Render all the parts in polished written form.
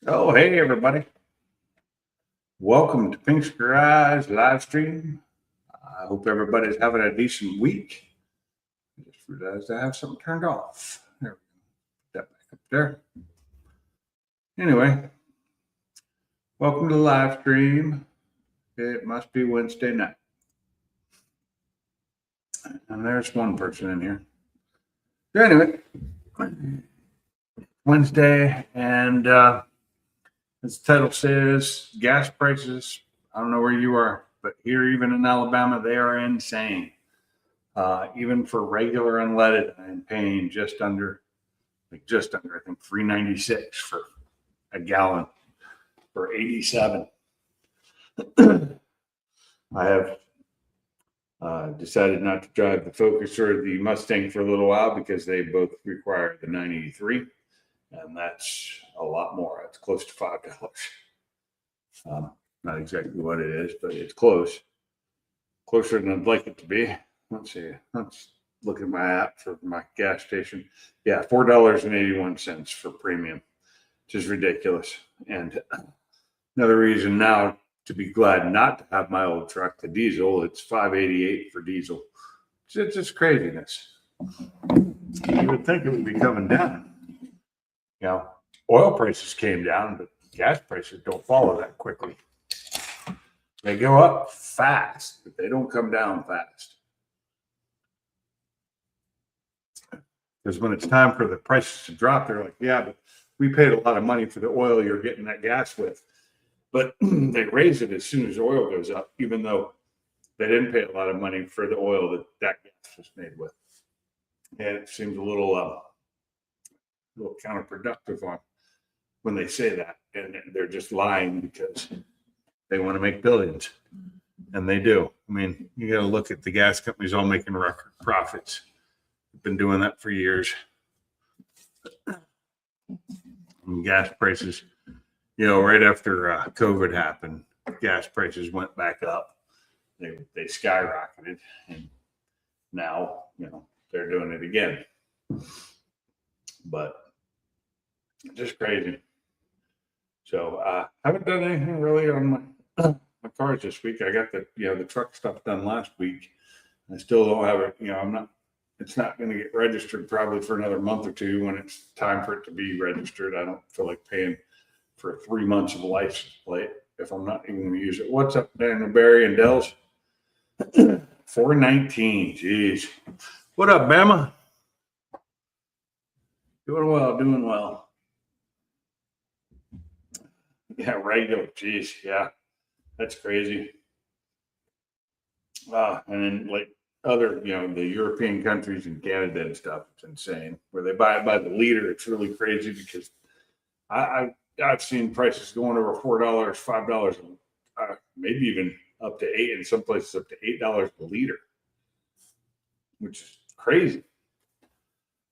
Oh, hey, everybody. Welcome to Pink's Garage live stream. I hope everybody's having a decent week. I just realized I have something turned off. There we go. Put that back up there. Anyway, welcome to the live stream. It must be Wednesday night. And there's one person in here. So anyway, Wednesday, and as the title says, gas prices, I don't know where you are, but here, even in Alabama, they are insane. Even for regular unleaded, I'm paying just under, I think, $3.96 for a gallon for 87. I have decided not to drive the Focus or the Mustang for a little while because they both require the 983, and that's a lot more. It's close to $5. Not exactly what it is, but it's closer than I'd like it to be. Let's see. Let's look at my app for my gas station. Yeah, $4.81 for premium, which is ridiculous. And another reason now to be glad not to have my old truck, the diesel. It's $5.88 for diesel. It's just craziness. You would think it would be coming down. You know, oil prices came down, but gas prices don't follow that quickly. They go up fast, but they don't come down fast. Because when it's time for the prices to drop, they're like, yeah, but we paid a lot of money for the oil you're getting that gas with. But they raise it as soon as oil goes up, even though they didn't pay a lot of money for the oil that gas was made with. And it seems a little counterproductive on when they say that. And they're just lying because they want to make billions. And they do. I mean, you got to look at the gas companies all making record profits. They've been doing that for years. And gas prices, you know, right after COVID happened, gas prices went back up. They skyrocketed, and now, you know, they're doing it again. But just crazy. So I haven't done anything really on my cars this week. I got the truck stuff done last week. I still don't have it. You know, it's not going to get registered probably for another month or two when it's time for it to be registered. I don't feel like paying for 3 months of a license plate if I'm not even going to use it. What's up, Daniel Barry and Dells? 419. Jeez. What up, Bama? Doing well. Yeah, regular. Jeez. Yeah, that's crazy. And then like other, you know, the European countries and Canada and stuff, it's insane. Where they buy it by the liter, it's really crazy because I've seen prices going over $4, $5, maybe even up to $8, in some places up to $8 a liter, which is crazy.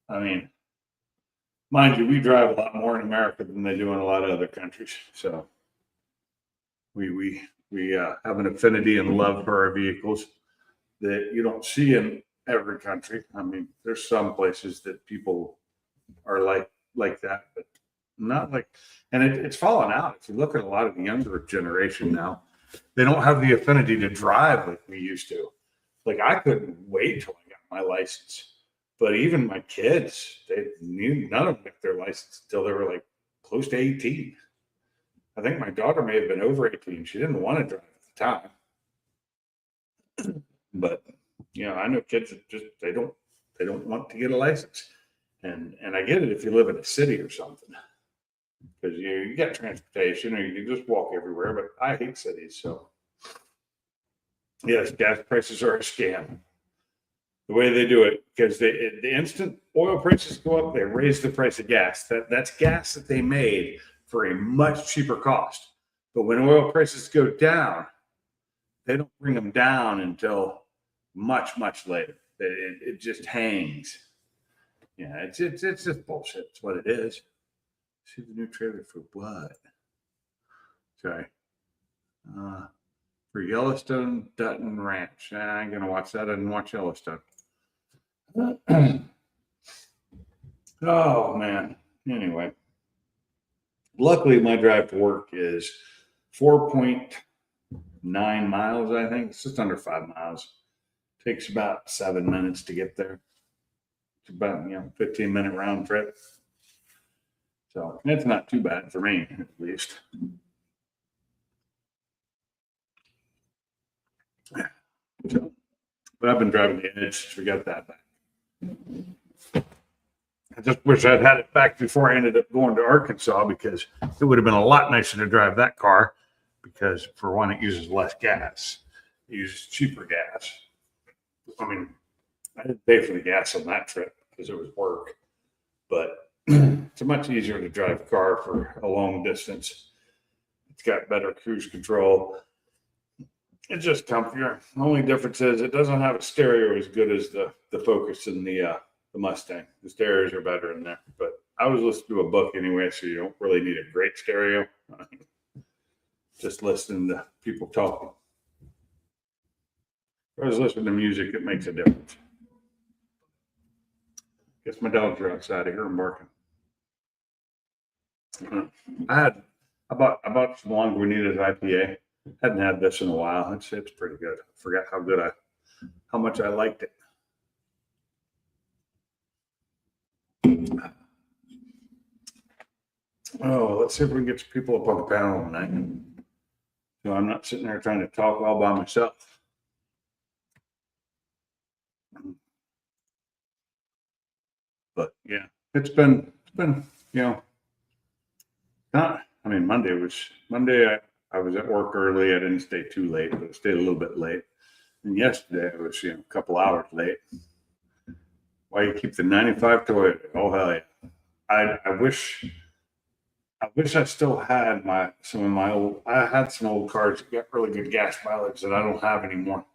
I mean, mind you, we drive a lot more in America than they do in a lot of other countries. So we have an affinity and love for our vehicles that you don't see in every country. I mean, there's some places that people are like that, but not like, and it's fallen out. If you look at a lot of the younger generation now, they don't have the affinity to drive like we used to. Like I couldn't wait till I got my license. But even my kids, none of them got their license until they were like close to 18. I think my daughter may have been over 18. She didn't want to drive at the time. But you know, I know kids that just they don't want to get a license. And I get it if you live in a city or something. Because you get transportation or you can just walk everywhere, but I hate cities. So yes, gas prices are a scam. The way they do it, because the instant oil prices go up, they raise the price of gas. That's gas that they made for a much cheaper cost. But when oil prices go down, they don't bring them down until much later. It just hangs. Yeah, it's just bullshit. It's what it is. See the new trailer for what? Okay. For Yellowstone Dutton Ranch. I ain't gonna watch that. I didn't watch Yellowstone. Oh man. Anyway, luckily my drive to work is 4.9 miles. I think it's just under 5 miles. Takes about 7 minutes to get there. It's about 15-minute round trip. So it's not too bad for me, at least. So, but I've been driving the Edge to get that back. I just wish I'd had it back before I ended up going to Arkansas, because it would have been a lot nicer to drive that car, because for one, it uses less gas. It uses cheaper gas. I mean, I didn't pay for the gas on that trip because it was work, but it's much easier to drive a car for a long distance. It's got better cruise control. It's just comfier. The only difference is it doesn't have a stereo as good as the Focus and the Mustang. The stereos are better in there, but I was listening to a book anyway, so you don't really need a great stereo. Just listening to people talking. If I was listening to music, it makes a difference. Guess my dogs are outside. I hear them barking. I bought some Lagunitas IPA. Hadn't had this in a while. It's pretty good. I forgot how much I liked it. Oh, let's see if we can get some people up on the panel tonight. So I'm not sitting there trying to talk all by myself. But yeah, it's been not. I mean, Monday. I was at work early. I didn't stay too late, but I stayed a little bit late. And yesterday I was a couple hours late. Why you keep the 95 Toyota? Oh hell yeah! I wish I still had some of my old. I had some old cars that got really good gas mileage that I don't have anymore.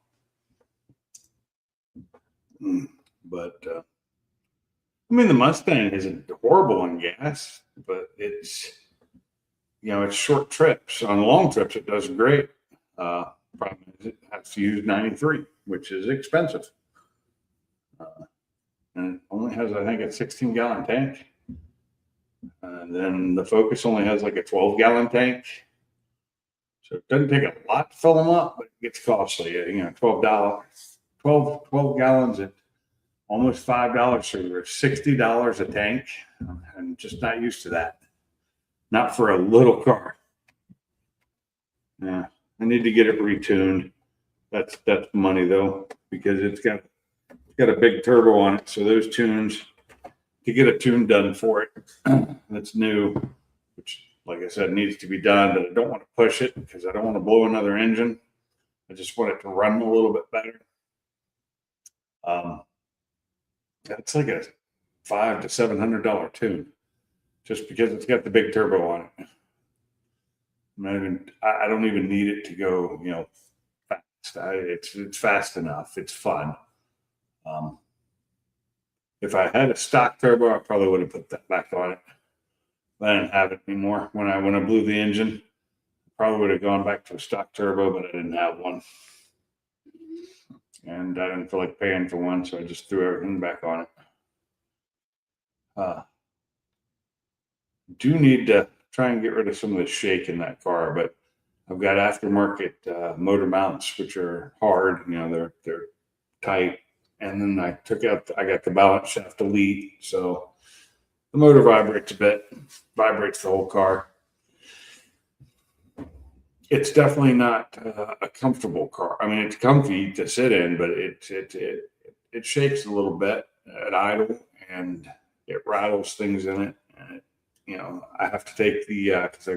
But I mean, the Mustang isn't horrible on gas, but it's short trips. On long trips, it does great. Problem is it has to use 93, which is expensive. And it only has, I think, a 16-gallon tank. And then the Focus only has like a 12-gallon tank. So it doesn't take a lot to fill them up, but it gets costly. $12 gallons at almost $5. So you're $60 a tank. I'm just not used to that. Not for a little car. Yeah, I need to get it retuned. That's money though, because it's got a big turbo on it. So those tunes, to get a tune done for it that's new, which like I said needs to be done, but I don't want to push it because I don't want to blow another engine. I just want it to run a little bit better. That's like a $500 to $700 tune, just because it's got the big turbo on it. I don't even need it to go, fast. It's fast enough. It's fun. If I had a stock turbo, I probably would have put that back on it. But I didn't have it anymore. When I blew the engine, I probably would have gone back to a stock turbo, but I didn't have one. And I didn't feel like paying for one, so I just threw everything back on it. Do need to try and get rid of some of the shake in that car, but I've got aftermarket motor mounts, which are hard. They're tight. And then I got the balance shaft elite, so the motor vibrates a bit, vibrates the whole car. It's definitely not a comfortable car. I mean, it's comfy to sit in, but it shakes a little bit at idle, and it rattles things in it. And I have to take because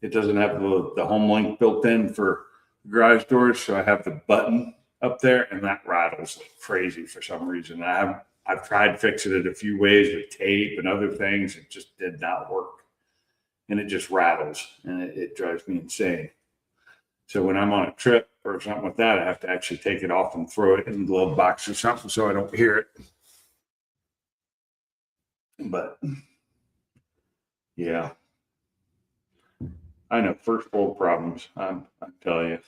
it doesn't have the home link built in for garage doors, so I have the button up there, and that rattles like crazy for some reason. I've tried fixing it a few ways with tape and other things. It just did not work. And it just rattles, and it drives me insane. So when I'm on a trip or something like that, I have to actually take it off and throw it in the glove box or something so I don't hear it. But yeah, I know, first world problems. I tell you.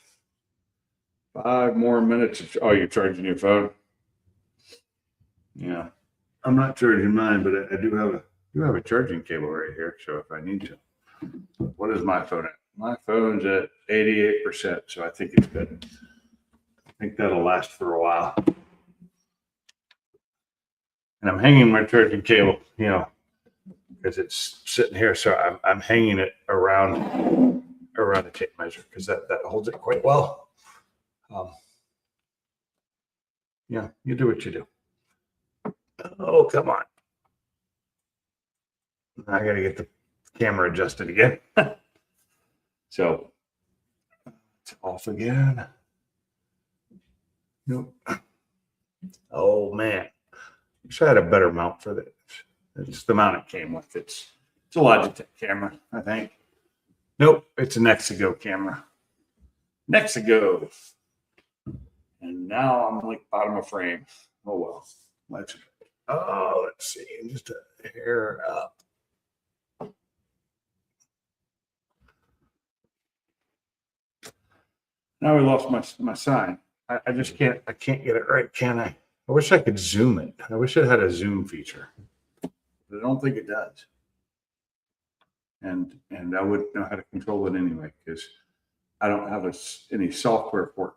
5 more minutes. Oh, you're charging your phone? Yeah. I'm not charging mine, but I do have a charging cable right here. So if I need to. What is my phone at? My phone's at 88%. So I think it's good. I think that'll last for a while. And I'm hanging my charging cable, because it's sitting here. So I'm hanging it around the tape measure because that holds it quite well. Yeah, you do what you do. Oh, come on. I got to get the camera adjusted again. So it's off again. Nope. Oh, man. Wish I had a better mount for this. It's the mount it came with. It's a Logitech camera, I think. Nope, it's a Nexigo camera. Nexigo. And now I'm like bottom of frame. Oh, well. Let's see. Just a hair up. Now we lost my sign. I just can't get it right, can I? I wish I could zoom it. I wish it had a zoom feature. But I don't think it does. And I wouldn't know how to control it anyway because I don't have any software for it.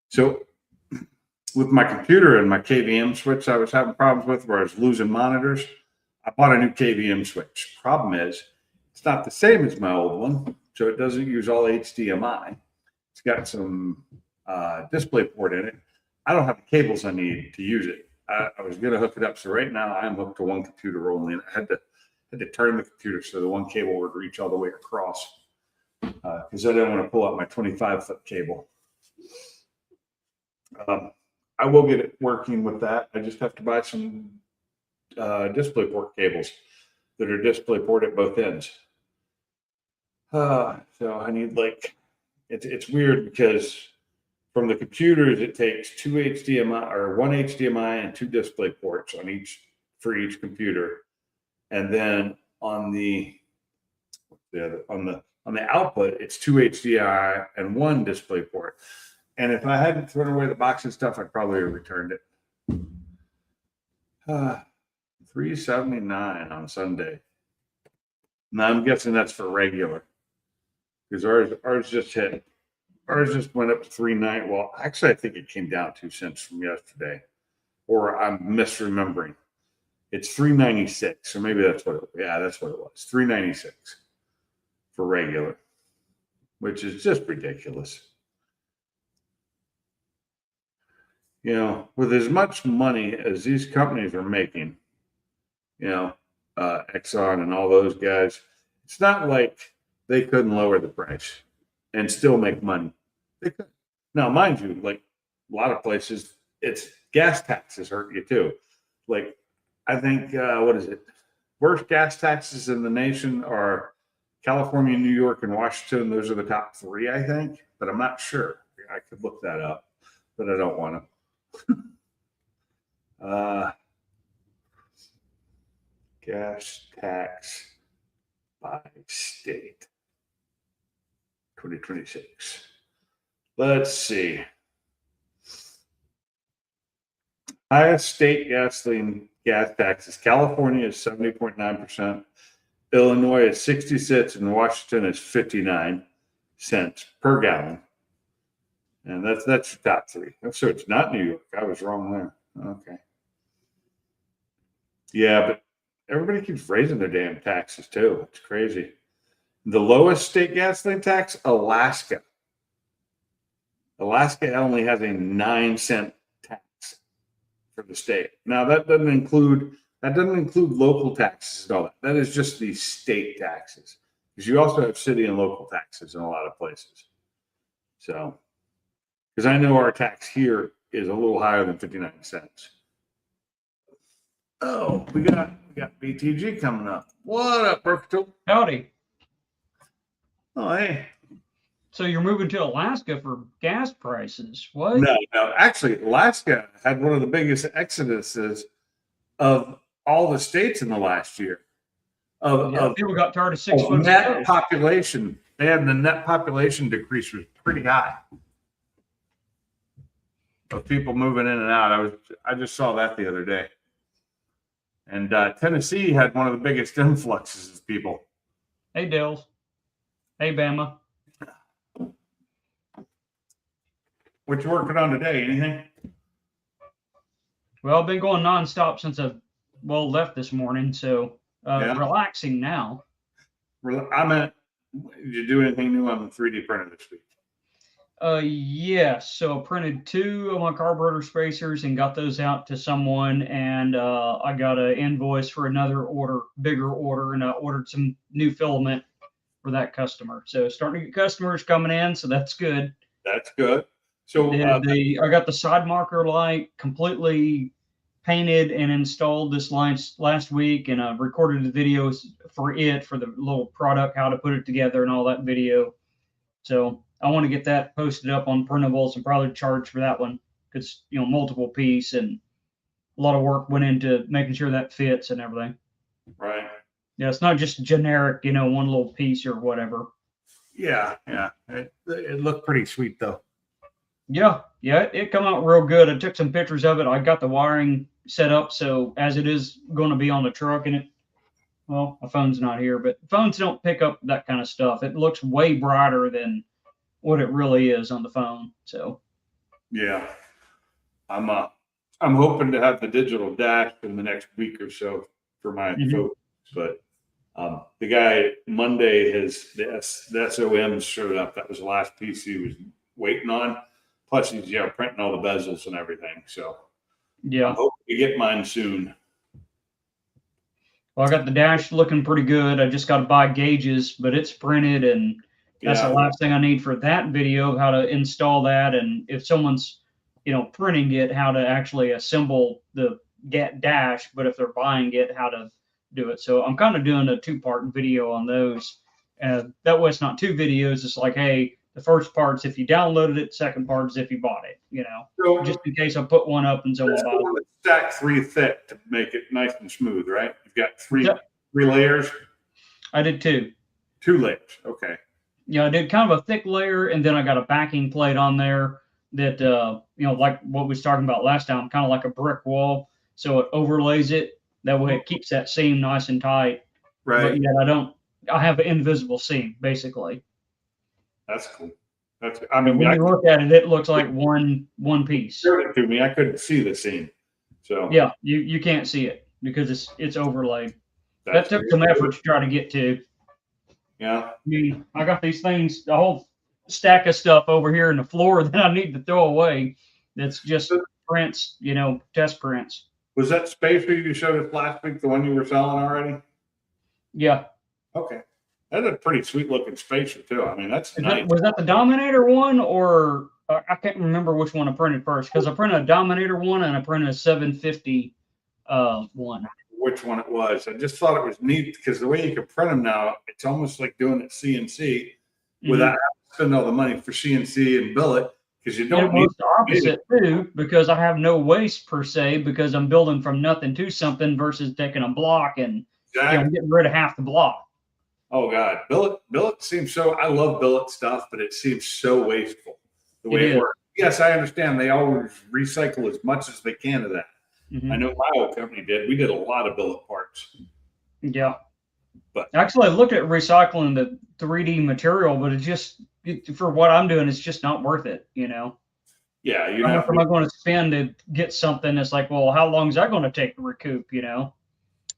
So with my computer and my KVM switch I was having problems with where I was losing monitors, I bought a new KVM switch. Problem is, it's not the same as my old one, so it doesn't use all HDMI. It's got some DisplayPort in it. I don't have the cables I need to use it. I was going to hook it up, so right now I'm hooked to one computer only, and I had to turn the computer so the one cable would reach all the way across because I didn't want to pull out my 25-foot cable. I will get it working with that. I just have to buy some DisplayPort cables that are DisplayPort at both ends. So I need it's weird because from the computers it takes two HDMI or one HDMI and two DisplayPorts for each computer, and then on the output it's two HDMI and one DisplayPort. And if I hadn't thrown away the box and stuff, I'd probably have returned it. $379 on Sunday. Now I'm guessing that's for regular, because ours just went up to $3.90. Well, actually, I think it came down 2 cents from yesterday, or I'm misremembering. It's $3.96, so maybe that's what it. Yeah, that's what it was. $3.96 for regular, which is just ridiculous. With as much money as these companies are making, Exxon and all those guys, it's not like they couldn't lower the price and still make money. They could. Now, mind you, like a lot of places, it's gas taxes hurt you too. Like, I think, what is it? Worst gas taxes in the nation are California, New York, and Washington. Those are the top three, I think, but I'm not sure. I could look that up, but I don't want to. Gas tax by state 2026. Let's see. Highest state gasoline gas taxes. California is 70.9%. Illinois is 60 cents, and Washington is 59 cents per gallon. And that's your top three. So it's not New York. I was wrong there. Okay. Yeah, but everybody keeps raising their damn taxes too. It's crazy. The lowest state gasoline tax, Alaska. Alaska only has a 9-cent tax for the state. Now that doesn't include local taxes and all that. That is just the state taxes, because you also have city and local taxes in a lot of places. So, because I know our tax here is a little higher than 59 cents. Oh, we got BTG coming up. What up, Berketool? Howdy. Oh, hey. So you're moving to Alaska for gas prices? What? No. Actually, Alaska had one of the biggest exoduses of all the states in the last year. Yeah, of, people got tired of 6 of foot net snow. population. They had the net population decrease was pretty high of people moving in and out. I just saw that the other day. And Tennessee had one of the biggest influxes of people. Hey, Dills. Hey, Bama. What you working on today? Anything? Well, I've been going nonstop since I left this morning, so Yeah. relaxing now. I meant, did you do anything new on the 3D printer this week? Yes. So I printed 2 of my carburetor spacers and got those out to someone, and I got an invoice for another order, bigger order, and I ordered some new filament for that customer. So starting to get customers coming in, so that's good. That's good. So I got the side marker light completely painted and installed this last week, and I recorded the videos for the little product, how to put it together, and all that video. So I want to get that posted up on printables and probably charge for that one because multiple piece and a lot of work went into making sure that fits and everything. right. Yeah, it's not just generic, one little piece or whatever. Yeah. It looked pretty sweet though. Yeah, it come out real good. I took some pictures of it. I got the wiring set up so as it is going to be on the truck, and my phone's not here, but phones don't pick up that kind of stuff. It looks way brighter than what it really is on the phone. So Yeah. I'm hoping to have the digital dash in the next week or so for my folks, but the guy Monday the SOM showed up. That was the last piece he was waiting on. Plus he's printing all the bezels and everything. So yeah, I'm hoping to get mine soon. well, I got the dash looking pretty good. I just got to buy gauges, but it's printed, and that's the last thing I need for that video of how to install that. And if someone's, printing it, how to actually assemble the dash, but if they're buying it, how to do it. So I'm kind of doing a 2-part video on those. That way it's not 2 videos. It's like, hey, the first part's if you downloaded it, second part is if you bought it, So just in case I put one up and someone bought it. Stack 3 thick to make it nice and smooth, right? You've got 3 Yep. 3 layers. I did 2. 2 layers. Okay. I did kind of a thick layer, and then I got a backing plate on there that, like what we was talking about last time, kind of like a brick wall. So it overlays it. That way it keeps that seam nice and tight. Right. But yet I have an invisible seam, basically. That's cool. When you look at it, it looks like one piece. Showed it to me. I couldn't see the seam. So yeah, you can't see it because it's overlaid. That took some effort to try to get to. Yeah. I mean, I got these things, a whole stack of stuff over here in the floor that I need to throw away. That's just prints, test prints. Was that spacer you showed us last week the one you were selling already? Yeah. Okay. That's a pretty sweet looking spacer too. I mean, that's nice. Was that the Dominator one, or I can't remember which one I printed first because I printed a Dominator one and I printed a 750 one. Which one it was? I just thought it was neat because the way you can print them now, it's almost like doing it CNC without having to spend all the money for CNC and billet because you don't need the opposite too, because I have no waste per se because I'm building from nothing to something versus taking a block and getting rid of half the block. Oh God, billet seems so. I love billet stuff, but it seems so wasteful the way it works. Yes, I understand they always recycle as much as they can of that. I know my old company did. We did a lot of billet parts. Yeah. But actually, I looked at recycling the 3D material, but for what I'm doing, it's just not worth it, Yeah. How much am I going to spend to get something that's like, well, how long is that going to take to recoup,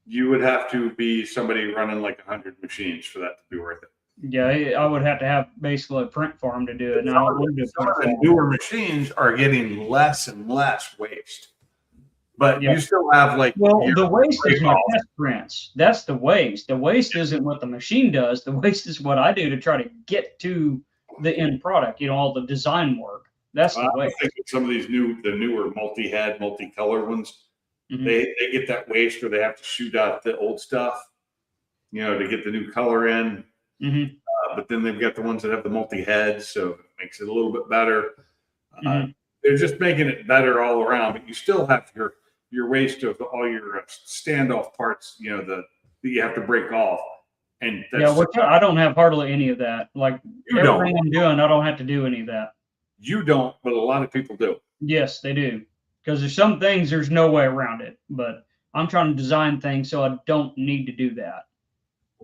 You would have to be somebody running like 100 machines for that to be worth it. Yeah, I would have to have basically a print farm to do it. Now, some of the newer machines are getting less and less waste. But you still have the waste is my test prints. That's the waste. The waste isn't what the machine does. The waste is what I do to try to get to the end product. All the design work. That's the waste. I think some of these newer multi-head, multi-color ones, they get that waste, or they have to shoot out the old stuff, to get the new color in. But then they've got the ones that have the multi-heads, so it makes it a little bit better. They're just making it better all around, but you still have your waste of all your standoff parts, the that you have to break off. And Yeah, which I don't have hardly any of that. Like you everything don't. I'm doing, I don't have to do any of that. You don't, but a lot of people do. Yes, they do. Because there's some things there's no way around it. But I'm trying to design things so I don't need to do that.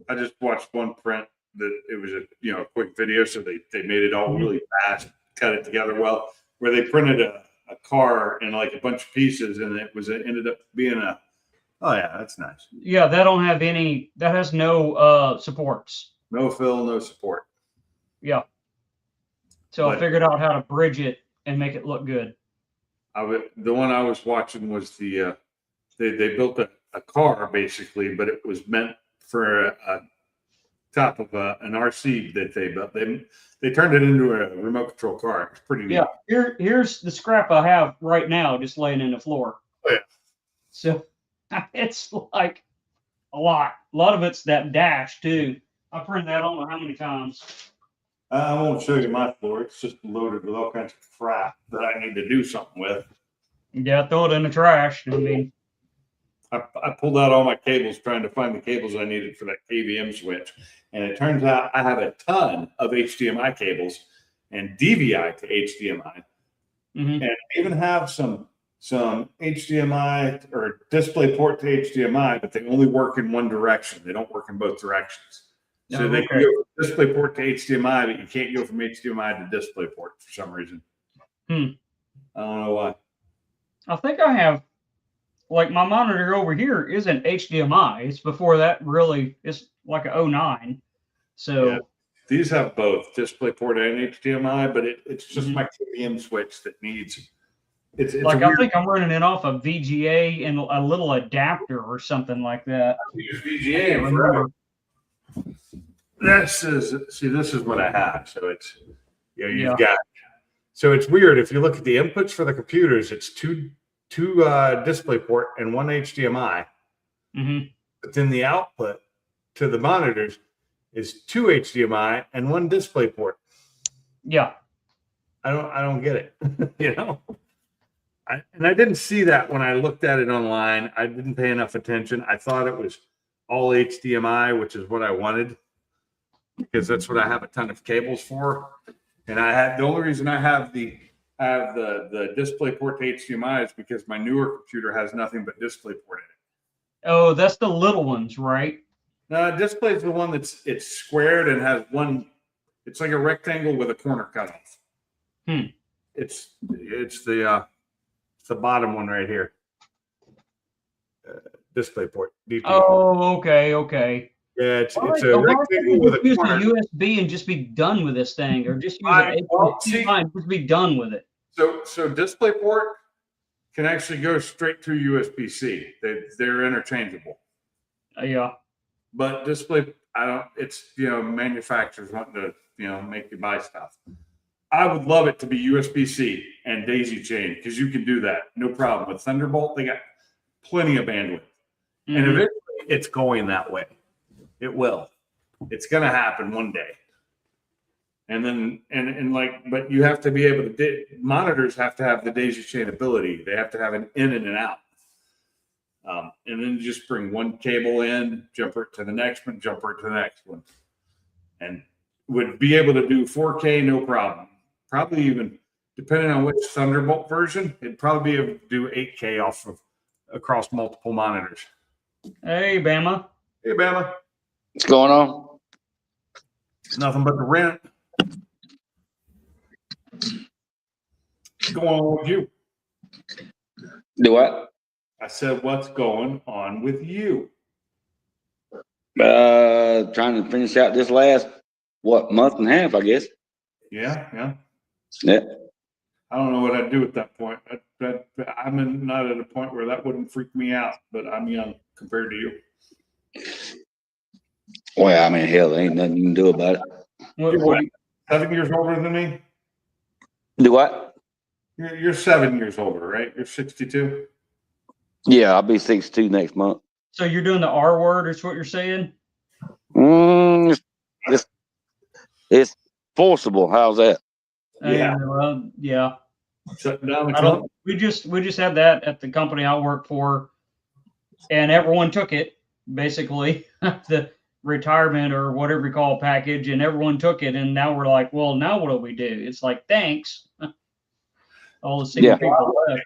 I just watched one print that it was a quick video, so they made it all really fast, cut it together well, where they printed a car in like a bunch of pieces, and it ended up being a. Oh yeah, that's nice. Yeah, that don't have any. That has no supports. No fill, no support. Yeah. So I figured out how to bridge it and make it look good. The one I was watching was they built a car basically, but it was meant for a top of an RC that they built. They turned it into a remote control car. It's pretty neat. Yeah. Here's the scrap I have right now, just laying in the floor. Oh yeah. So it's like a lot. A lot of it's that dash too. I printed that I don't know how many times. I won't show you my floor. It's just loaded with all kinds of crap that I need to do something with. Yeah, throw it in the trash. I mean, I pulled out all my cables trying to find the cables I needed for that KVM switch. And it turns out I have a ton of HDMI cables and DVI to HDMI. mm-hmm. And I even have some HDMI or DisplayPort to HDMI, but they only work in one direction. They don't work in both directions. So they can go from DisplayPort to HDMI, but you can't go from HDMI to DisplayPort for some reason. I don't know why. I think I have, like my monitor over here isn't HDMI. It's before that really, it's like a 09. So yeah. These have both DisplayPort and HDMI, but it's just my KVM switch that needs. It's like I think I'm running it off a VGA and a little adapter or something like that. I use VGA forever. This is what I have. So it's you've got. So it's weird if you look at the inputs for the computers. It's two DisplayPort and one HDMI. Mm-hmm. But then the output to the monitors is two HDMI and one DisplayPort. Yeah, I don't get it. I didn't see that when I looked at it online. I didn't pay enough attention. I thought it was all HDMI, which is what I wanted, because that's what I have a ton of cables for. And the only reason I have the DisplayPort to HDMI is because my newer computer has nothing but DisplayPort in it. Oh, that's the little ones, right? No, Display is the one it's squared and has one. It's like a rectangle with a corner cut off. It's the bottom one right here. DisplayPort. DP. Oh, okay. Yeah, it's a rectangle with a use corner. the USB and just be done with this thing, or just use HDMI, just be done with it. So DisplayPort can actually go straight to USB-C. They're interchangeable. Yeah. But display, it's manufacturers wanting to make you buy stuff. I would love it to be USB-C and daisy chain, because you can do that no problem. With Thunderbolt, they got plenty of bandwidth, and eventually it's going that way. It will. It's going to happen one day. And then but you have to be able to. Monitors have to have the daisy chain ability. They have to have an in and an out. And then just bring one cable in, jumper to the next one, jumper to the next one, and would be able to do 4K no problem. Probably even, depending on which Thunderbolt version, it'd probably be able to do 8K across multiple monitors. Hey, Bama. Hey, Bama. What's going on? Nothing but the rent. What's going on with you? Do what? I said, what's going on with you? Trying to finish out this last month and a half, I guess. Yeah. Yeah. I don't know what I'd do at that point. I'm not at a point where that wouldn't freak me out, but I'm young compared to you. Well, I mean, hell, there ain't nothing you can do about it. What, 7 years older than me? Do what? You're 7 years older, right? You're 62? Yeah, I'll be 62 next month. So you're doing the R word, is what you're saying? It's forcible. How's that? Yeah. Yeah. Shutting down the we just had that at the company I work for, and everyone took it, basically the retirement or whatever you call package, and everyone took it. And now we're like, well, now what do we do? It's like, thanks. All the single Yeah. people left.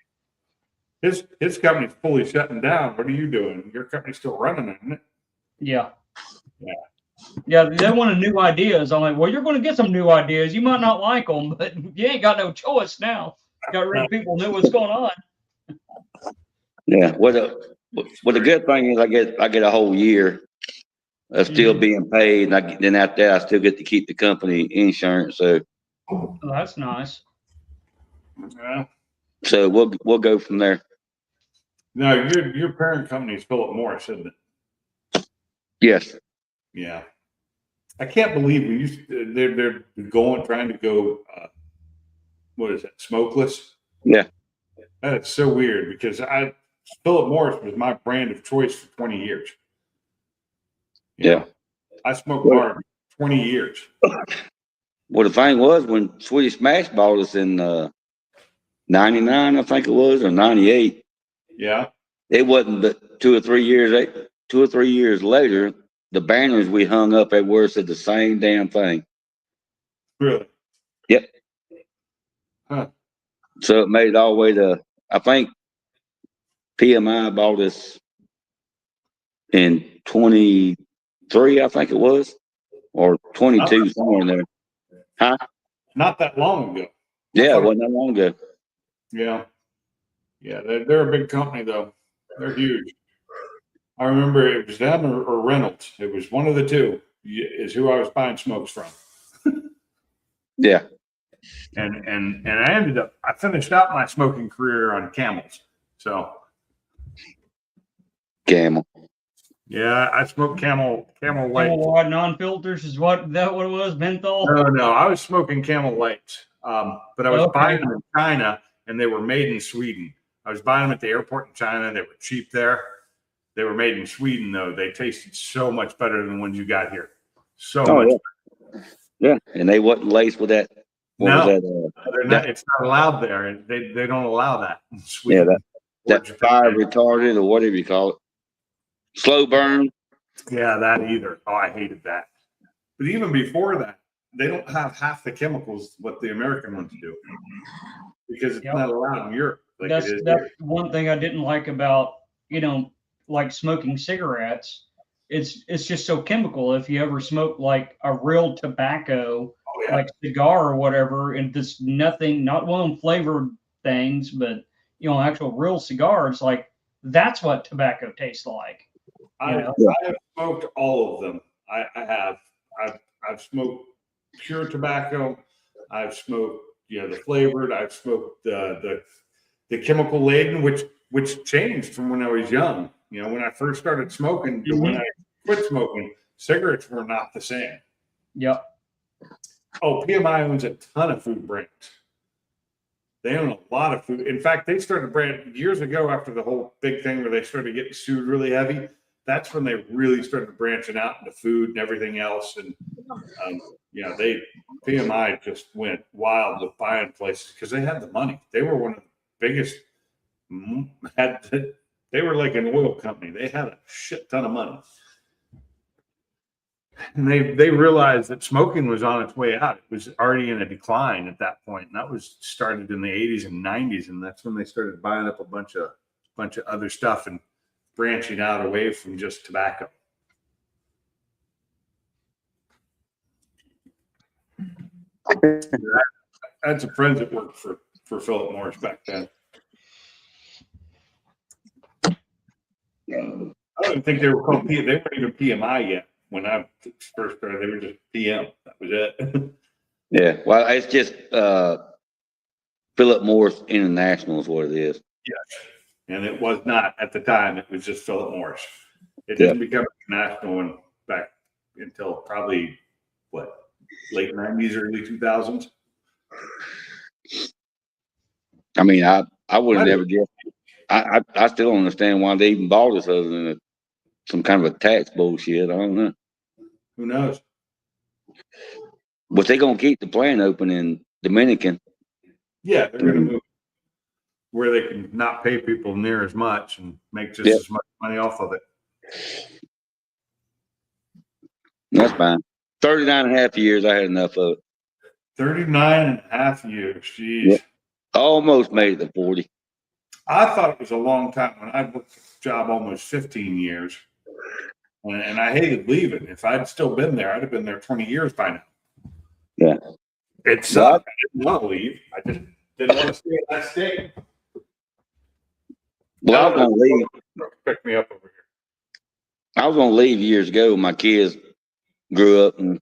His company's fully shutting down. What are you doing? Your company's still running, isn't it? Yeah. Yeah. Yeah, they wanted new ideas. I'm like, well, you're going to get some new ideas. You might not like them, but you ain't got no choice now. Got rid of people, knew what's going on. Yeah. What the good thing is, I get a whole year of still being paid, and then after that, I still get to keep the company insurance. So Oh, that's nice. Yeah. so we'll go from there. No, your parent company is Philip Morris, isn't it? Yes. Yeah. I can't believe we used to, they're trying to go what is it, smokeless? Yeah. That's so weird because Philip Morris was my brand of choice for 20 years. Yeah. I smoked hard 20 years. Well, the thing was, when Swedish Match bought us in 99, I think it was, or 98, Yeah. it wasn't but 2 or 3 years later, the banners we hung up everywhere said the same damn thing. Really? Yep. Huh. So it made it all the way to, I think PMI bought us in 23, I think it was, or 22, somewhere in there. Huh? Not that long ago. Yeah, it wasn't that long ago. Yeah. Yeah. They're a big company though. They're huge. I remember it was them or Reynolds. It was one of the two is who I was buying smokes from. Yeah. And I finished out my smoking career on Camels. So Camel. yeah, I smoked Camel Light. Camel Wide non-filters is what it was, menthol? No, I was smoking Camel Lights. But I was buying them in China and they were made in Sweden. I was buying them at the airport in China. They were cheap there. They were made in Sweden though. They tasted so much better than the ones you got here. So much better. Yeah. And they wasn't laced with that. What No, was that? they're not, it's not allowed there. They don't allow that in Sweden. Yeah, that fire retarded or whatever you call it. Slow burn. Yeah, that either. Oh, I hated that. But even before that, they don't have half the chemicals what the American ones do because it's not allowed in Europe. Like that's it is that's here. one thing I didn't like about, like smoking cigarettes. It's just so chemical. If you ever smoke like a real tobacco, Oh, yeah. like cigar or whatever, and just nothing, not one of them flavored things, but actual real cigars, like that's what tobacco tastes like. I have smoked all of them. I've smoked pure tobacco. I've smoked the flavored. I've smoked the chemical laden, which changed from when I was young. When I first started smoking to when I quit smoking, cigarettes were not the same. Yep. Oh, PMI owns a ton of food brands. They own a lot of food. In fact, they started a brand years ago after the whole big thing where they started getting sued really heavy. That's when they really started branching out into food and everything else. And PMI just went wild with buying places because they had the money. They were one of the biggest. They were like an oil company. They had a shit ton of money. And they realized that smoking was on its way out. It was already in a decline at that point. And that was started in the 80s and 90s. And that's when they started buying up a bunch of other stuff and branching out away from just tobacco. I had some friends that worked for Philip Morris back then. I don't even think they were called They weren't even PMI yet. When I first started, they were just PM. That was it. Yeah. Well, it's just Philip Morris International is what it is. Yes. And it was not at the time. It was just Philip Morris. It didn't become international one back until probably late 90s, early 2000s. I mean, I would have never guessed. I still don't understand why they even bought us other than some kind of a tax bullshit. I don't know. Who knows? But they're gonna keep the plant open in Dominican. Yeah, they're going to move where they can not pay people near as much and make just as much money off of it. That's fine. 39 and a half years, I had enough of it. 39 and a half years. Jeez. Yeah. Almost made it to 40. I thought it was a long time when I worked the job almost 15 years. And I hated leaving. If I'd still been there, I'd have been there 20 years by now. Yeah. It sucked. I didn't want to leave. I just didn't want to stay in that state. Well, I was going to leave. Pick me up over here. I was going to leave years ago. My kids grew up and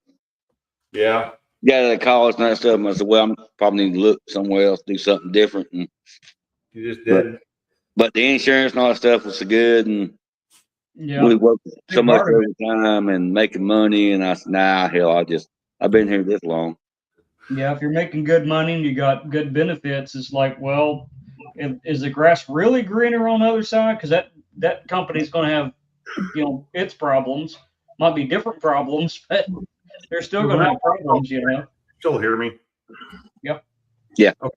Yeah. got out of college and that stuff. And I said, well, I'm probably need to look somewhere else, do something different. And You just did. but the insurance and all that stuff was so good, and Yeah. we worked so Big much part of it. overtime and making money. And I said, nah, hell, I've been here this long. Yeah, if you're making good money and you got good benefits, it's like, well, is the grass really greener on the other side? Because that company's going to have, its problems. Might be different problems, but they're still going to have problems, Still hear me? Yep. Yeah. Okay.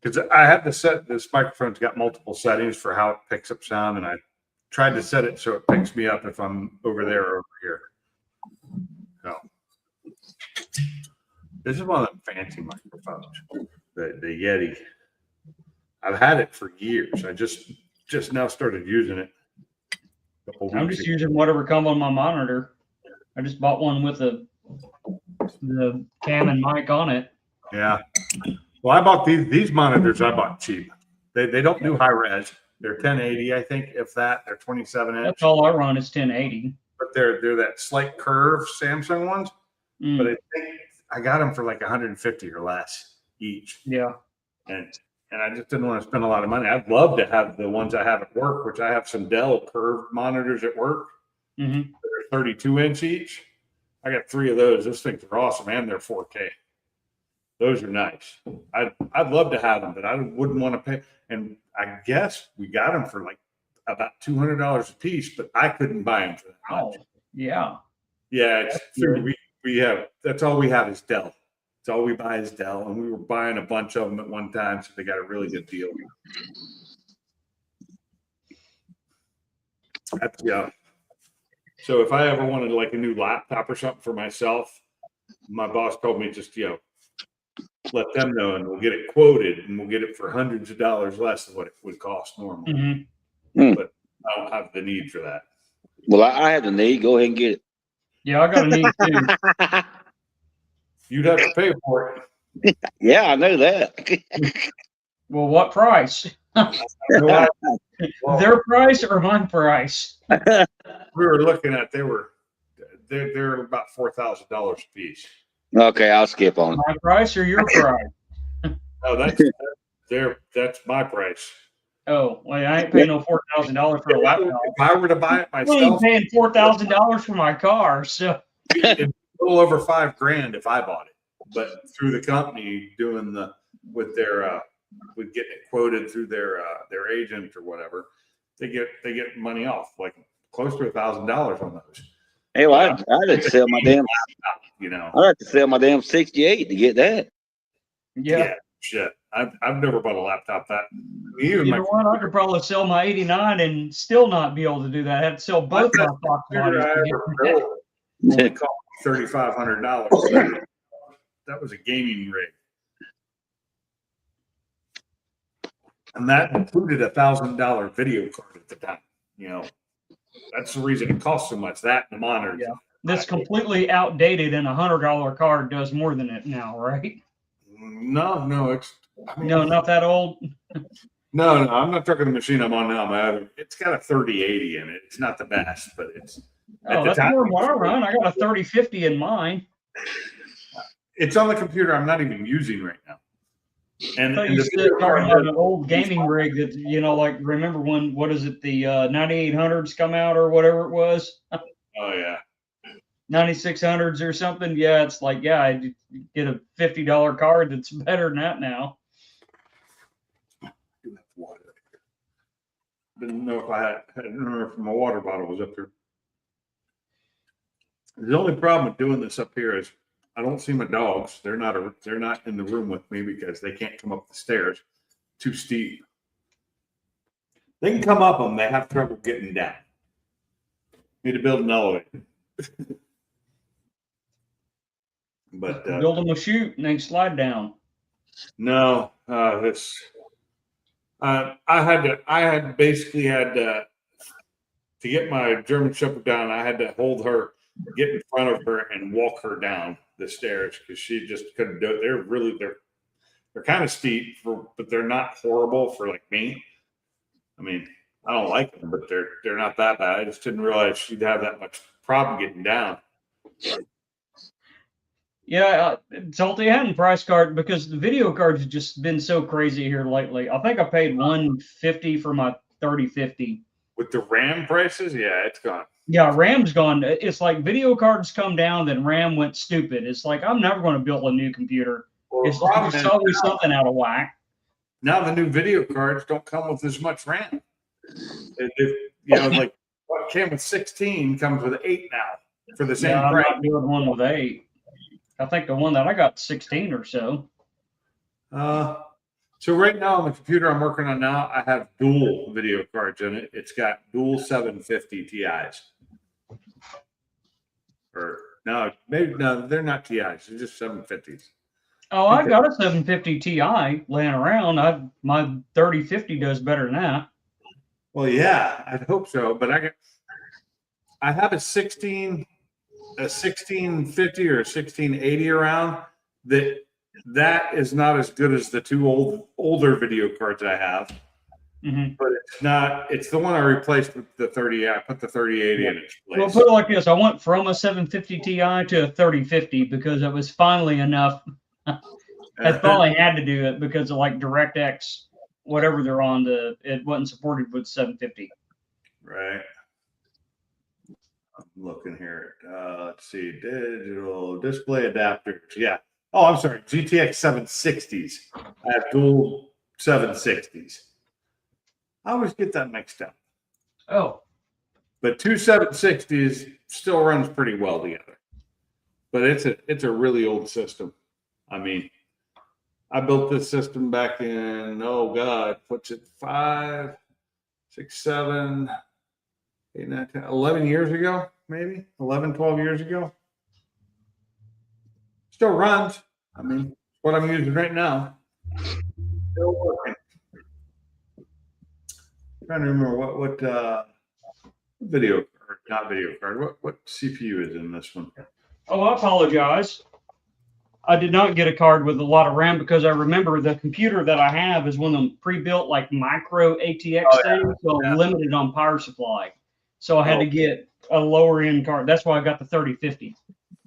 Because I have this microphone's got multiple settings for how it picks up sound, and I tried to set it so it picks me up if I'm over there or over here. So this is one of the fancy microphones, the Yeti. I've had it for years. I just now started using it. I'm just using whatever comes on my monitor. I just bought one with the cam and mic on it. Yeah. Well, I bought these monitors. I bought cheap. They don't do high res. They're 1080, I think, if that. They're 27 inch. That's all I run is 1080. But they're that slight curve Samsung ones. But I think I got them for like 150 or less each. Yeah. And I just didn't want to spend a lot of money. I'd love to have the ones I have at work, which I have some Dell curved monitors at work. Mm-hmm. They're 32 inch each. I got 3 of those. Those things are awesome, and they're 4K. Those are nice. I'd love to have them, but I wouldn't want to pay. And I guess we got them for like about $200 a piece, but I couldn't buy them for that much. Oh, yeah. Yeah, we have. That's all we have is Dell. It's all we buy is Dell, and we were buying a bunch of them at one time, so they got a really good deal. That's yeah. So if I ever wanted like a new laptop or something for myself, my boss told me just let them know, and we'll get it quoted, and we'll get it for hundreds of dollars less than what it would cost normally. Mm-hmm. But I don't have the need for that. Well, I have the need. Go ahead and get Yeah, I got a need too. it. You'd have to pay for it. Yeah, I know that. Well, what price? Well, Their price or my price? we were looking at they're about $4,000 a piece. Okay, I'll skip on it. My price or your price? Oh, that's my price. Oh, well, I ain't paying no $4,000 for a laptop. If I were to buy it I ain't myself, paying $4,000 for my car. So it'd be a little over $5,000 if I bought it. But through the company doing with getting it quoted through their agent or whatever, they get money off, like close to $1,000 on those. Hey, well, I'd have to sell my damn. I'd have to sell my damn 68 to get that. yeah. Shit. I've never bought a laptop that. You know what? I could probably sell my 89 and still not be able to do that. I had to sell both my clock bodies. to get that. Only cost me $3,500. That was a gaming rig. And that included $1,000 video card at the time. That's the reason it costs so much. That and the monitor. Yeah. That's completely outdated, and $100 card does more than it now, right? No, it's No, not that old. No, I'm not talking the machine I'm on now. It's got a 3080 in it. It's not the best, but it's Oh, that's more than what I run. I got a 3050 in mine. It's on the computer I'm not even using right now. I thought you said talking about an old gaming rig that, like, remember when, what is it, the 9800s come out or whatever it was? Oh, yeah. 9600s or something. Yeah, it's like, yeah, I get a $50 card that's better than that now. Didn't know if I didn't remember if my water bottle was up here. The only problem with doing this up here is I don't see my dogs. They're not in the room with me because they can't come up the stairs. Too steep. They can come up them. They have trouble getting down. Need to build an elevator. But Build them a chute and they slide down. no, I basically had to get my German Shepherd down. I had to hold her, get in front of her, and walk her down the stairs because she just couldn't do it. They're kind of steep, but they're not horrible for like me. I mean, I don't like them, but they're not that bad. I just didn't realize she'd have that much problem getting down. Yeah, Salty hadn't price card because the video cards have just been so crazy here lately. I think I paid $150 for my 3050. With the RAM prices, yeah, it's gone. Yeah, RAM's gone. It's like video cards come down, then RAM went stupid. It's like I'm never going to build a new computer. Well, It's always something out of whack. Now the new video cards don't come with as much RAM. Like what came with 16 comes with 8 now for the same Yeah, I'm price. not doing one with 8. I think the one that I got 16 or so. So right now on the computer I'm working on now, I have dual video cards in it. It's got dual 750 Ti's. Or no, maybe no, they're not Ti's. They're just 750s. Oh, I got a 750 Ti laying around. My 3050 does better than that. Well, yeah, I'd hope so. But I have a 1650 or a 1680 around that is not as good as the two older video cards I have. Mm-hmm. But it's not. It's the one I replaced with the 30. I put the 3080 in its place. Well, put it like this: I went from a 750 Ti to a 3050 because it was finally enough. I finally had to do it because of like DirectX, whatever they're on. It wasn't supported with 750. Right. I'm looking here. Let's see. Digital display adapters. Yeah. Oh, I'm sorry. GTX 760s. I have dual 760s. I always get that mixed up. Oh, But two 760s still runs pretty well together. But it's a really old system. I mean, I built this system back in, oh God, what's it, 5, 6, 7, 8, 9, 10, 11 years ago, maybe 11, 12 years ago. Still runs. I mean, what I'm using right now. Still working. I'm trying to remember what video card, not video card. What CPU is in this one? oh, I apologize. I did not get a card with a lot of RAM because I remember the computer that I have is one of them pre-built like micro ATX things, so yeah. limited on power supply. So I had to get a lower end card. That's why I got the 3050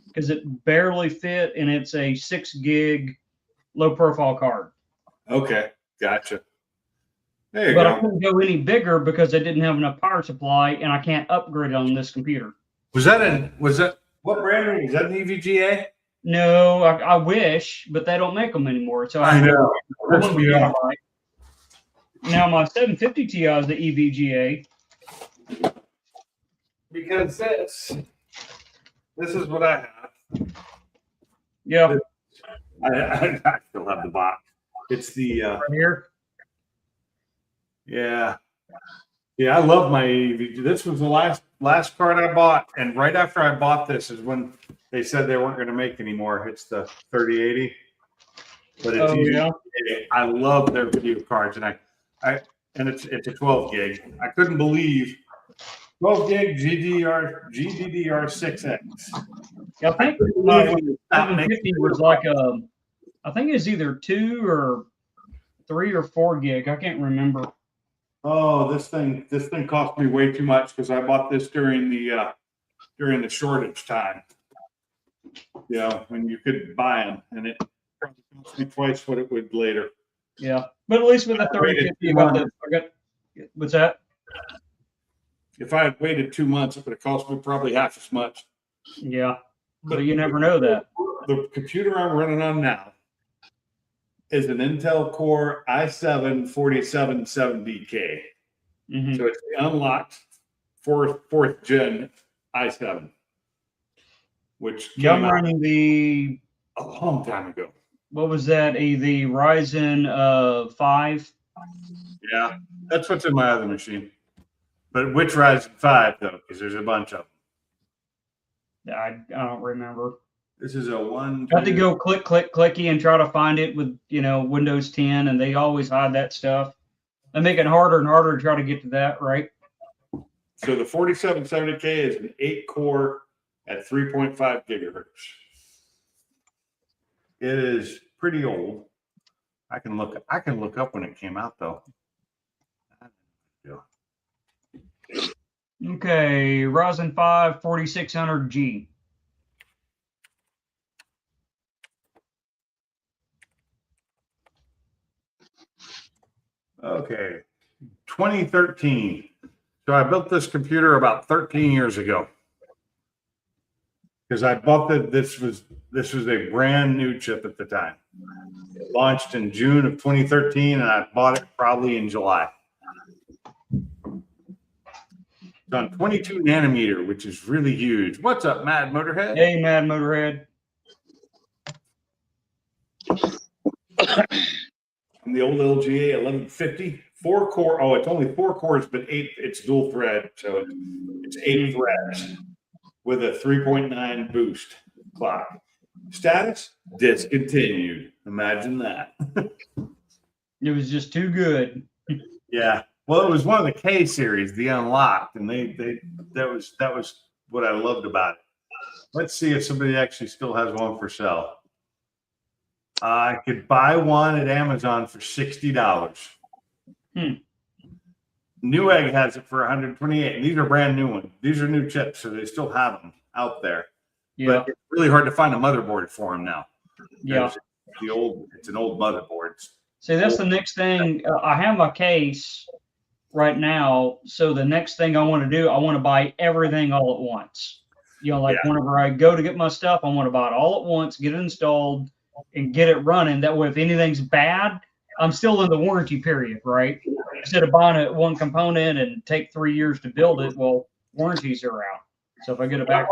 because it barely fit and it's a 6 gig low profile card. Okay, gotcha. There you But go. I couldn't go any bigger because I didn't have enough power supply and I can't upgrade on this computer. Was that what brand was that? An EVGA? No, I wish, but they don't make them anymore. So I know. I wouldn't be able to buy it. Now my 750 Ti is the EVGA. Because this is what I have. Yeah, I still have the box. It's the right here. yeah. I love my EVGA. This was the last card I bought, and right after I bought this is when they said they weren't going to make anymore. It's the 3080. But it's EVGA. I love their video cards, and it's a 12 gig. I couldn't believe 12 gig GDDR6X. I think my 750 was like I think it's either 2 or 3 or 4 gig. I can't remember. Oh, this thing cost me way too much because I bought this during the shortage time. When you could buy them, and it probably cost me twice what it would later. Yeah, but at least with the 3050, I got what's that? If I had waited 2 months, it would have cost me probably half as much. Yeah, but you never know that. The computer I'm running on now is an Intel Core i7 4770K. Mm-hmm. So it's the unlocked fourth gen i7, which I'm came out running the a long time ago. what was that? The Ryzen 5. Yeah, that's what's in my other machine. But which Ryzen 5 though? Because there's a bunch of them. I don't remember. This is a one. I have to go clicky and try to find it with, Windows 10, and they always hide that stuff. They make it harder and harder to try to get to that, right? So the 4770K is an 8-core at 3.5 gigahertz. It is pretty old. I can look up when it came out though. Okay, Ryzen 5 4600G. Okay, 2013. So I built this computer about 13 years ago because I bought this was a brand new chip at the time. It launched in June of 2013, and I bought it probably in July. It's on 22 nanometer, which is really huge. What's up, Mad Motorhead? Hey, Mad Motorhead. From the old LGA 1150, 4-core. Oh, it's only 4 cores, but 8. It's dual thread, so it's 8 threads with a 3.9 boost clock. Status discontinued. Imagine that. It was just too good. Yeah. Well, it was one of the K series, the unlocked, and that was what I loved about it. Let's see if somebody actually still has one for sale. I could buy one at Amazon for $60. Newegg has it for $128. And these are brand new ones. These are new chips, so they still have them out there. Yeah. But it's really hard to find a motherboard for them now. Yeah. It's an old motherboard. See, that's the next thing. I have my case right now. So the next thing I want to do, I want to buy everything all at once. Whenever I go to get my stuff, I want to buy it all at once, get it installed, and get it running. That way, if anything's bad, I'm still in the warranty period, right? Instead of buying one component and take 3 years to build it, well, warranties are out. So if I get it back,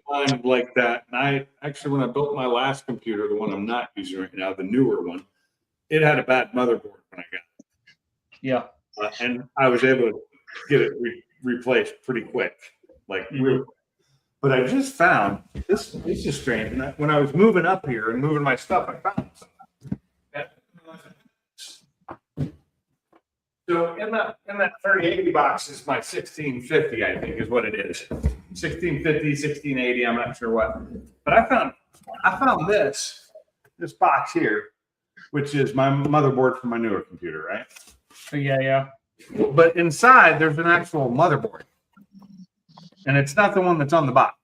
mine like that. And I actually, when I built my last computer, the one I'm not using right now, the newer one, it had a bad motherboard when I got it. Yeah. And I was able to get it replaced pretty quick, real quick. But I just found this is strange. And when I was moving up here and moving my stuff, I found something. So in that 3080 box is my 1650, I think is what it is. 1650, 1680, I'm not sure what. But I found this box here, which is my motherboard for my newer computer, right? Yeah. But inside there's an actual motherboard. And it's not the one that's on the box.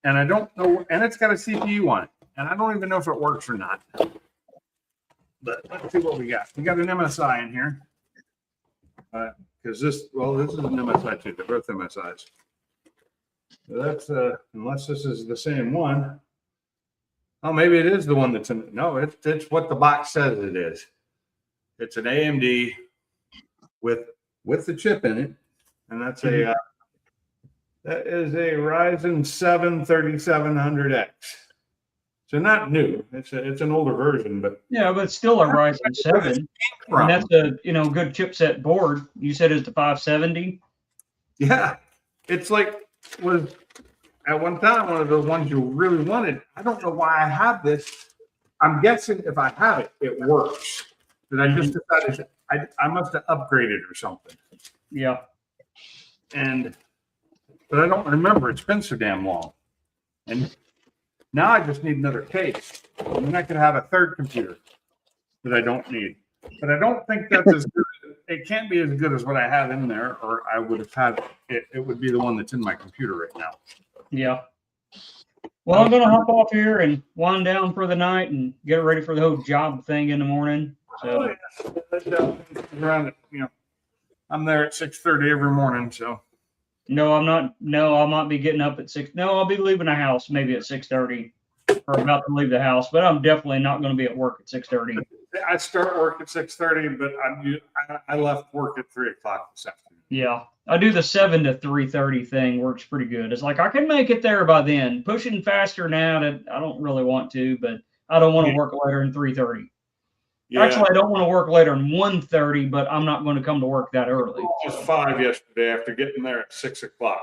And I don't know, and it's got a CPU on it. And I don't even know if it works or not. But let's see what we got. We got an MSI in here. Because this is an MSI too. They're both MSIs. So that's, unless this is the same one. Oh, maybe it is the one that's in, no, it's what the box says it is. It's an AMD with the chip in it. And that's that is a Ryzen 7 3700X. So not new. It's an older version, but yeah, but it's still a Ryzen 7. And that's a good chipset board. You said it's the 570. Yeah, it's was at one time one of those ones you really wanted. I don't know why I have this. I'm guessing if I have it, it works. But I just decided I must have upgraded or something. Yeah. But I don't remember. It's been so damn long. And now I just need another case. And then I could have a third computer that I don't need. But I don't think that's as good. It can't be as good as what I have in there, or I would have had it. It would be the one that's in my computer right now. Yeah. Well, I'm going to hop off here and wind down for the night and get ready for the whole job thing in the morning. So around, I'm there at 6:30 every morning. So no, I'm not. No, I'll not be getting up at 6. No, I'll be leaving the house maybe at 6:30 or about to leave the house, but I'm definitely not going to be at work at 6:30. I start work at 6:30, but I left work at 3 o'clock this afternoon. Yeah, I do the 7 to 3:30 thing. Works pretty good. It's like I can make it there by then. Pushing faster now that I don't really want to, but I don't want to work later than 3:30. Yeah, Actually, I don't want to work later than 1:30, but I'm not going to come to work that early. it was 5 yesterday after getting there at 6 o'clock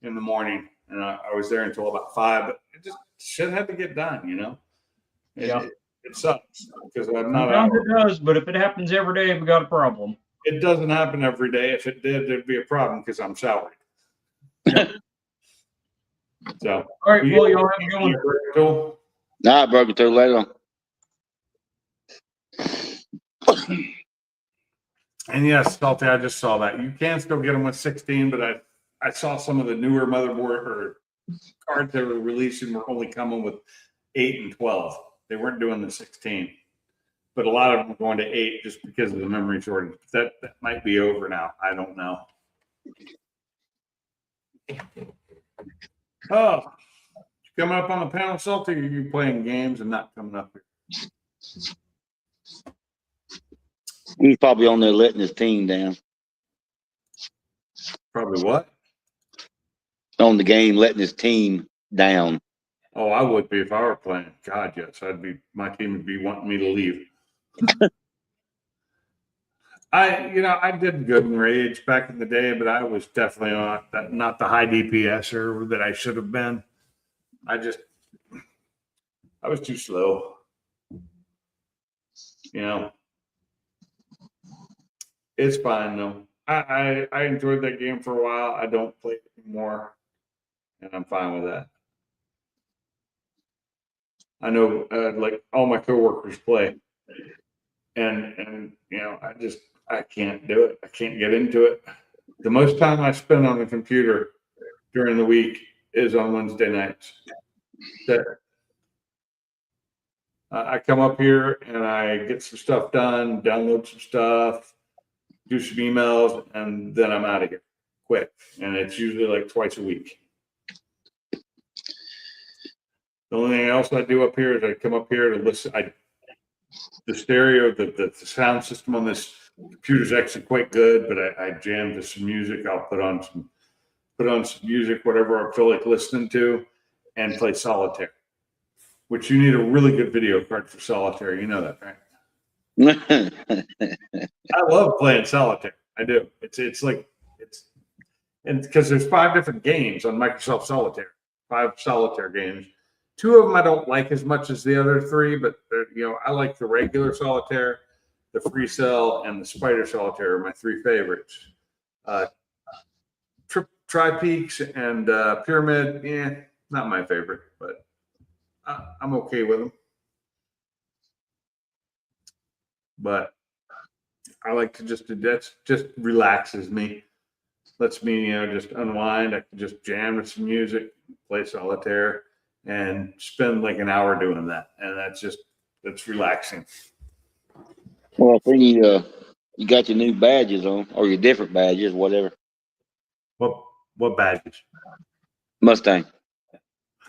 in the morning, and I was there until about 5. But it just shit had to get done, you know. Yeah. It sucks because I'm not Sometimes out. it does, but if it happens every day, we got a problem. It doesn't happen every day. If it did, there'd be a problem because I'm salaried. So, All right, well, y'all have a good one. Cool. Nah, I broke it through later on. And yes, Salty, I just saw that. You can still get them with 16, but I saw some of the newer motherboard or cards they were releasing were only coming with 8 and 12. They weren't doing the 16. But a lot of them were going to 8 just because of the memory shortage. That might be over now. I don't know. Oh, coming up on the panel, Salty, or are you playing games and not coming up here? He's probably on there letting his team down. Probably what? On the game, letting his team down. Oh, I would be if I were playing. God, yes. My team would be wanting me to leave. I did good in Rage back in the day, but I was definitely not the high DPSer that I should have been. I was too slow. You know, it's fine though. I enjoyed that game for a while. I don't play it anymore, and I'm fine with that. I know, like all my coworkers play, and I can't do it. I can't get into it. The most time I spend on the computer during the week is on Wednesday nights. I come up here and I get some stuff done, download some stuff, do some emails, and then I'm out of here quick. And it's usually like twice a week. The only thing else I do up here is I come up here to listen. The stereo, the sound system on this computer is actually quite good, but I jam to some music. I'll put on some music, whatever I feel like listening to, and play solitaire. Which you need a really good video card for solitaire. You know that, right? I love playing solitaire. I do. And because there's 5 different games on Microsoft Solitaire, 5 solitaire games. 2 of them I don't like as much as the other 3, but I like the regular solitaire, the Free Cell, and the Spider Solitaire are my 3 favorites. Tri-Peaks and Pyramid, not my favorite, but I'm okay with them. But I like to that's just relaxes me. Lets me, just unwind. I can just jam with some music, play solitaire, and spend like an hour doing that. And that's relaxing. Well, I think you got your new badges on, or your different badges, whatever. What badges? Mustang.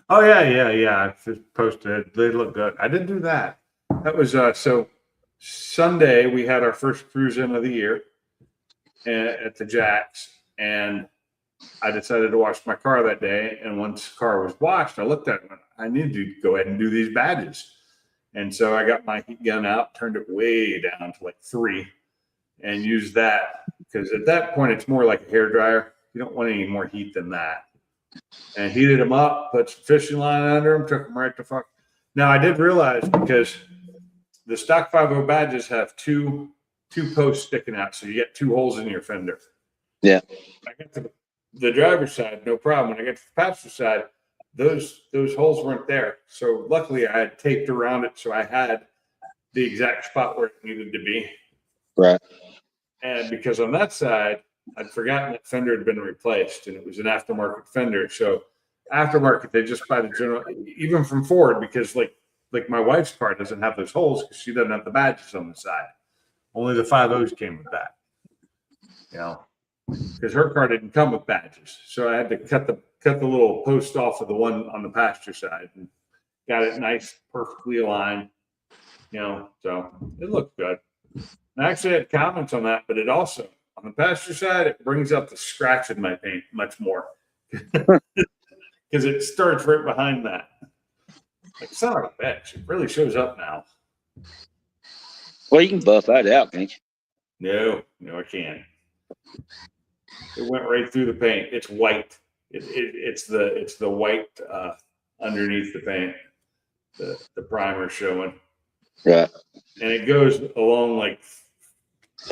Oh yeah. I just posted. They look good. I didn't do that. That was so Sunday we had our first cruise in of the year at the Jacks, and I decided to wash my car that day. And once the car was washed, I looked at it and went, I need to go ahead and do these badges. And so I got my heat gun out, turned it way down to like 3, and used that because at that point it's more like a hair dryer. You don't want any more heat than that. And heated them up, put some fishing line under them, took them right to fuck. Now I did realize because the stock 5.0 badges have two posts sticking out, so you get 2 holes in your fender. Yeah. I got to the driver's side, no problem. When I get to the passenger side, those holes weren't there. So luckily I had taped around it, so I had the exact spot where it needed to be. Right. And because on that side, I'd forgotten that fender had been replaced, and it was an aftermarket fender. So aftermarket, they just buy the general, even from Ford, because like my wife's car doesn't have those holes because she doesn't have the badges on the side. Only the 5.0s came with that. Because her car didn't come with badges, so I had to cut the little post off of the one on the passenger side and got it nice, perfectly aligned. So it looked good. I actually had comments on that, but it also on the passenger side it brings up the scratch in my paint much more because it starts right behind that. Like son of a bitch, it really shows up now. Well, you can buff that out, can't you? No, I can't. It went right through the paint. It's white. It's the white underneath the paint. The primer showing, Right. and it goes along like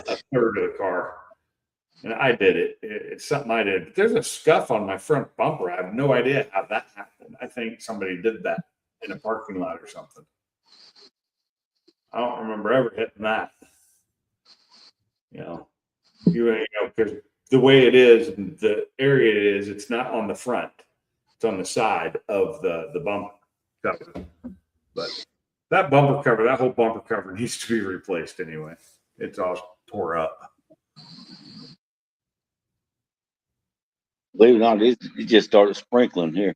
a third of the car. And I did it. It's something I did. But there's a scuff on my front bumper. I have no idea how that happened. I think somebody did that in a parking lot or something. I don't remember ever hitting that. Because the way it is, and the area it is, it's not on the front. It's on the side of the bumper cover. But that bumper cover, that whole bumper cover needs to be replaced anyway. It's all tore up. Believe it or not, it just started sprinkling here.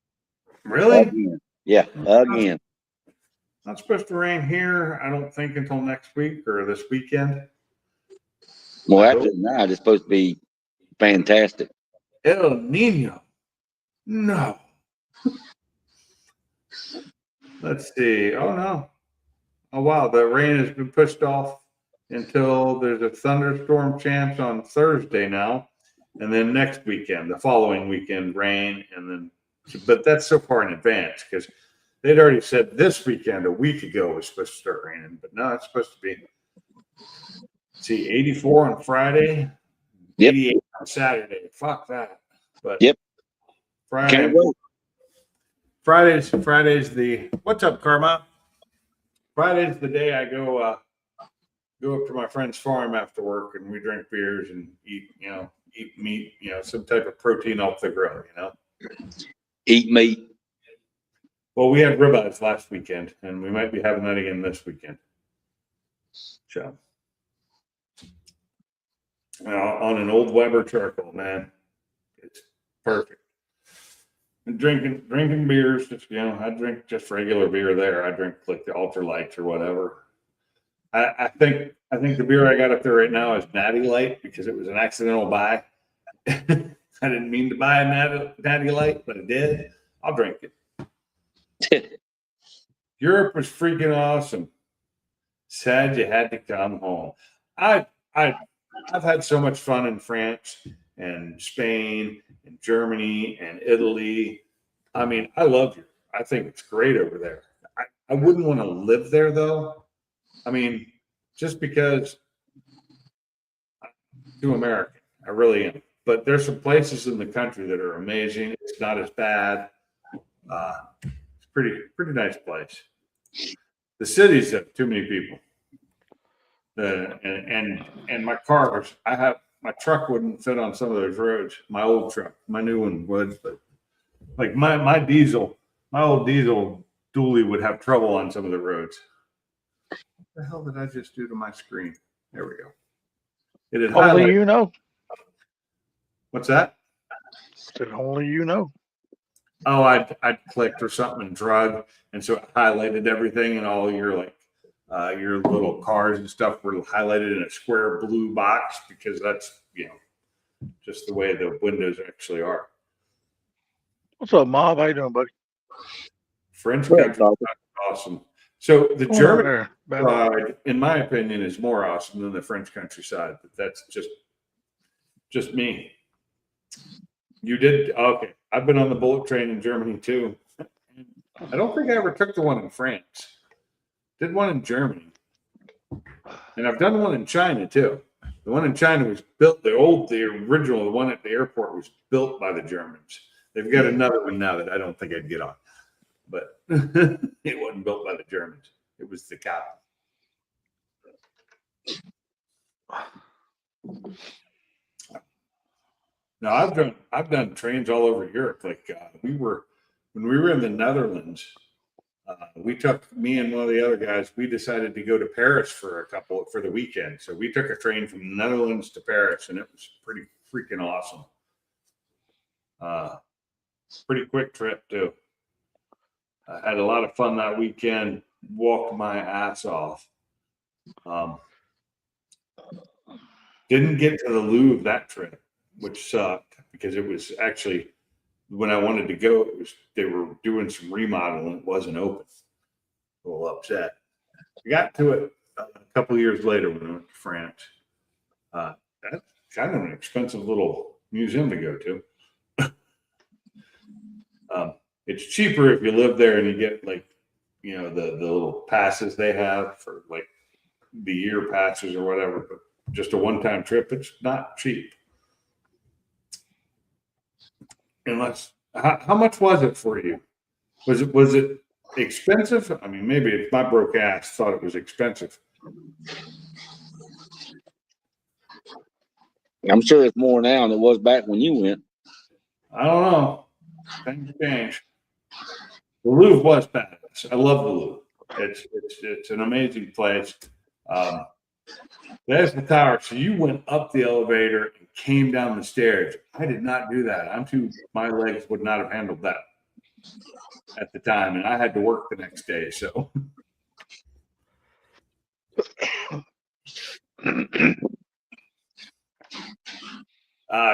Really? Again. Yeah, again. Not supposed to rain here, I don't think, until next week or this weekend. Well, after tonight, it's supposed to be fantastic. El Nino. No. Let's see. Oh, no. Oh, wow. The rain has been pushed off until there's a thunderstorm chance on Thursday now. And then next weekend, the following weekend, rain. And then, but that's so far in advance because they'd already said this weekend a week ago was supposed to start raining. But no, it's supposed to be, see, 84 on Friday, Yep. 88 on Saturday. Fuck that. But Yep. Friday. Can't wait. Friday's the, what's up, Karma? Friday's the day I go up to my friend's farm after work and we drink beers and eat meat, some type of protein off the grill, Eat meat. Well, we had ribeyes last weekend and we might be having that again this weekend. So, on an old Weber charcoal, man, it's perfect. And drinking beers, just, I drink just regular beer there. I drink like the ultralights or whatever. I think the beer I got up there right now is Natty Light because it was an accidental buy. I didn't mean to buy a Natty Light, but I did. I'll drink it. Europe was freaking awesome. Sad you had to come home. I've had so much fun in France and Spain and Germany and Italy. I mean, I love you. I think it's great over there. I wouldn't want to live there though. I mean, just because I'm too American, I really am. But there's some places in the country that are amazing. It's not as bad. It's pretty nice place. The cities have too many people. And my cars, my truck wouldn't fit on some of those roads. My old truck, my new one would, but like my old diesel dually would have trouble on some of the roads. What the hell did I just do to my screen? There we go. It had Only highlighted. you know. What's that? Said only you know. Oh, I'd clicked or something and drug, and so it highlighted everything, and all your little cars and stuff were highlighted in a square blue box because that's just the way the windows actually are. What's up, Mob? How you doing, buddy? French Well, country awesome. So the What's German there, man? side, in my opinion, is more awesome than the French countryside, but that's just me. You did okay. I've been on the bullet train in Germany too. I don't think I ever took the one in France. Did one in Germany, and I've done one in China too. The one in China was built. The original, the one at the airport was built by the Germans. They've got another one now that I don't think I'd get on, but it wasn't built by the Germans. It was the cap. Now I've done trains all over Europe. Like when we were in the Netherlands, me and one of the other guys, we decided to go to Paris for the weekend. So we took a train from the Netherlands to Paris, and it was pretty freaking awesome. Pretty quick trip too. I had a lot of fun that weekend. Walked my ass off. Didn't get to the Louvre that trip, which sucked because it was actually when I wanted to go. They were doing some remodeling. It wasn't open. A little upset. We got to it a couple of years later when I went to France. That's kind of an expensive little museum to go to. It's cheaper if you live there and you get like, the little passes they have for like the year passes or whatever, but just a one-time trip, it's not cheap. Unless, how much was it for you? Was it expensive? I mean, maybe if my broke ass thought it was expensive. I'm sure it's more now than it was back when you went. I don't know. Things change. The Louvre was badass. I love the Louvre. It's an amazing place. There's the tower. So you went up the elevator and came down the stairs. I did not do that. My legs would not have handled that at the time, and I had to work the next day. So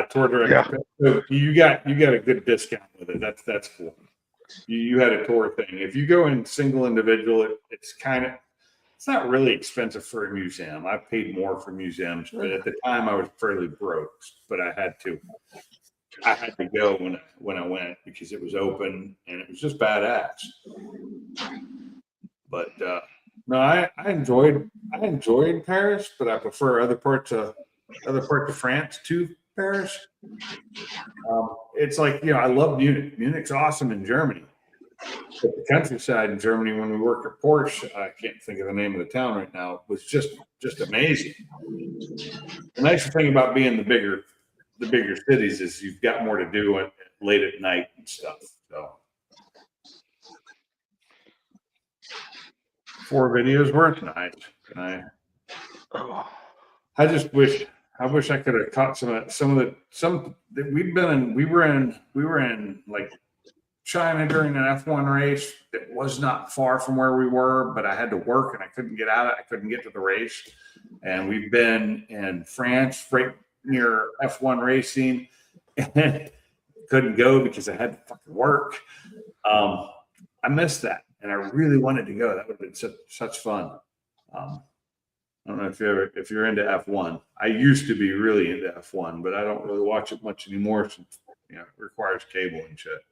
tour director. So you got a good discount with it. That's cool. You had a tour thing. If you go in single individual, it's not really expensive for a museum. I've paid more for museums, but at the time I was fairly broke. But I had to go when I went because it was open and it was just badass. But no, I enjoyed Paris, but I prefer other parts of France to Paris. It's like, I love Munich. Munich's awesome in Germany. But the countryside in Germany, when we worked at Porsche, I can't think of the name of the town right now, was just amazing. The nice thing about being the bigger cities is you've got more to do late at night and stuff. So 4 videos worth, nice. I just wish I could have caught some that we were in like China during an F1 race that was not far from where we were, but I had to work and I couldn't get out. I couldn't get to the race. And we've been in France right near F1 racing and couldn't go because I had to fucking work. I missed that and I really wanted to go. That would have been such fun. I don't know if you're into F1. I used to be really into F1, but I don't really watch it much anymore since it requires cable and shit.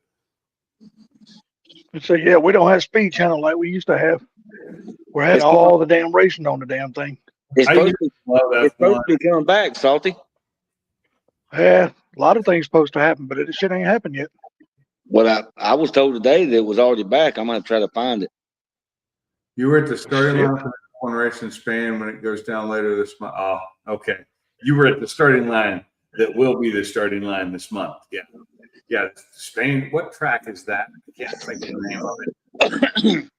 So yeah, we don't have Speed Channel like we used to have. We had all the damn racing on the damn thing. It's supposed to be coming back, Salty. Yeah, a lot of things supposed to happen, but it shit ain't happened yet. Well, I was told today that it was already back. I'm gonna try to find it. You were at the starting line for one race in Spain when it goes down later this month. Oh, okay. You were at the starting line that will be the starting line this month. Yeah. Yeah, Spain. What track is that? I can't think of the name of it.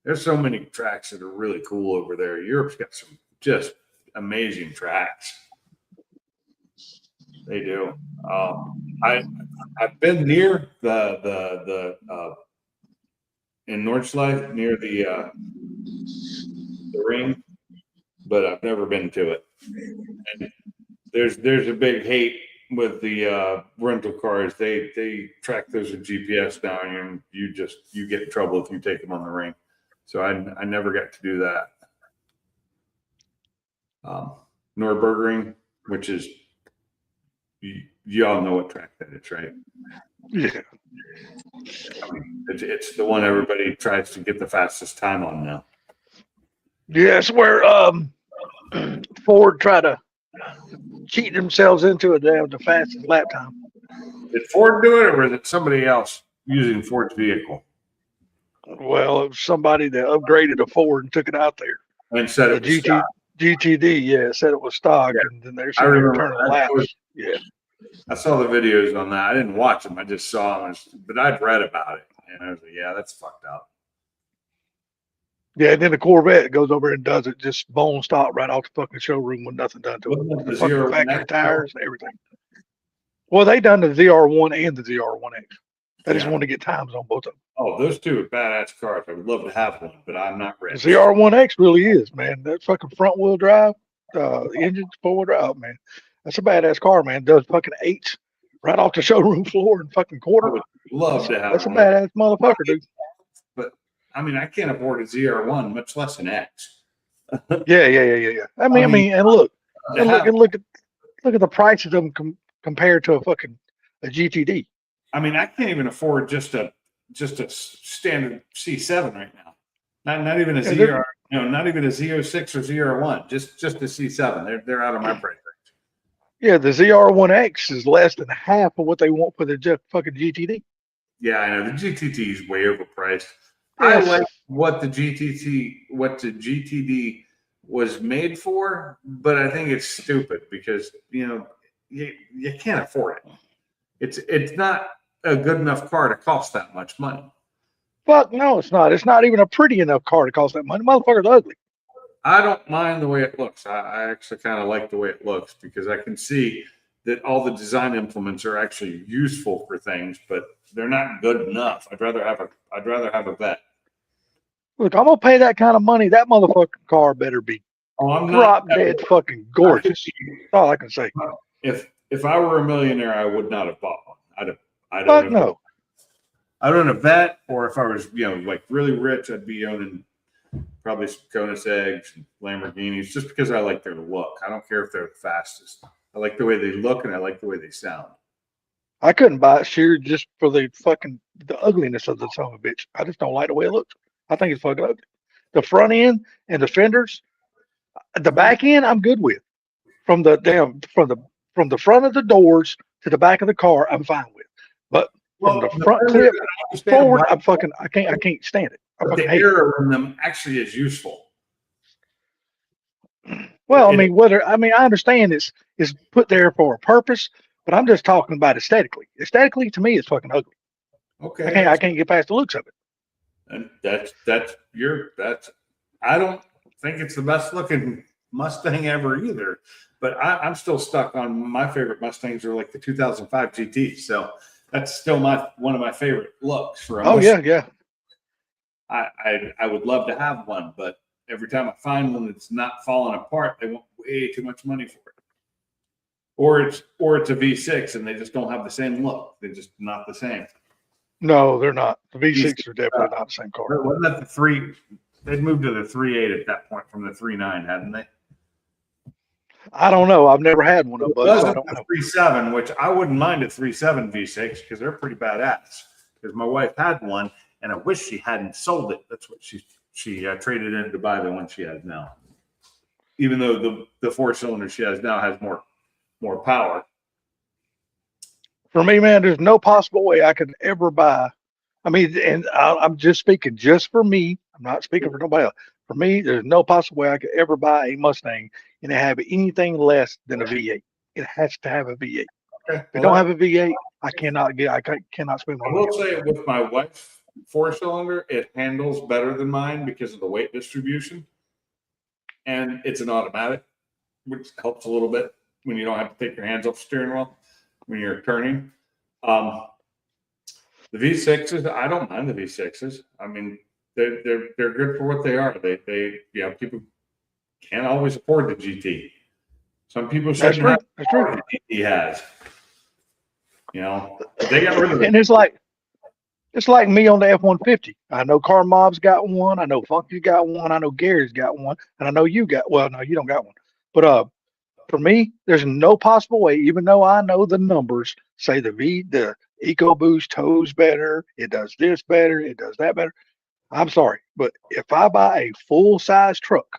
There's so many tracks that are really cool over there. Europe's got some just amazing tracks. They do. I've been near the in Nordschleife near the ring, but I've never been to it. And there's a big hate with the rental cars. They track those with GPS now, and you get in trouble if you take them on the ring. So I never got to do that. Nürburgring, which is you all know what track that is, right? Yeah. I mean, it's the one everybody tries to get the fastest time on now. Yeah, it's where Ford tried to cheat themselves into it. They have the fastest lap time. Did Ford do it, or was it somebody else using Ford's vehicle? Well, it was somebody that upgraded a Ford and took it out there. And said it was stock. GTD, yeah, said it was stock, Yeah. and then they're I remember turning that. laps. Yeah. I saw the videos on that. I didn't watch them. I just saw them, but I'd read about it, and I was like, "Yeah, that's fucked up." Yeah, and then the Corvette goes over and does it, just bone stop right off the fucking showroom with nothing done to Wasn't it. it the The fucking ZR1X? factory tires and everything. Well, they done the ZR1 and the ZR1X. I just Yeah. want to get times on both of them. Oh, those two are badass cars. I would love to have one, but I'm not The ready. ZR1X really is, man. That fucking front wheel drive, engine's 4-wheel drive, man. That's a badass car, man. Does fucking 8 right off the showroom floor in fucking I quarter. would love to have That's a one. badass motherfucker, dude. But I mean, I can't afford a ZR1, much less an X. Yeah. I mean, and look, and look at the prices of them compared to a GTD. I mean, I can't even afford just a standard C7 right now. Not even a ZR, not even a Z06 or ZR1. Just a C7. They're out of my price range. Yeah, the ZR1X is less than half of what they want for the fucking GTD. Yeah, I know the GTD is way overpriced. Yes. I like what the GTD was made for, but I think it's stupid because you can't afford it. It's not a good enough car to cost that much money. Fuck no, it's not. It's not even a pretty enough car to cost that money. Motherfucker's ugly. I don't mind the way it looks. I actually kind of like the way it looks because I can see that all the design implements are actually useful for things, but they're not good enough. I'd rather have a vet. Look, I'm gonna pay that kind of money. That motherfucking car better be drop dead fucking gorgeous. That's all I can say. If I were a millionaire, I would not have bought one. Fuck no. I'd own a vet, or if I was, like really rich, I'd be owning probably some Koenigseggs and Lamborghinis just because I like their look. I don't care if they're the fastest. I like the way they look and I like the way they sound. I couldn't buy it sheer just for the ugliness of the son of a bitch. I just don't like the way it looks. I think it's fucking ugly. The front end and the fenders, the back end, I'm good with. From the front of the doors to the back of the car, I'm fine with. But from the front clip forward, I can't stand it. The air in them actually is useful. Well, I understand it's put there for a purpose, but I'm just talking about aesthetically. Aesthetically, to me, it's fucking ugly. Okay. I can't get past the looks of it. And I don't think it's the best looking Mustang ever either, but I'm still stuck on my favorite Mustangs are like the 2005 GT. So that's still one of my favorite looks for a Mustang. Yeah. I would love to have one, but every time I find one that's not falling apart, they want way too much money for it. Or it's a V6 and they just don't have the same look. They're just not the same. No, they're not. The V6 are definitely not the same car. Wasn't that the 3? They'd moved to the 3.8 at that point from the 3.9, hadn't they? I don't know. I've never had one of those. It wasn't the 3.7, which I wouldn't mind a 3.7 V6 because they're pretty badass. Because my wife had one, and I wish she hadn't sold it. That's what she traded in to buy the one she has now. Even though the 4-cylinder she has now has more power. For me, man, there's no possible way I could ever buy. And I'm just speaking just for me. I'm not speaking for nobody else. For me, there's no possible way I could ever buy a Mustang and have anything less than a V8. It has to have a V8. Okay. If it don't have a V8, I cannot spend my money. I will say with my wife's 4-cylinder, it handles better than mine because of the weight distribution. And it's an automatic, which helps a little bit when you don't have to take your hands off the steering wheel when you're turning. The V6s, I don't mind the V6s. I mean, they're good for what they are. They people can't always afford the GT. Some people shouldn't have what the GT has. They got rid of it. And it's like me on the F-150. I know Car Mob's got one. I know Funky's got one. I know Gary's got one. And I know you got, well, no, you don't got one. But for me, there's no possible way, even though I know the numbers, say the EcoBoost tows better, it does this better, it does that better. I'm sorry, but if I buy a full-size truck,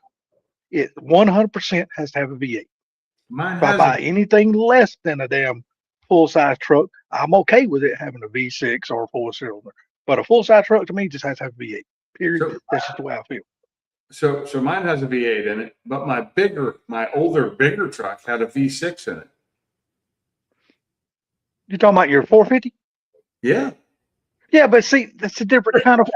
it 100% has to have a V8. If I buy anything less than a damn full-size truck, I'm okay with it having a V6 or a 4-cylinder. But a full-size truck to me just has to have a V8. Period. That's just the way I feel. So mine has a V8 in it, but my older, bigger truck had a V6 in it. You talking about your 450? Yeah. Yeah, but see, that's a different kind of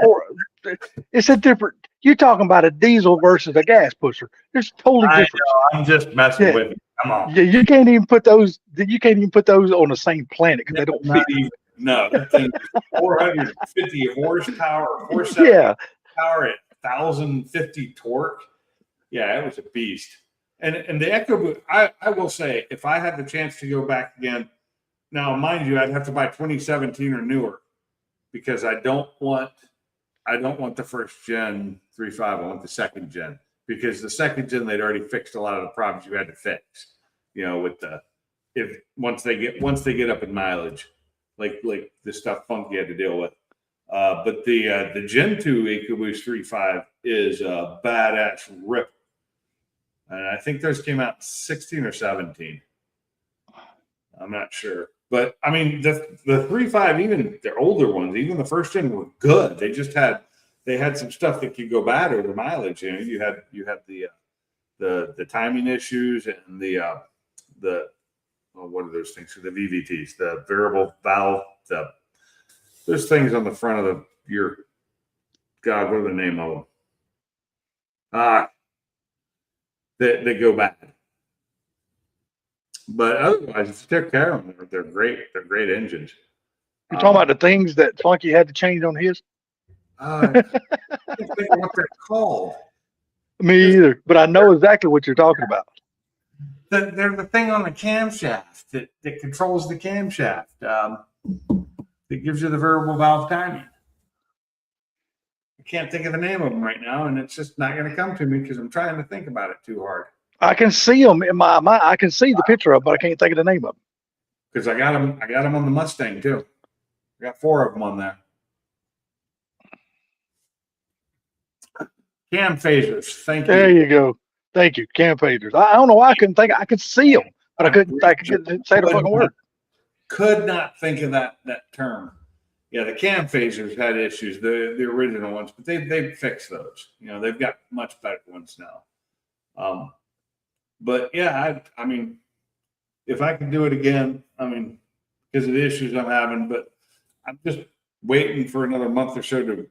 it's a different. You're talking about a diesel versus a gas pusher. There's totally different. I'm just messing with you. Come on. Yeah, you can't even put those. You can't even put those on the same planet because they don't fit. No, that thing is 450 horsepower, 470 power at 1,050 torque. Yeah, it was a beast. And the EcoBoost, I will say, if I had the chance to go back again, now mind you, I'd have to buy 2017 or newer because I don't want I don't want the first gen 3.5. I want the second gen, because the second gen, they'd already fixed a lot of the problems you had to fix, with once they get up in mileage, like the stuff Funky had to deal with. But the Gen 2 EcoBoost 3.5 is a badass rip. And I think those came out in 16 or 17. I'm not sure. But I mean, the 3.5, even the older ones, even the first gen were good. They had some stuff that could go bad over the mileage. You had the timing issues and what are those things? The VVTs, the variable valve, those things on the front of God, what are the name of them? They go bad. But otherwise, if you take care of them, they're great. They're great engines. You're talking about the things that Funky had to change on his? I can't think of what they're called. Me either, but I know exactly what you're talking about. They're the thing on the camshaft that controls the camshaft. That gives you the variable valve timing. I can't think of the name of them right now, and it's just not going to come to me because I'm trying to think about it too hard. I can see them in my mind. I can see the picture of them, but I can't think of the name of them. Because I got them on the Mustang too. I got 4 of them on there. Cam phasers. Thank you. There you go. Thank you. Cam phasers. I don't know why I couldn't think. I could see them, but I couldn't say the fucking word. Could not think of that term. Yeah, the cam phasers had issues, the original ones, but they've fixed those. They've got much better ones now. But yeah, I mean, if I could do it again, I mean, because of the issues I'm having, but I'm just waiting for another month or so to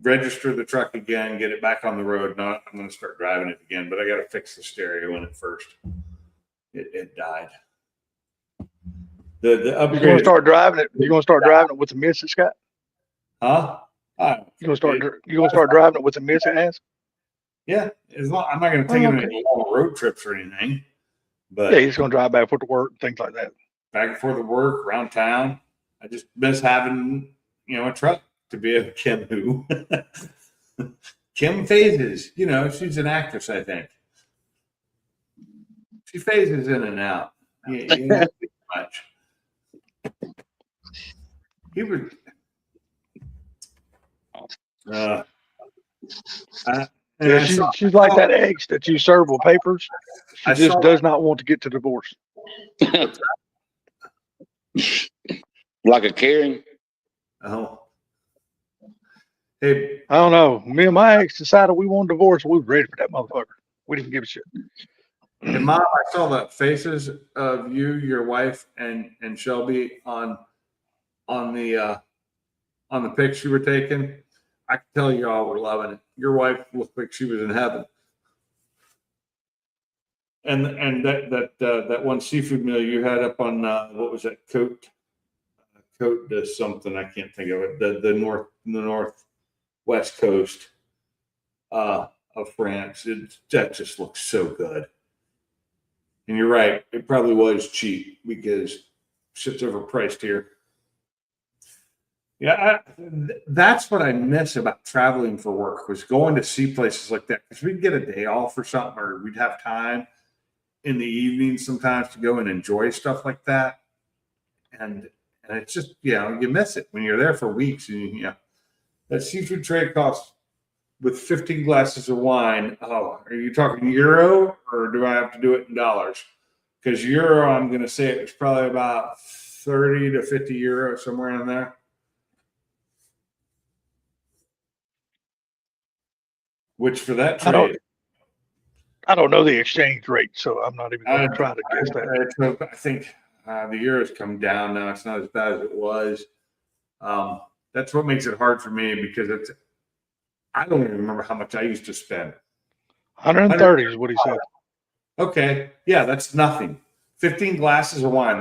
register the truck again, get it back on the road. I'm going to start driving it again, but I got to fix the stereo in it first. It died. The upgrade. You're going to start driving it. You're going to start driving it with the miss it's got. Huh? You're going to start driving it with the miss it has. Yeah, I'm not going to take it on any long road trips or anything. But yeah, he's going to drive back for the work, things like that. Back and forth to work, around town. I just miss having, a truck to be a Kim who. Kim phases. She's an actress, I think. She phases in and out. Yeah, much. He would. Yeah, she's like that ex that you serve with papers. She just does not want to get to divorce. Like a Karen. Oh. Hey, I don't know. Me and my ex decided we wanted a divorce. We were ready for that motherfucker. We didn't give a shit. And Mom, I saw the faces of you, your wife, and Shelby on the pics you were taking. I can tell you all were loving it. Your wife looked like she was in heaven. And that one seafood meal you had up on what was that, Côte does something, I can't think of it. The northwest coast of France. That just looks so good. And you're right, it probably was cheap because shit's overpriced here. Yeah, that's what I miss about traveling for work, was going to see places like that, because we'd get a day off or something, or we'd have time in the evening sometimes to go and enjoy stuff like that. And it's just, you miss it when you're there for weeks. And that seafood tray costs, with 15 glasses of wine. Oh, are you talking euro, or do I have to do it in dollars? Because euro, I'm going to say it was probably about 30 to 50 euro, somewhere in there. Which for that trade, I don't know the exchange rate, so I'm not even going to try to guess that. I think the euro's come down now. It's not as bad as it was. That's what makes it hard for me, because I don't even remember how much I used to spend. 130 is what he said. Okay, yeah, that's nothing. 15 glasses of wine.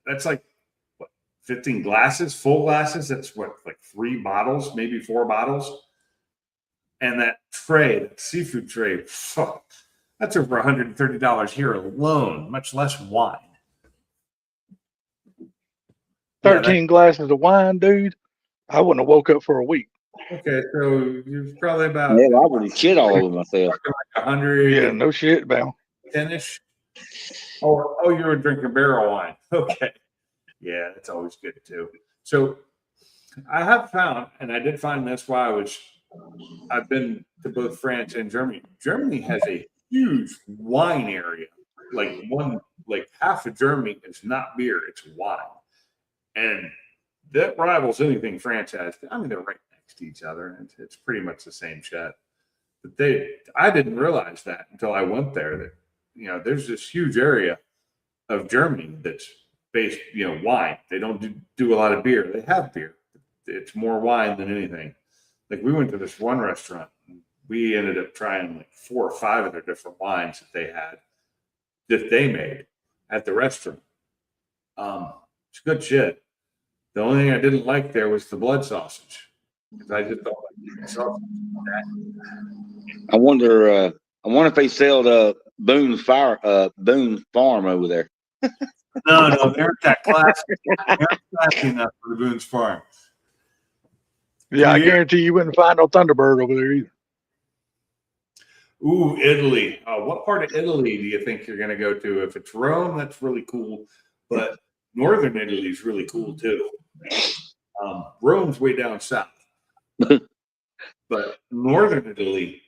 That's like what? 15 glasses, full glasses. That's what, like 3 bottles, maybe 4 bottles. And that tray, that seafood tray, fuck, that's over $130 here alone, much less wine. 13 glasses of wine, dude. I wouldn't have woke up for a week. Okay, so you're probably about Yeah, I would shit all over myself. 100. Yeah, no shit, Bam. 10-ish. Oh, you were drinking barrel wine. Okay. Yeah, that's always good too. So I have found, and I did find this while I've been to both France and Germany. Germany has a huge wine area. Like half of Germany is not beer, it's wine. And that rivals anything France has. I mean, they're right next to each other, and it's pretty much the same shit. But I didn't realize that until I went there. That there's this huge area of Germany that's based, wine. They don't do a lot of beer. They have beer. It's more wine than anything. Like we went to this one restaurant. We ended up trying like 4 or 5 of their different wines that they made at the restaurant. It's good shit. The only thing I didn't like there was the blood sausage because I just don't like sausage. I wonder if they sell the Boone Farm over there. No, they aren't that classy. They aren't classy enough for the Boone's Farm. Yeah, I guarantee you wouldn't find no Thunderbird over there either. Ooh, Italy. What part of Italy do you think you're going to go to? If it's Rome, that's really cool. But northern Italy is really cool too. Rome's way down south. But northern Italy,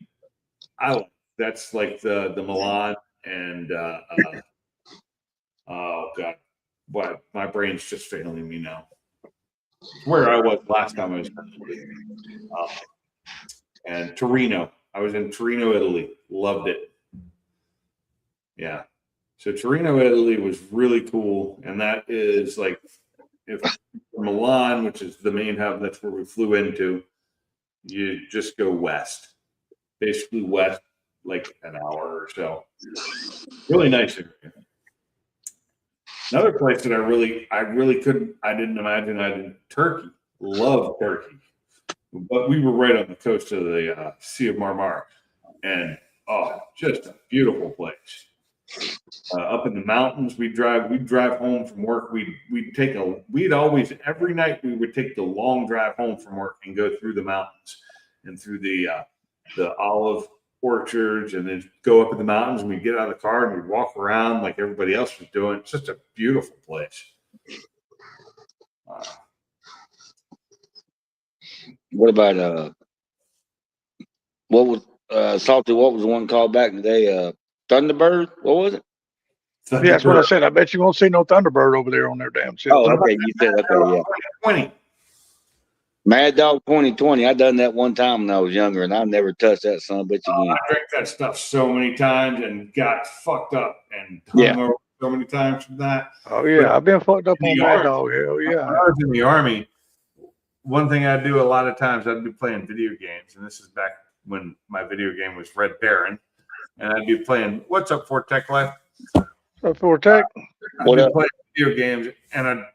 that's like the Milan and oh god, what my brain's just failing me now. Where I was last time I was in Italy. And Torino. I was in Torino, Italy. Loved it. Yeah. So Torino, Italy was really cool. And that is like if Milan, which is the main hub, that's where we flew into, you just go west. Basically west like an hour or so. Really nice area. Another place that I didn't imagine Turkey. Love Turkey. But we were right on the coast of the Sea of Marmara. And just a beautiful place. Up in the mountains, we'd drive home from work. Every night we would take the long drive home from work and go through the mountains and through the olive orchards, and then go up in the mountains, and we'd get out of the car and we'd walk around like everybody else was doing. It's just a beautiful place. What about what was Salty? What was the one called back today? Thunderbird? What was it? Yeah, that's what I said. I bet you won't see no Thunderbird over there on their damn shit. Oh, okay. You said okay, yeah. 20. Mad Dog 2020. I done that one time when I was younger, and I never touched that son of a bitch again. I drank that stuff so many times and got fucked up and hung over so many times from that. Oh yeah, I've been fucked up on Mad Dog. Hell yeah. When I was in the Army, one thing I'd do a lot of times, I'd be playing video games, and this is back when my video game was Red Baron, and I'd be playing. What's up, Fort Tech Life? What's up, Fort Tech? I'd be playing video games, and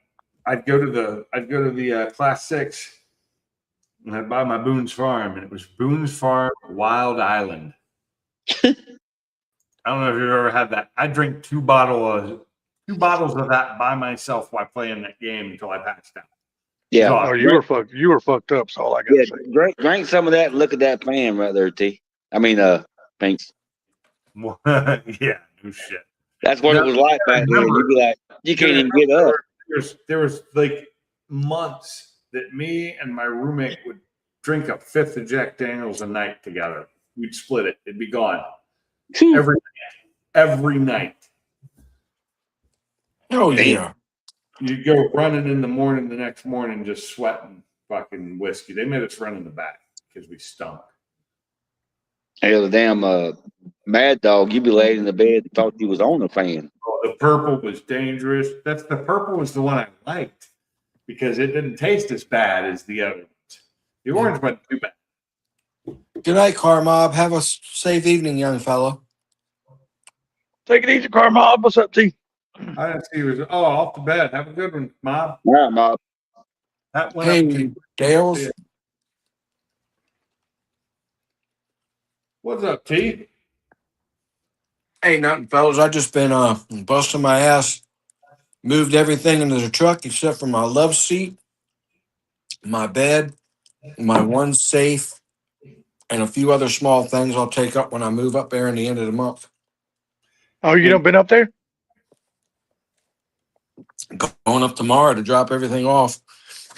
I'd go to the Class 6. And I'd buy my Boone's Farm, and it was Boone's Farm Wild Island. I don't know if you've ever had that. I drank 2 bottles of that by myself while playing that game until I passed out. Yeah. Oh, you were fucked. You were fucked up. So all I gotta say. Drink some of that. Look at that fan right there, T. I mean, Pinks. Yeah, no shit. That's what it was like back then. You'd be like, you can't even get up. There was like months that me and my roommate would drink a 5th of Jack Daniels a night together. We'd split it. It'd be gone. Every night. Oh, yeah. You'd go running in the morning, the next morning, just sweating fucking whiskey. They made us run in the back because we stunk. Hell, the damn Mad Dog, you be laid in the bed and thought you was on a fan. Oh, the purple was dangerous. The purple was the one I liked because it didn't taste as bad as the other ones. The orange wasn't too bad. Good night, Car Mob. Have a safe evening, young fellow. Take it easy, Car Mob. What's up, T? I didn't see he was off to bed. Have a good one, Mob. All right, Mob. That went Hey, Dales. Yeah. What's up, T? Ain't nothing, fellas. I just been busting my ass. Moved everything into the truck except for my love seat, my bed, my one safe, and a few other small things I'll take up when I move up there in the end of the month. Oh, you done been up there? Going up tomorrow to drop everything off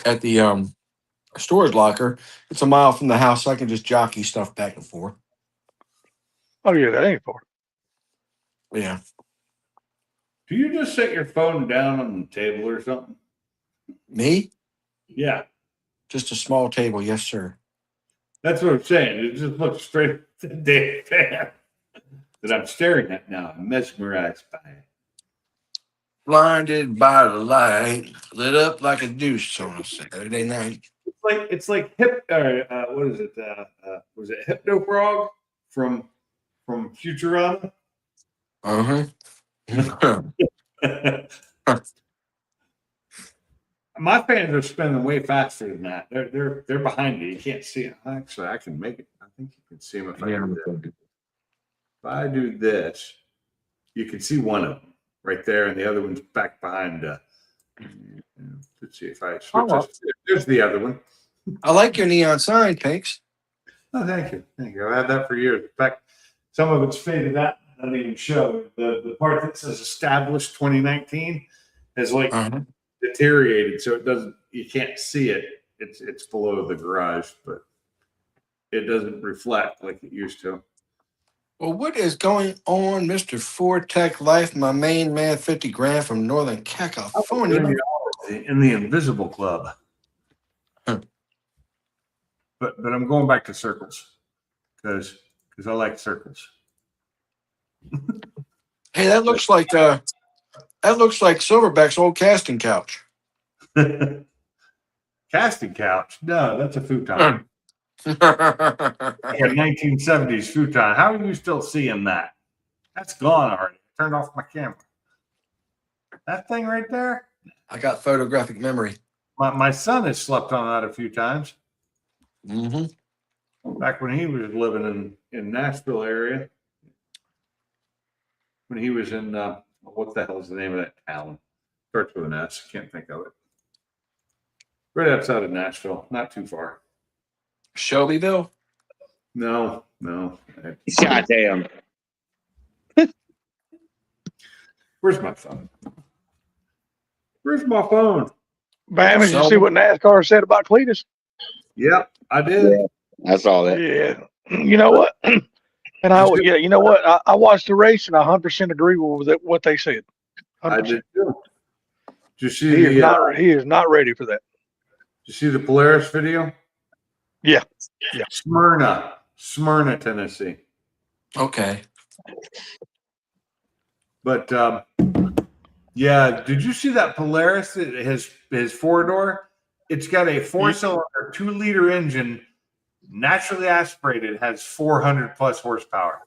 at the storage locker. It's a mile from the house, so I can just jockey stuff back and forth. Oh yeah, that ain't far. Yeah. Do you just set your phone down on the table or something? Me? Yeah, Just a small table, yes, sir. that's what I'm saying. It just looks straight at the damn fan that I'm staring at now. I'm mesmerized by it. Blinded by the light, lit up like a douche on a Saturday night. It's like hip. What is it? Was it Hypno Frog from Futurama? Uh-huh. My fans are spinning way faster than that. They're behind you. You can't see it. Actually, I can make it. I think you can see them if I do this. If I do this, you can see one of them right there, and the other one's back behind. Let's see if I switch this. There's the other one. I like your neon sign, Pinks. Oh, thank you. Thank you. I've had that for years. In fact, some of it's faded out. Doesn't even show. The part that says established 2019 has like deteriorated, so it doesn't. You can't see it. It's below the garage, but it doesn't reflect like it used to. Well, what is going on, Mr. Fortech Life, my main man, 50 grand from Northern California? In the Invisible Club. Huh. But I'm going back to circles because I like circles. Hey, that looks like Silverback's old casting couch. Casting couch? No, that's a futon. Like a 1970s futon. How are you still seeing that? That's gone already. I turned off my camera. That thing right there? I got photographic memory. My son has slept on that a few times. Mm-hmm. Back when he was living in Nashville area. When he was in, what the hell is the name of that town? Starts with an S. Can't think of it. Right outside of Nashville. Not too far. Shelbyville? No. Goddamn. Where's my phone? Where's my phone? Bam, did you see what NASCAR said about Cletus? Yep, I did. Yeah, I saw that. Yeah. You know what? And you know what? I watched the race and I 100% agree with what they said. 100%. I did too. Did you see He is not ready for that. Did you see the Polaris video? Yeah. Smyrna, Tennessee. Okay. But yeah, did you see that Polaris? His 4-door. It's got a 4-cylinder, 2-liter engine, naturally aspirated, has 400 plus horsepower.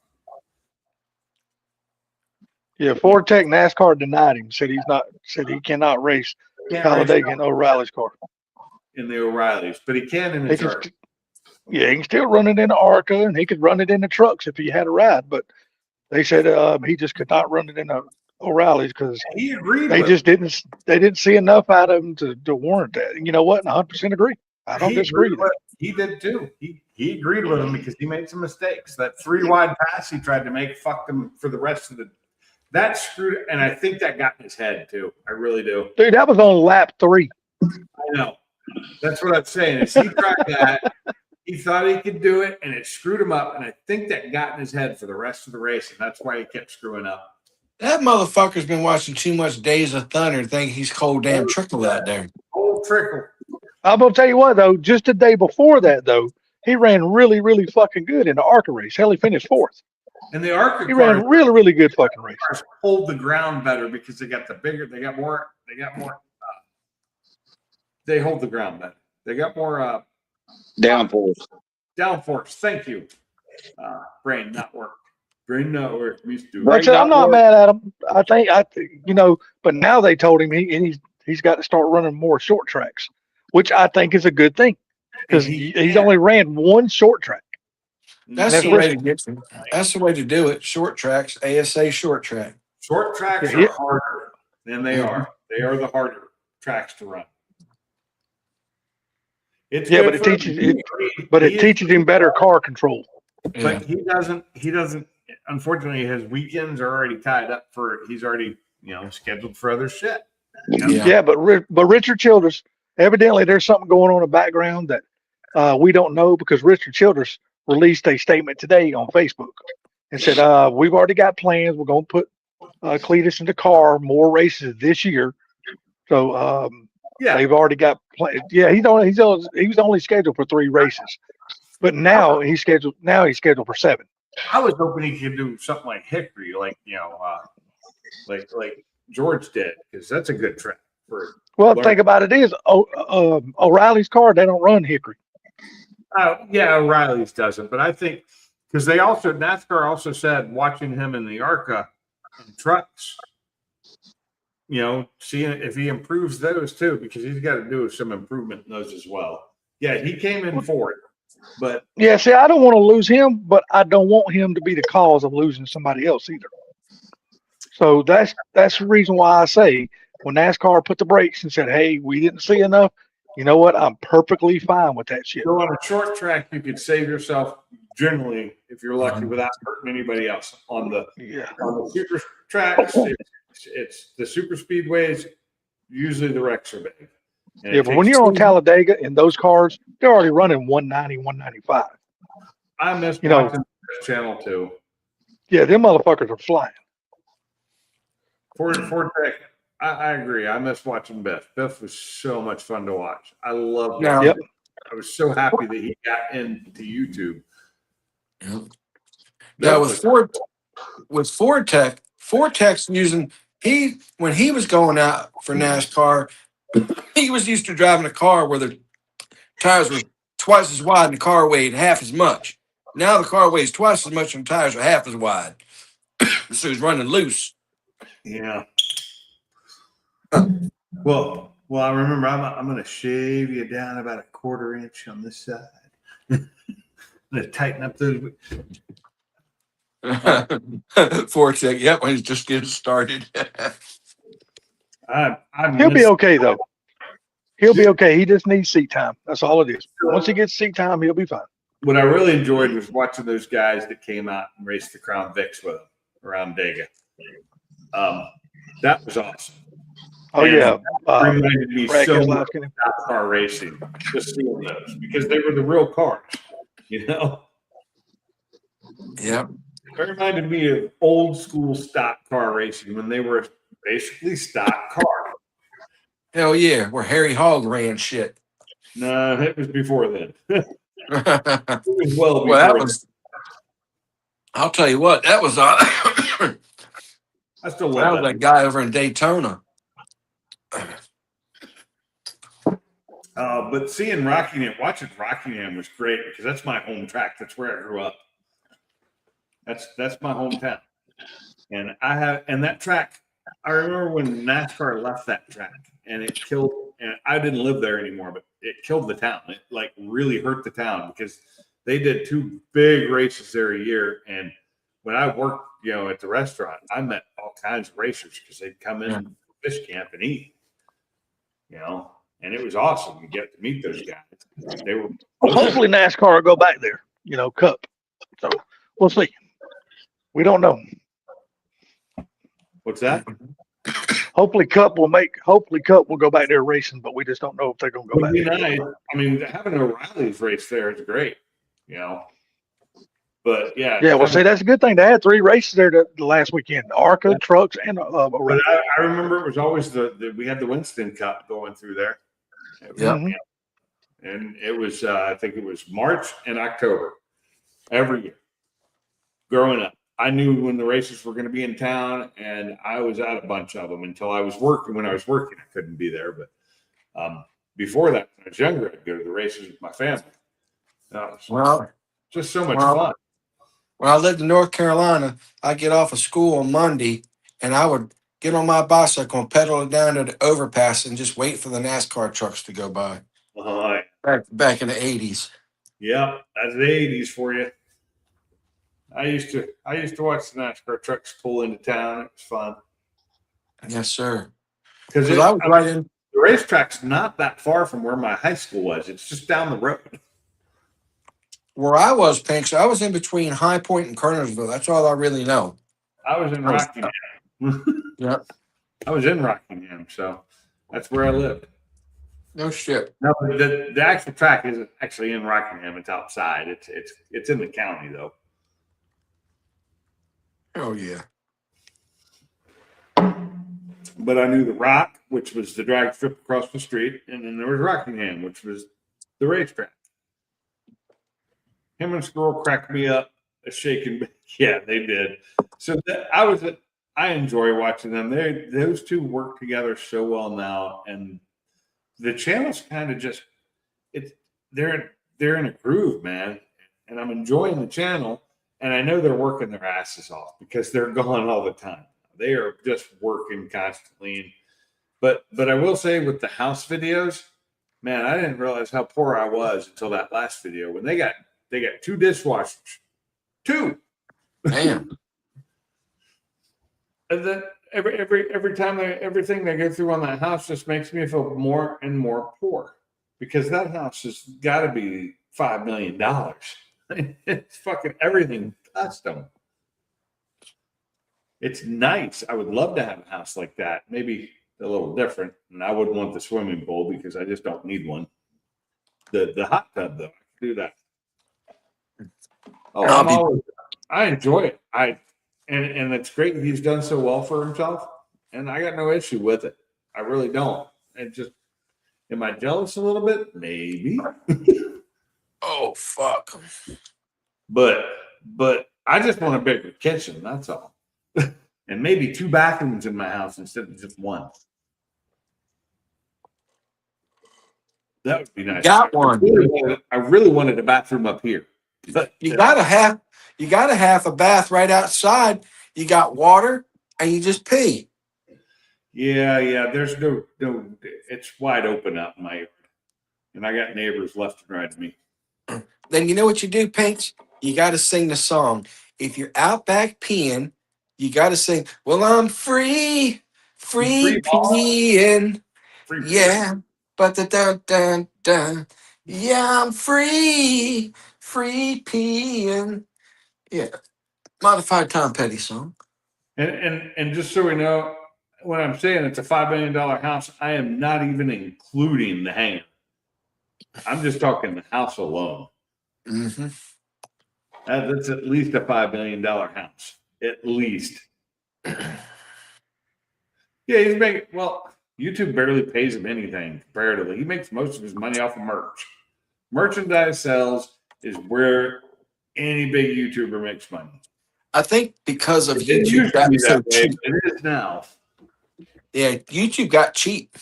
Yeah, Fortech NASCAR denied him. Said he cannot race Talladega in O'Reilly's car. In the O'Reillys, but he can in his truck. Yeah, he can still run it in the ARCA and he could run it in the trucks if he had a ride. But they said he just could not run it in the O'Reilly's because He agreed. they didn't see enough out of him to warrant that. And you know what? 100% agree. I don't disagree. He did too. He agreed with him because he made some mistakes. That 3-wide pass he tried to make fucked him for the rest of the. That screwed, and I think that got in his head too. I really do. Dude, that was on lap 3. I know. That's what I'm saying. Is he tried that? He thought he could do it, and it screwed him up. And I think that got in his head for the rest of the race, and that's why he kept screwing up. That motherfucker's been watching too much Days of Thunder. Think he's cold damn trickle out there. Old trickle. I'm gonna tell you what though, just the day before that though, he ran really, really fucking good in the ARCA race. Hell, he finished 4th. And the ARCA He ran really, really good fucking race. Hold the ground better because they got more. They hold the ground better. They got more Downforce. downforce. Thank you. Brain not work. Brain not work. But I'm not mad at him. I think but now they told him he's got to start running more short tracks, which I think is a good thing because he's only ran one short track. That's the way to get to. That's the way to do it. Short tracks, ASA short track. Short tracks are harder than they are. They are the harder tracks to run. It's Yeah, good but it for him. teaches it teaches him better car control. Yeah. But he doesn't, unfortunately, his weekends are already tied up he's already, scheduled for other shit. Yeah. Yeah, but Richard Childress, evidently there's something going on in the background that we don't know, because Richard Childress released a statement today on Facebook and said, we've already got plans. We're going to put Cletus in the car, more races this year. So Yeah. they've already got plans. Yeah, he was only scheduled for 3 races, but now he's scheduled for 7. I was hoping he could do something like Hickory, like, like George did, because that's a good track for. Well, the thing about it is, O'Reilly's car, they don't run Hickory. Yeah, O'Reilly's doesn't, but I think because NASCAR also said watching him in the ARCA trucks, seeing if he improves those too, because he's got to do some improvement in those as well. Yeah, he came in for it, but Yeah, see, I don't want to lose him, but I don't want him to be the cause of losing somebody else either. So that's the reason why I say, when NASCAR put the brakes and said, "Hey, we didn't see enough," you know what? I'm perfectly fine with that shit. so on a short track, you could save yourself generally, if you're lucky, without hurting anybody else. On the super tracks, it's the super speedways. Usually the wrecks are big. Yeah, but when you're on Talladega in those cars, they're already running 190, 195. I miss watching this channel too. Yeah, them motherfuckers are flying. Ford Tech, I agree. I miss watching Biff. Biff was so much fun to watch. I loved it. Yep. I was so happy that he got into YouTube. Yeah, with Ford Tech's using when he was going out for NASCAR, he was used to driving a car where the tires were twice as wide and the car weighed half as much. Now the car weighs twice as much and the tires are half as wide. So he's running loose. Yeah. Well, I remember I'm going to shave you down about a 1/4 inch on this side. I'm going to tighten up those. Ford Tech, yep, when he's just getting started. He'll be okay though. He'll be okay. He just needs seat time. That's all it is. Once he gets seat time, he'll be fine. What I really enjoyed was watching those guys that came out and raced the Crown Vics with him around Dega. That was awesome. Oh, yeah. Reminded me so much of stock car racing, just seeing those, because they were the real cars, Yep. It reminded me of old school stock car racing when they were basically stock cars. Hell yeah, where Harry Hogg ran shit. No, it was before then. It was well before Well, that was. I'll tell you what, that was. I still love that guy over in Daytona. But seeing watching Rockingham was great, because that's my home track. That's where I grew up. That's my hometown, and that track. I remember when NASCAR left that track, and it killed. And I didn't live there anymore, but it killed the town. It really hurt the town, because they did 2 big races there a year. And when I worked, at the restaurant, I met all kinds of racers, because they'd come in fish camp and eat. And it was awesome to get to meet those guys. They were. Hopefully NASCAR will go back there. Cup. So we'll see. We don't know. What's that? Hopefully Cup will go back there racing, but we just don't know if they're going to go back there. Nice. I mean, having O'Reilly's race there is great, But yeah. Yeah, well, see, that's a good thing. They had 3 races there the last weekend: ARCA, trucks, and O'Reilly. I remember it was always we had the Winston Cup going through there. Yeah. And it was, I think it was March and October every year. Growing up, I knew when the races were going to be in town, and I was at a bunch of them until I was working. When I was working, I couldn't be there. But before that, when I was younger, I'd go to the races with my family. Just so much fun. When I lived in North Carolina, I'd get off of school on Monday, and I would get on my bicycle and pedal it down to the overpass and just wait for the NASCAR trucks to go by. Back in the 80s. Yeah, that's the 80s for you. I used to watch the NASCAR trucks pull into town. It was fun. Yes, sir. Because I was right in. the racetrack's not that far from where my high school was. It's just down the road. Where I was, Pinks, I was in between High Point and Kernersville. That's all I really know. I was in Rockingham. Yep. I was in Rockingham, so that's where I lived. No shit. No, the actual track isn't actually in Rockingham. It's outside. It's in the county though. Oh yeah. But I knew the Rock, which was the drag strip across the street, and then there was Rockingham, which was the racetrack. Him and Squirrel cracked me up a shaking. Yeah, they did. So I enjoy watching them. Those two work together so well now, and the channel's kind of just they're in a groove, man. And I'm enjoying the channel, and I know they're working their asses off because they're gone all the time. They are just working constantly. But I will say with the house videos, man, I didn't realize how poor I was until that last video when they got 2 dishwashers. 2. Damn. And then every time everything they go through on that house just makes me feel more and more poor because that house has got to be $5 million. It's fucking everything custom. It's nice. I would love to have a house like that. Maybe a little different. And I wouldn't want the swimming pool because I just don't need one. The hot tub though, I can do that. Oh, I enjoy it. And it's great he's done so well for himself, and I got no issue with it. I really don't. And just, am I jealous a little bit? Maybe. Oh fuck. But I just want a bigger kitchen. That's all. And maybe 2 bathrooms in my house instead of just 1. That would be nice. Got one. I really wanted a bathroom up here. But You got a half a bath right outside. You got water and you just pee. yeah. There's no. It's wide open out in my yard, and I got neighbors left and right of me. Then you know what you do, Pinks? You got to sing the song. If you're out back peeing, you got to sing, well, I'm free peeing. Yeah. But dun. Yeah, I'm free peeing. Yeah. Modified Tom Petty song. And just so we know, when I'm saying it's a $5 million house, I am not even including the hangar. I'm just talking the house alone. Mm-hmm. That's at least a $5 million house. At least. Yeah, he's making, well, YouTube barely pays him anything comparatively. He makes most of his money off of merch. Merchandise sales is where any big YouTuber makes money. I think because of It used YouTube to got be so that way, cheap. but it is now. Yeah, YouTube got cheap.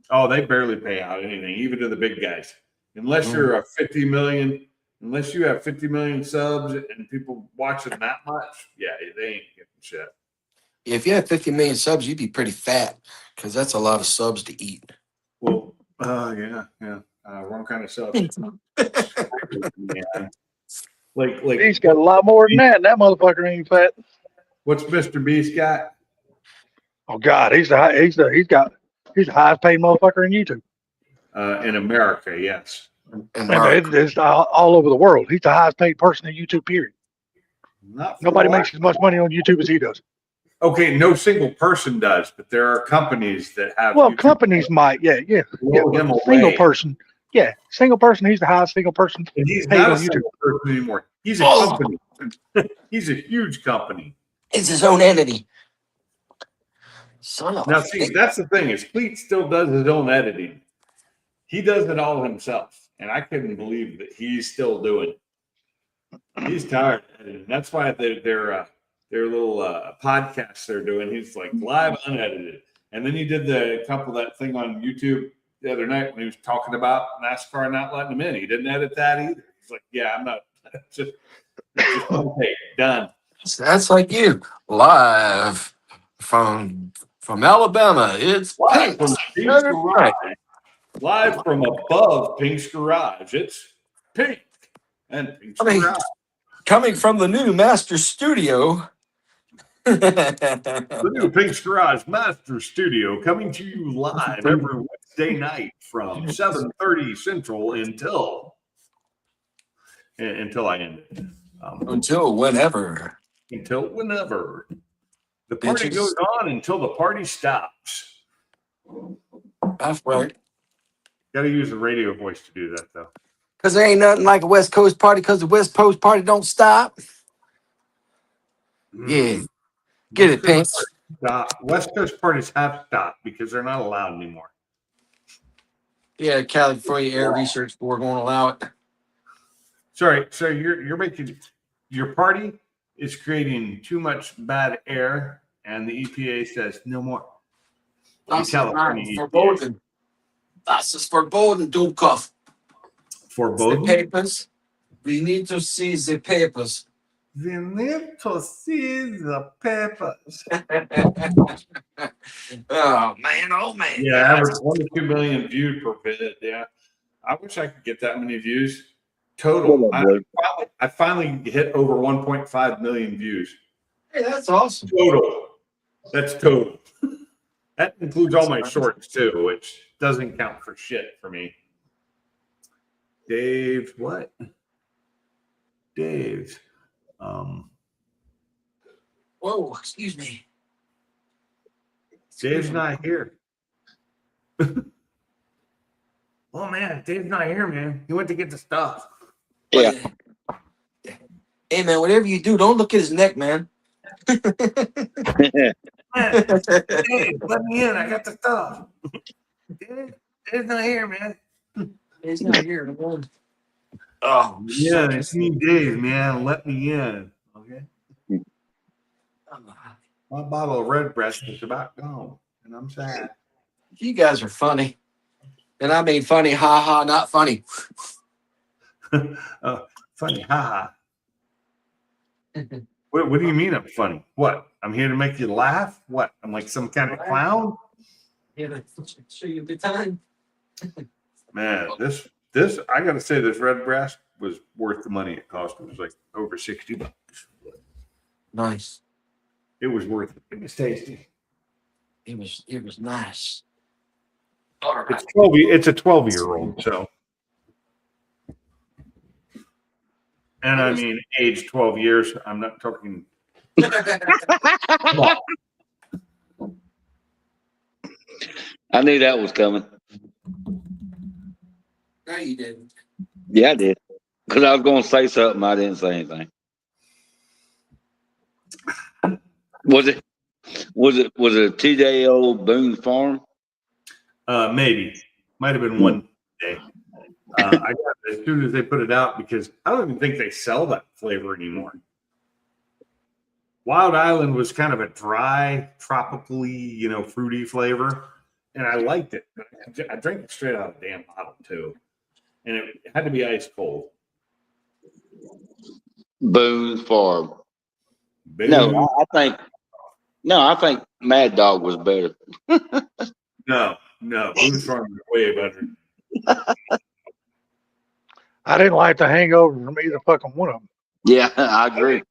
Oh, they barely pay out anything, even to the big guys. Unless you're a 50 million, unless you have 50 million subs and people watching that much, yeah, they ain't getting shit. If you had 50 million subs, you'd be pretty fat because that's a lot of subs to eat. Well, yeah. Wrong kind of subs. Yeah. Like He's got a lot more than that. And that motherfucker ain't fat. what's Mr. Beast got? Oh God, he's the highest paid motherfucker in YouTube. In America, yes. And And it's all over the world. He's the highest paid person in YouTube. Period. Not for Nobody a while. makes as much money on YouTube as he does. Okay, no single person does, but there are companies that have. Well, YouTube companies might, yeah. blow him Single away. person, yeah. Single person. He's the highest single person. And he's paid not a on YouTube. single person anymore. He's a Oh. company. He's a huge company. it's his own entity. Son of Now, a see, bitch. that's the thing is Cleet still does his own editing. He does it all himself, and I couldn't believe that he's still doing it. He's tired of editing. That's why their little podcasts they're doing. He's like live unedited, and then he did the couple that thing on YouTube the other night when he was talking about NASCAR not letting him in. He didn't edit that either. He's like, "Yeah, I'm not just okay, done." That's like you. Live from Alabama. It's Live from Pink's Pink's Garage. Garage. Live from above Pink's Garage. It's Pink and Pink's I mean, Garage. Coming from the new master studio. The new Pink's Garage Master Studio coming to you live every Wednesday night from 7:30 Central until I end it. Until whenever. Until whenever. The party Bitches. goes on until the party stops. That's right. Got to use the radio voice to do that, though. Because there ain't nothing like a West Coast party because the West Coast party don't stop. Yeah. Get it, Pants. Stop. West Coast parties have stopped because they're not allowed anymore. Yeah, California Air Research Board won't allow it. Sorry, so you're making your party is creating too much bad air, and the EPA says no more. That's California verboten. Das ist verboten, Dubkopf. For The both. papers. We need to see the papers. We need to see the papers. Oh man, oh man. Yeah, average 1 to 2 million viewed per vid. Yeah, I wish I could get that many views total. I finally hit over 1.5 million views Hey, that's awesome. total. That's total. That includes all my shorts too, which doesn't count for shit for me. Dave, what? Dave. Whoa, excuse me. Dave's not here. Oh man, Dave's not here, man. He went to get the stuff. Yeah. Hey man, whatever you do, don't look at his neck, man. Man, Dave, let me in. I got the stuff. Dave's not here, man. He's not here. Man. Oh, Yeah, it's me, Dave, man. Let me in. Okay. My bottle of Red Breast is about gone, and I'm sad. You guys are funny. And I mean funny, ha ha, not funny. Funny, haha. What do you mean I'm funny? What? I'm here to make you laugh? What? I'm like some kind of clown? Yeah, show you a good time. Man, this I gotta say, this Red Breast was worth the money it cost. It was like over $60. Nice. It was worth it. It was tasty. It was nice. All right. It's 12. It's a 12-year-old, so. And I mean, age 12 years. I'm not talking. I knew that was coming. No, you didn't. Yeah, I did. Because I was going to say something. I didn't say anything. Was it a 2-day-old Boone's Farm? Maybe. Might have been one day. I got it as soon as they put it out because I don't even think they sell that flavor anymore. Wild Island was kind of a dry, tropically, fruity flavor, and I liked it. I drank it straight out of the damn bottle too, and it had to be ice cold. Boone's Farm. Boom. No, I think Mad Dog was better. No, Boone's Farm is way better. I didn't like the hangover from either fucking one of them. Yeah, I agree.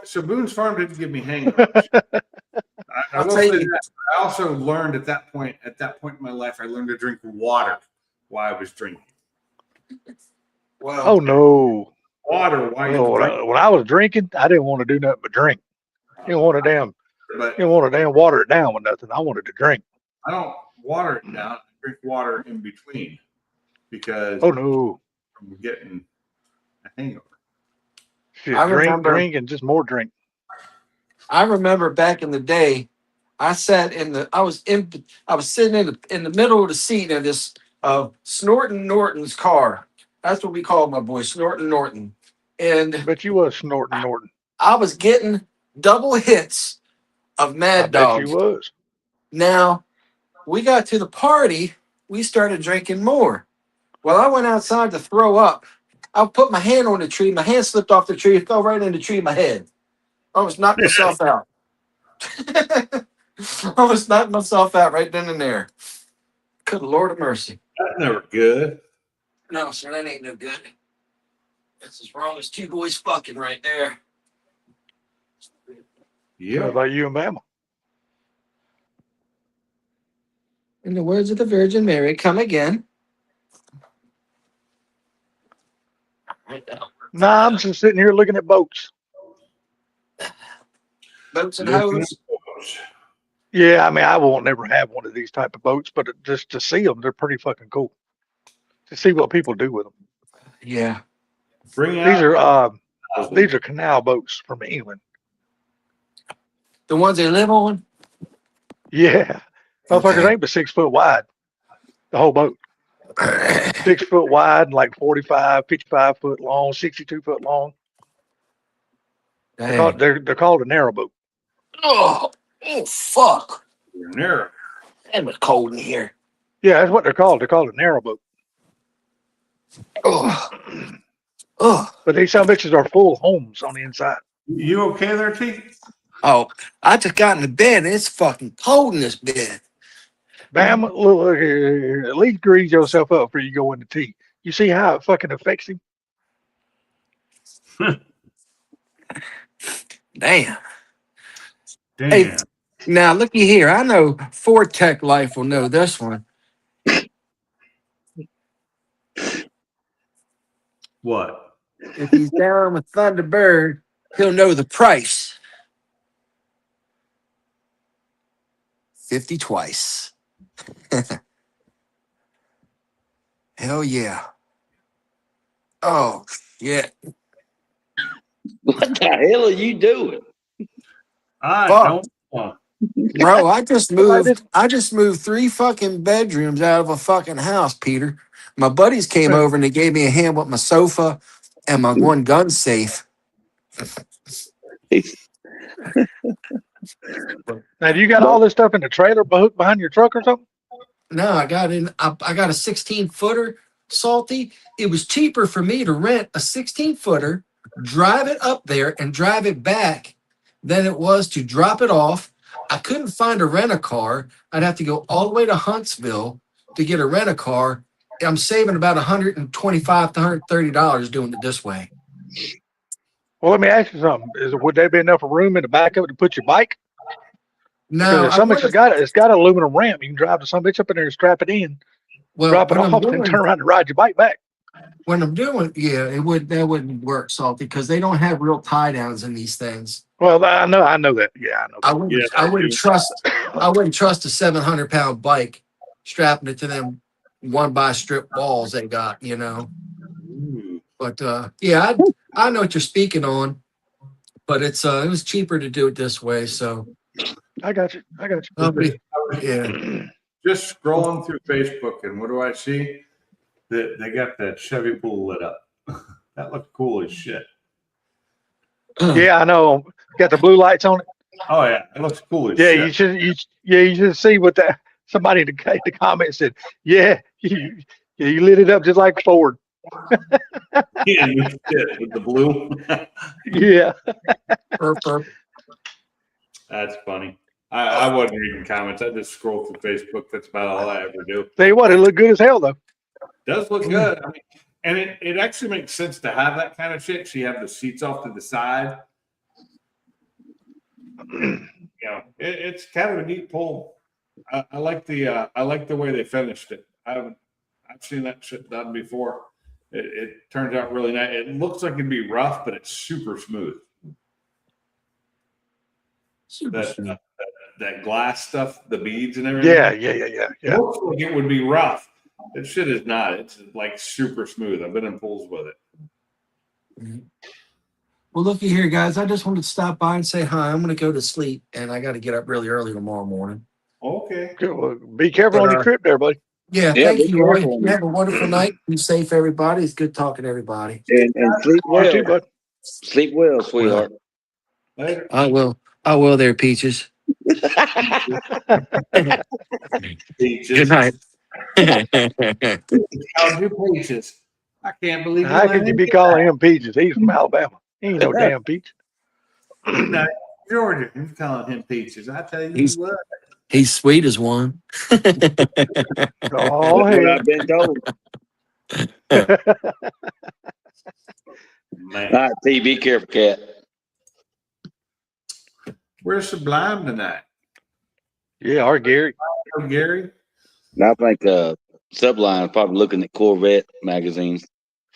So Boone's Farm didn't give me hangovers. I will say that. I also learned at that point in my life, I learned to drink water while I was drinking. Wow. Oh no! Water while you When I was drinking, I didn't want to do nothing but drink. You don't want to water it down with nothing. I wanted to drink. I don't water it down. I drink water in between because Oh no! I'm getting a hangover. Shit, I remember- drink, and just more drink. I remember back in the day, I was sitting in the middle of the seat of this Snorton Norton's car. That's what we called my boy, Snorton Norton. And Bet you was snorting Norton. I was getting double hits of I Mad bet Dogs. you was. Now, we got to the party, we started drinking more. Well, I went outside to throw up. I put my hand on the tree. My hand slipped off the tree. It fell right in the tree of my head. I almost knocked myself out. I almost knocked myself out right then and there. Good Lord of mercy. That's never good. No, sir, that ain't no good. That's as wrong as two boys fucking right there. Yeah. about you and Bama. In the words of the Virgin Mary, come again. Nah, I'm just sitting here looking at boats. Boats and hoes. Yeah, I mean, I won't never have one of these type of boats, but just to see them, they're pretty fucking cool. To see what people do with them. Yeah. Bring These out. are canal boats from England. The ones they live on? Yeah, motherfuckers Okay. ain't but 6 foot wide. The whole boat, 6 foot wide, and like 45, 55 foot long, 62 foot long. Dang. They're called a narrow boat. Oh, fuck. You're near. Damn, it's cold in here. Yeah, that's what they're called. They're called a narrow boat. Oh. Oh. But these some bitches are full homes on the inside. You okay there, T? Oh, I just got in the bed and it's fucking cold in this bed. Bam, look here, at least grease yourself up before you go into tea. You see how it fucking affects him? Damn. Damn. Hey, now looky here. I know Ford Tech Life will know this one. What? If he's down with Thunderbird, he'll know the price. 50 twice. Hell yeah. Oh, yeah. What the hell are you doing? I Fuck. don't want. Bro, I just moved 3 fucking bedrooms out of a fucking house, Peter. My buddies came over and they gave me a hand with my sofa and my one gun safe. Now, do you got all this stuff in the trailer behind your truck or something? No, I got a 16-footer, Salty. It was cheaper for me to rent a 16-footer, drive it up there and drive it back than it was to drop it off. I couldn't find a rent-a-car. I'd have to go all the way to Huntsville to get a rent-a-car. I'm saving about $125 to $130 doing it this way. Well, let me ask you something. Would there be enough room in the back of it to put your bike? No, Because some bitch has got it. It's got an aluminum ramp. You can drive to some bitch up in there and strap it in, drop it off, and turn around and ride your bike back. When I'm doing, yeah, that wouldn't work, Salty, because they don't have real tie downs in these things. Well, I know that. Yeah, I know that. I wouldn't trust a 700-pound bike strapping it to them one by strip balls they got, you know. But yeah, I know what you're speaking on, but it was cheaper to do it this way. So I got you. yeah. Just scrolling through Facebook, and what do I see? That they got that Chevy pool lit up. That looked cool as shit. Yeah, I know. Got the blue lights on it. Oh yeah, it looks cool as Yeah, shit. you should see what that somebody in the comments said. Yeah, you lit it up just like Ford. Yeah, you did, with the blue. Yeah. That's funny. I wasn't reading comments. I just scroll through Facebook. That's about all I ever do. Tell you what, it looked good as hell though. Does look good. I mean, and it actually makes sense to have that kind of shit. So you have the seats off to the side. You know, it's kind of a neat pull. I like the way they finished it. I've seen that shit done before. It turns out really nice. It looks like it'd be rough, but it's super smooth. That glass stuff, the beads and everything. Yeah. It looks like it would be rough. That shit is not. It's like super smooth. I've been in pools with it. Well, looky here, guys. I just wanted to stop by and say hi. I'm going to go to sleep, and I got to get up really early tomorrow morning. Okay. Good. Well, be careful on your trip there, buddy. Yeah, Yeah, thank be you, Roy. careful. You have a wonderful night. Be safe, everybody. It's good talking to everybody. And sleep You too, well. bud. Sleep well, sweetheart. Later. I will there, Peaches. Peaches. Good night. How's your peaches? I can't believe How could you be calling him Peaches? He's from Alabama. He ain't no damn peach. No, Georgia. You're calling him peaches. I tell you He's- what. He's sweet as one. Oh, That's what hey. I've been told. Man, All right, T, be careful, cat. Where's Sublime tonight? Yeah, our Gary. Oh, Gary? And I think Sublime is probably looking at Corvette magazines.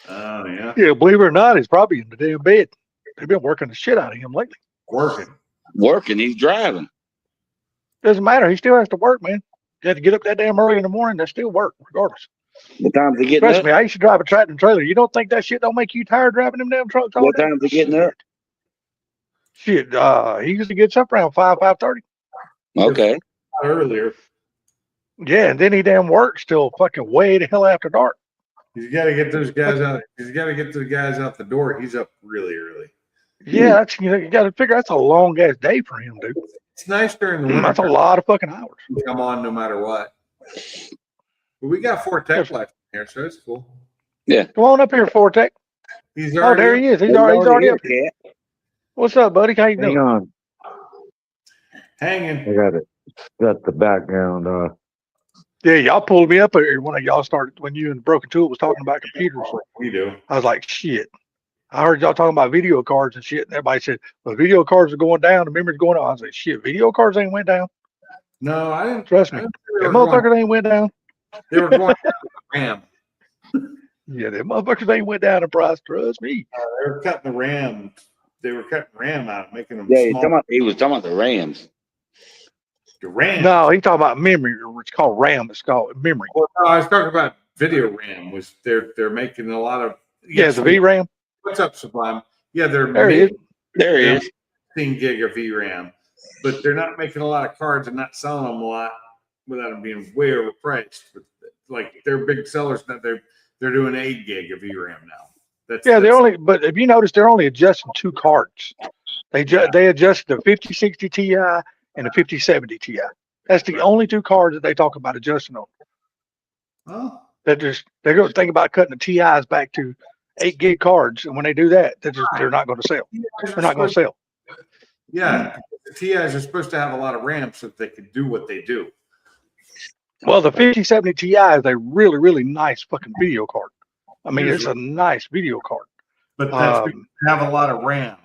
Oh, yeah. Yeah, believe it or not, he's probably in the damn bed. They've been working the shit out of him lately. Working. Working, he's driving. Doesn't matter. He still has to work, man. You have to get up that damn early in the morning. They still work, regardless. What time's he getting Trust up? me, I used to drive a tractor and trailer. You don't think that shit don't make you tired driving them damn trucks all What day? time's he getting up? Shit, he usually gets up around 5:30. Okay. Earlier. Yeah, and then he damn works till fucking way the hell after dark. He's got to get those guys out. He's got to get the guys out the door. He's up really early. Yeah, that's you got to figure that's a long ass day for him, dude. It's nice during the winter. That's a lot of fucking hours. to come on no matter what. But we got 4 Tech left here, so it's cool. Come on up here, Fortec. He's Oh, already there he is. He's already up here. Cat. What's up, buddy? How you Hang doing? on, hanging. I got it. Got the background. Yeah, y'all pulled me up here when y'all started when you and Broken Tool was talking about computers. We do. I was like, shit. I heard y'all talking about video cards and shit, and everybody said, well, video cards are going down, the memory's going up. I was like, shit, video cards ain't went down. No, I didn't. Trust I me. didn't Them think motherfuckers ain't went down. they were going down the RAM. Yeah, them motherfuckers ain't went down in price. Trust me. They were cutting the RAM. They were cutting RAM out, making them Yeah, small. he was talking about the Rams. The RAM. No, he talking about memory, or it's called RAM. It's called memory. Well, no, I was talking about video RAM. Was they're making a lot of. Yeah, the VRAM. What's up, Sublime? Yeah, they're There he is. making There he is. 16 gig of VRAM, but they're not making a lot of cards and not selling them a lot without them being way overpriced. But like they're big sellers that they're doing 8 gig of VRAM now. Yeah, they're only. But if you notice, they're only adjusting 2 cards. They adjust the 5060 Ti and the 5070 Ti. That's the only 2 cards that they talk about adjusting on. Oh, They're going to think about cutting the TIs back to 8 gig cards, and when they do that, they're not going to sell. They're not going to sell. yeah, the TIs are supposed to have a lot of RAM so that they can do what they do. Well, the 5070 Ti is a really, really nice fucking video card. I mean, it's a nice video card. But that's because they have a lot of RAM.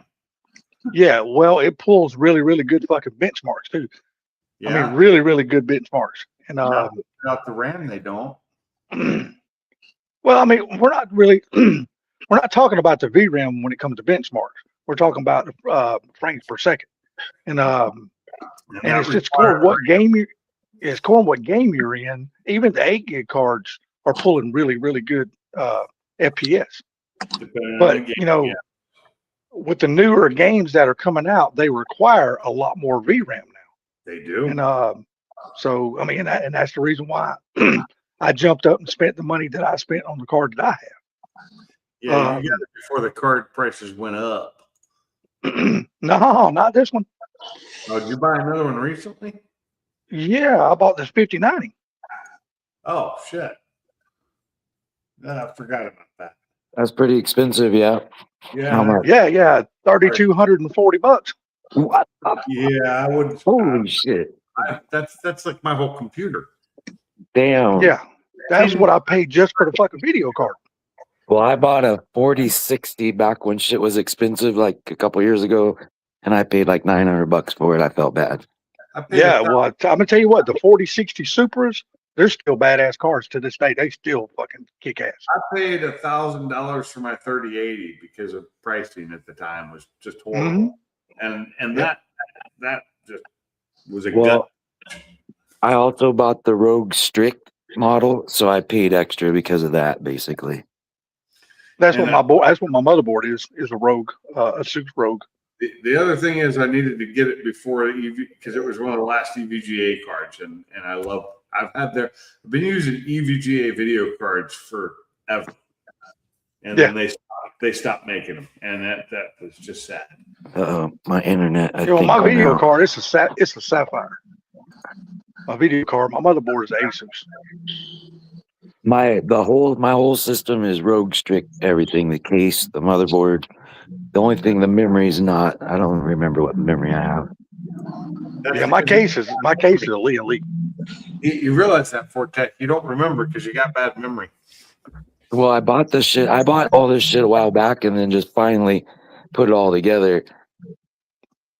Yeah, well, it pulls really, really good fucking benchmarks too. Yeah, I mean, really, really good benchmarks. And without the RAM, they don't. well, I mean, we're not really we're not talking about the VRAM when it comes to benchmarks. We're talking about frames per second. And it's just core what game you're in. Even the 8 gig cards are pulling really, really good FPS. But you know, with the newer games that are coming out, they require a lot more VRAM now. They do. And so I mean, and that's the reason why I jumped up and spent the money that I spent on the card that I Yeah, you got it before the card prices went up. have. No, not this one. Oh, did you buy another one recently? Yeah, I bought this 5090. Oh shit! I forgot about that. That's pretty expensive, yeah. Yeah, How much? Yeah, $3,240. What? yeah, I would. Holy shit! That's like my whole computer. Damn. Yeah, that's what I paid just for the fucking video card. Well, I bought a 4060 back when shit was expensive, like a couple years ago, and I paid like $900 for it. I felt bad. I paid Yeah, $1,000 well, I'm gonna tell you what, the 4060 Supras, they're still badass cars to this day. They still fucking kick ass. I paid $1,000 for my 3080 because of pricing at the time was just horrible, and that just was a gut. Well, I also bought the Rogue Strict model, so I paid extra because of that, basically. That's And what my board. That's what my motherboard is a Rogue, a Supra Rogue. The other thing is I needed to get it before the EV because it was one of the last EVGA cards, and I've been using EVGA video cards forever, and then they stopped making them, and that was just sad. My internet. I You know, think my went video out. card, it's a Sapphire. My video card, my motherboard is Asus. My whole system is Rogue Strict. Everything, the case, the motherboard. The only thing, the memory's not. I don't remember what memory I have. Yeah, my case is a Elite. You realize that Fortec, you don't remember because you got bad memory. Well, I bought all this shit a while back, and then just finally put it all together.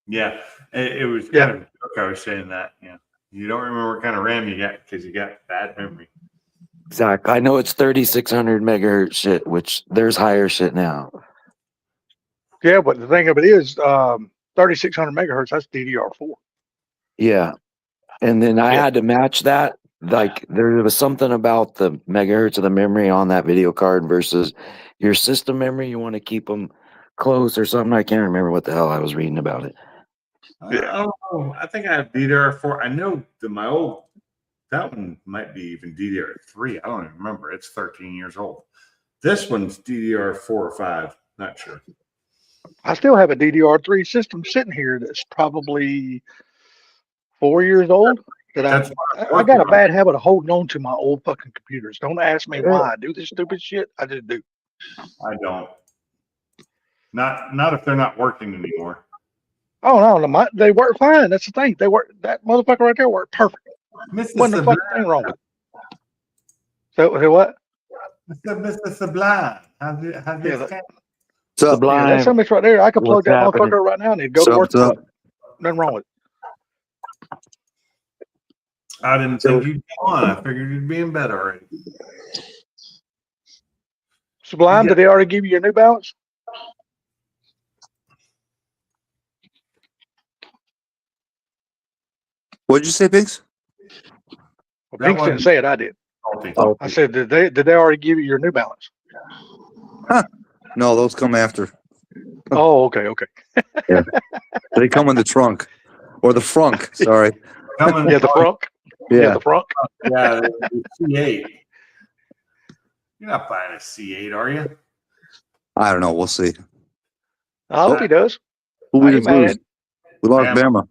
Yeah, It was Yeah. kind of a joke. I was saying that. Yeah. You don't remember what kind of RAM you got because you got bad memory. Exactly. I know it's 3600 megahertz shit, which there's higher shit now. Yeah, but the thing of it is, 3600 megahertz, that's DDR4. Yeah. And then I Yeah. had to match that. Like there was something about the megahertz of the memory on that video card versus your system memory. You want to keep them close or something. I can't remember what the hell I was reading about it. Yeah. Oh, I think I have DDR4. I know that my old, that one might be even DDR3. I don't even remember. It's 13 years old. This one's DDR4 or 5. Not sure. I still have a DDR3 system sitting here that's probably 4 years old. That's I got a bad habit of holding on to my old fucking computers. Don't ask me why I do this stupid shit. I just do. I don't. Not if they're not working anymore. Oh no, they work fine. That's the thing. They work. That motherfucker right there worked perfect. Wasn't the Mr. fucking thing wrong with it. So what? Mr. Sublime. How's it? Yeah, What's up? Yeah, Sublime. that's something right there. I could plug What's that happening? motherfucker right now and it'd go to work. What's up? Nothing wrong with it. I didn't think you'd come on. I figured you'd be in bed already. Sublime, Yeah. did they already give you your New Balance? What'd you say, Pigs? Well, That Pink one- didn't say it. I did. Salty. Oh, I said, did they already give you your New Balance? No, those come after. Oh, okay. They come in the trunk or the frunk. Sorry. Coming, Yeah, the front. Yeah, Yeah. the front. yeah, the C8. You're not buying a C8, are you? I don't know. We'll see. I hope he does. Who we I ain't just lose? mad. We lost Bama.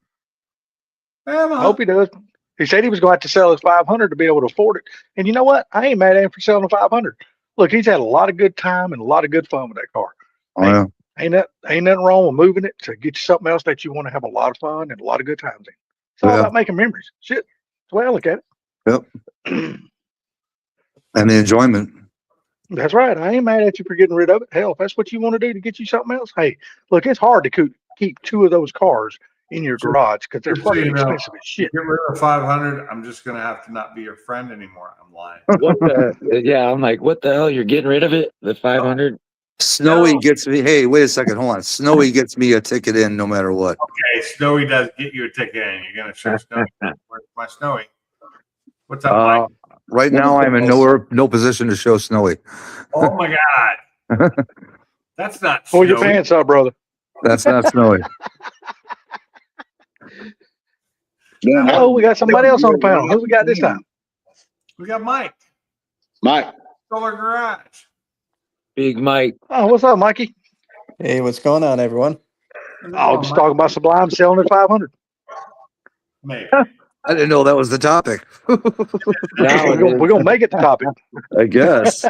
Bama. I hope he does. He said he was going to have to sell his 500 to be able to afford it. And you know what? I ain't mad at him for selling the 500. Look, he's had a lot of good time and a lot of good fun with that car. Oh, yeah. Ain't nothing wrong with moving it to get you something else that you want to have a lot of fun and a lot of good times in. It's all Yeah. about making memories. Shit. That's the way I look at it. Yep. And the enjoyment. That's right. I ain't mad at you for getting rid of it. Hell, if that's what you want to do to get you something else, hey, look, it's hard to keep two of those cars in your garage because they're Just so fucking you know, expensive as shit. Get rid of 500. I'm just gonna have to not be your friend anymore. I'm lying. what the? Yeah, I'm like, what the hell? You're getting rid of it? The 500? Snowy No. gets me. Hey, wait a second. Hold on. Snowy gets me a ticket in no matter what. Okay, Snowy does get you a ticket in. You're gonna show Snowy. Where's my Snowy? What's up, Uh, Mike? right now, I'm in no position to show Snowy. Oh my God. That's not Pull your Snowy. pants up, brother. That's not Snowy. Oh, we got somebody else on the panel. Who we got this time? We got Mike. Mike, Solar Garage. Big Mike. Oh, what's up, Mikey? Hey, what's going on, everyone? Oh, just talking about Sublime selling at 500. Maybe. I didn't know that was the topic. Now it We're is. gonna make it the topic. I guess.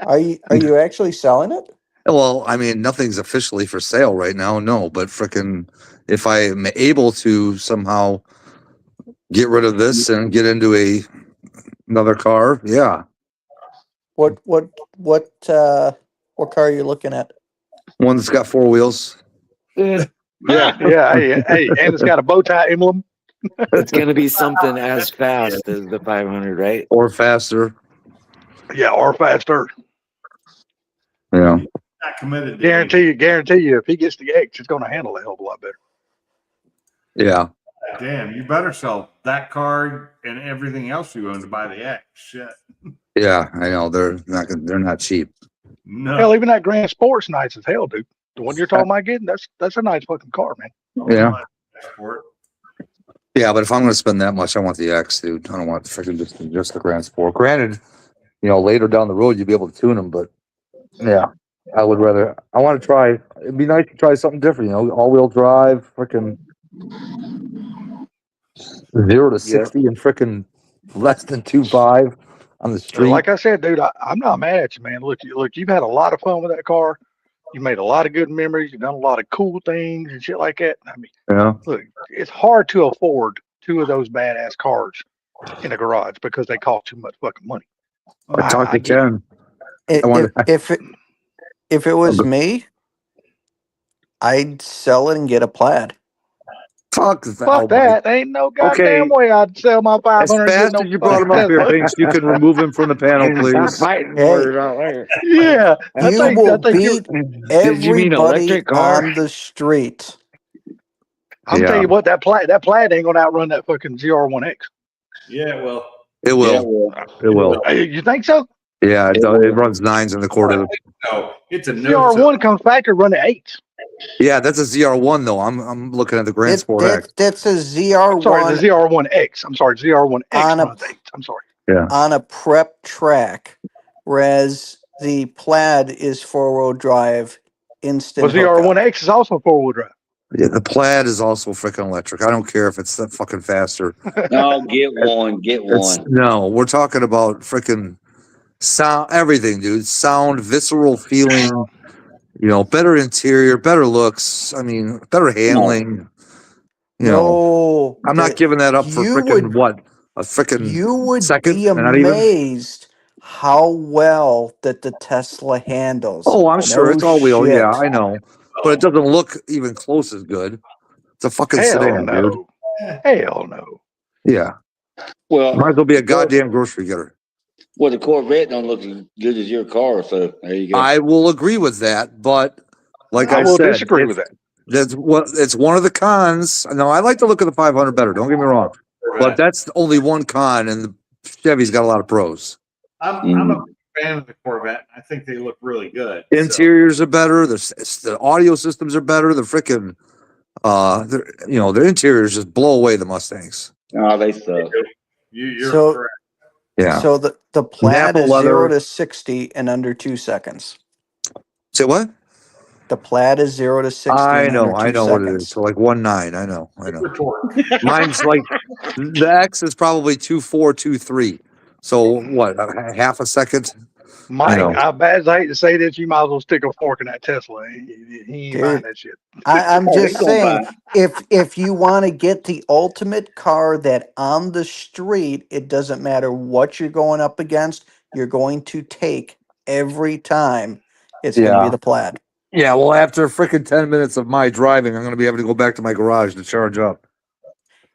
Are you actually selling it? Well, I mean, nothing's officially for sale right now, no. But frickin', if I am able to somehow get rid of this and get into another car, yeah, What car are you looking at? one that's got four wheels. Yeah, Yeah, hey, and it's got a bow tie emblem. it's gonna be something as fast as the 500, right? Or faster. Yeah, or faster. Yeah. Not committed. To Guarantee you, if he gets the X, it's gonna handle a hell of a lot better. Yeah. anything. Damn, you better sell that car and everything else you own to buy the X. Shit. Yeah. I know they're not cheap. No. Hell, even that Grand Sport's nice as hell, dude. The one you're talking about getting, that's a nice fucking car, man. Yeah. Export. Yeah, but if I'm going to spend that much, I want the X, dude. I don't want freaking just the Grand Sport. Granted, later down the road you'll be able to tune them, but yeah, I want to try. It'd be nice to try something different, all-wheel drive, freaking 0 to 60 and freaking less than 2.5 on the street. Like I said, dude, I'm not mad at you, man. Look, you've had a lot of fun with that car. You made a lot of good memories. You've done a lot of cool things and shit like that. I mean, Yeah. look, it's hard to afford two of those badass cars in a garage because they cost too much fucking money. I talked to I get Ken. If I wonder- if it was me, I'd sell it and get a Plaid. Fuck, Fuck that. Ain't no goddamn Okay. way I'd sell my As 500. fast as you brought him up here, Binks, you can remove him from the panel, please. fighting Hey. for it out there. Yeah, I You think will you're. beat Did you mean everybody electric car? on the street. I'm Yeah. telling you what, that plaid ain't gonna outrun that fucking ZR1X. Yeah, well, It Yeah, will. well, It will. You think so? Yeah, it runs 9s in the quarter. no, it's a no. ZR1 comes factory running 8s. Yeah, that's a ZR1 though. I'm looking at the Grand Sport X. That's a I'm sorry, ZR1 the ZR1X. I'm sorry, ZR1X On a- runs 8s. I'm sorry. on a prep track, whereas the Plaid is 4-wheel drive instant. Well, hookup. ZR1X is also 4-wheel drive. Yeah, the Plaid is also freaking electric. I don't care if it's that fucking faster. no, get one, get It's, one. no, we're talking about freaking sound, everything, dude. Sound, visceral feeling. You know, better interior, better looks. I mean, better handling. You know, No, I'm not giving that up for you freaking would- what a freaking You would second, be not even. amazed how well that the Tesla handles. Oh, I'm sure No it's all wheel. shit. Yeah, I know, but it doesn't look even close as good. It's a fucking Hell sedan, no. dude. Hell no. Yeah, Well, might as well be a goddamn grocery getter. well, the Corvette don't look as good as your car, so there you go. I will agree with that, but like I I will said, disagree with that. That's what it's one of the cons. No, I like to look at the 500 better. Don't get me wrong, but that's only one con, and the Chevy's got a lot of pros. I'm a fan of the Corvette. I think they look really good. So, Interiors are better. The audio systems are better. The freaking, their interiors just blow away the Mustangs. Oh, they suck. you're So- correct. Yeah. So the Plaid Napa is leather. 0 to 60 in under 2 seconds. Say what? The Plaid is 0 to 60 I in know under 2 what it seconds. is. So like 1.9. I know. Super torque. Mine's like the X is probably 2.4, 2.3. So what? Half a second? Mike, know. I bad as I hate to say this, you might as well stick a fork in that Tesla. He ain't buying that shit. I'm Oh, just they gonna saying, if you want to get the ultimate car that on the street, it doesn't matter what you're going up against, you're going to take every time. It's going to Yeah. be the Plaid. Yeah. Well, after freaking 10 minutes of my driving, I'm going to be able to go back to my garage to charge up.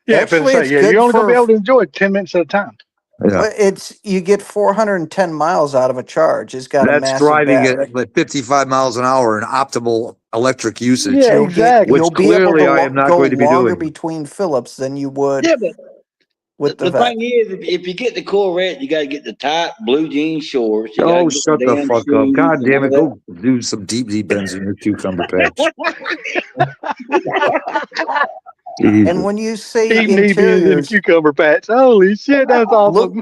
Yeah, Actually, it's yeah, good you're only gonna be for- able to enjoy it 10 minutes at a time. Yeah. But you get 410 miles out of a charge. It's got a That's massive driving battery. at like 55 miles an hour in optimal electric usage. Yeah, You'll exactly. You'll Which be able clearly to I am not go going to be longer doing. between Phillips than you would Yeah, but with the the Vet. thing is, if you get the Corvette, you got to get the tight blue jean shorts. You gotta Oh, get shut the damn fuck up. shoes God and damn it. all Go do some deep bends in your cucumber patch. And when you say Eating EBs in a interiors, cucumber patch. Holy shit, that's awesome.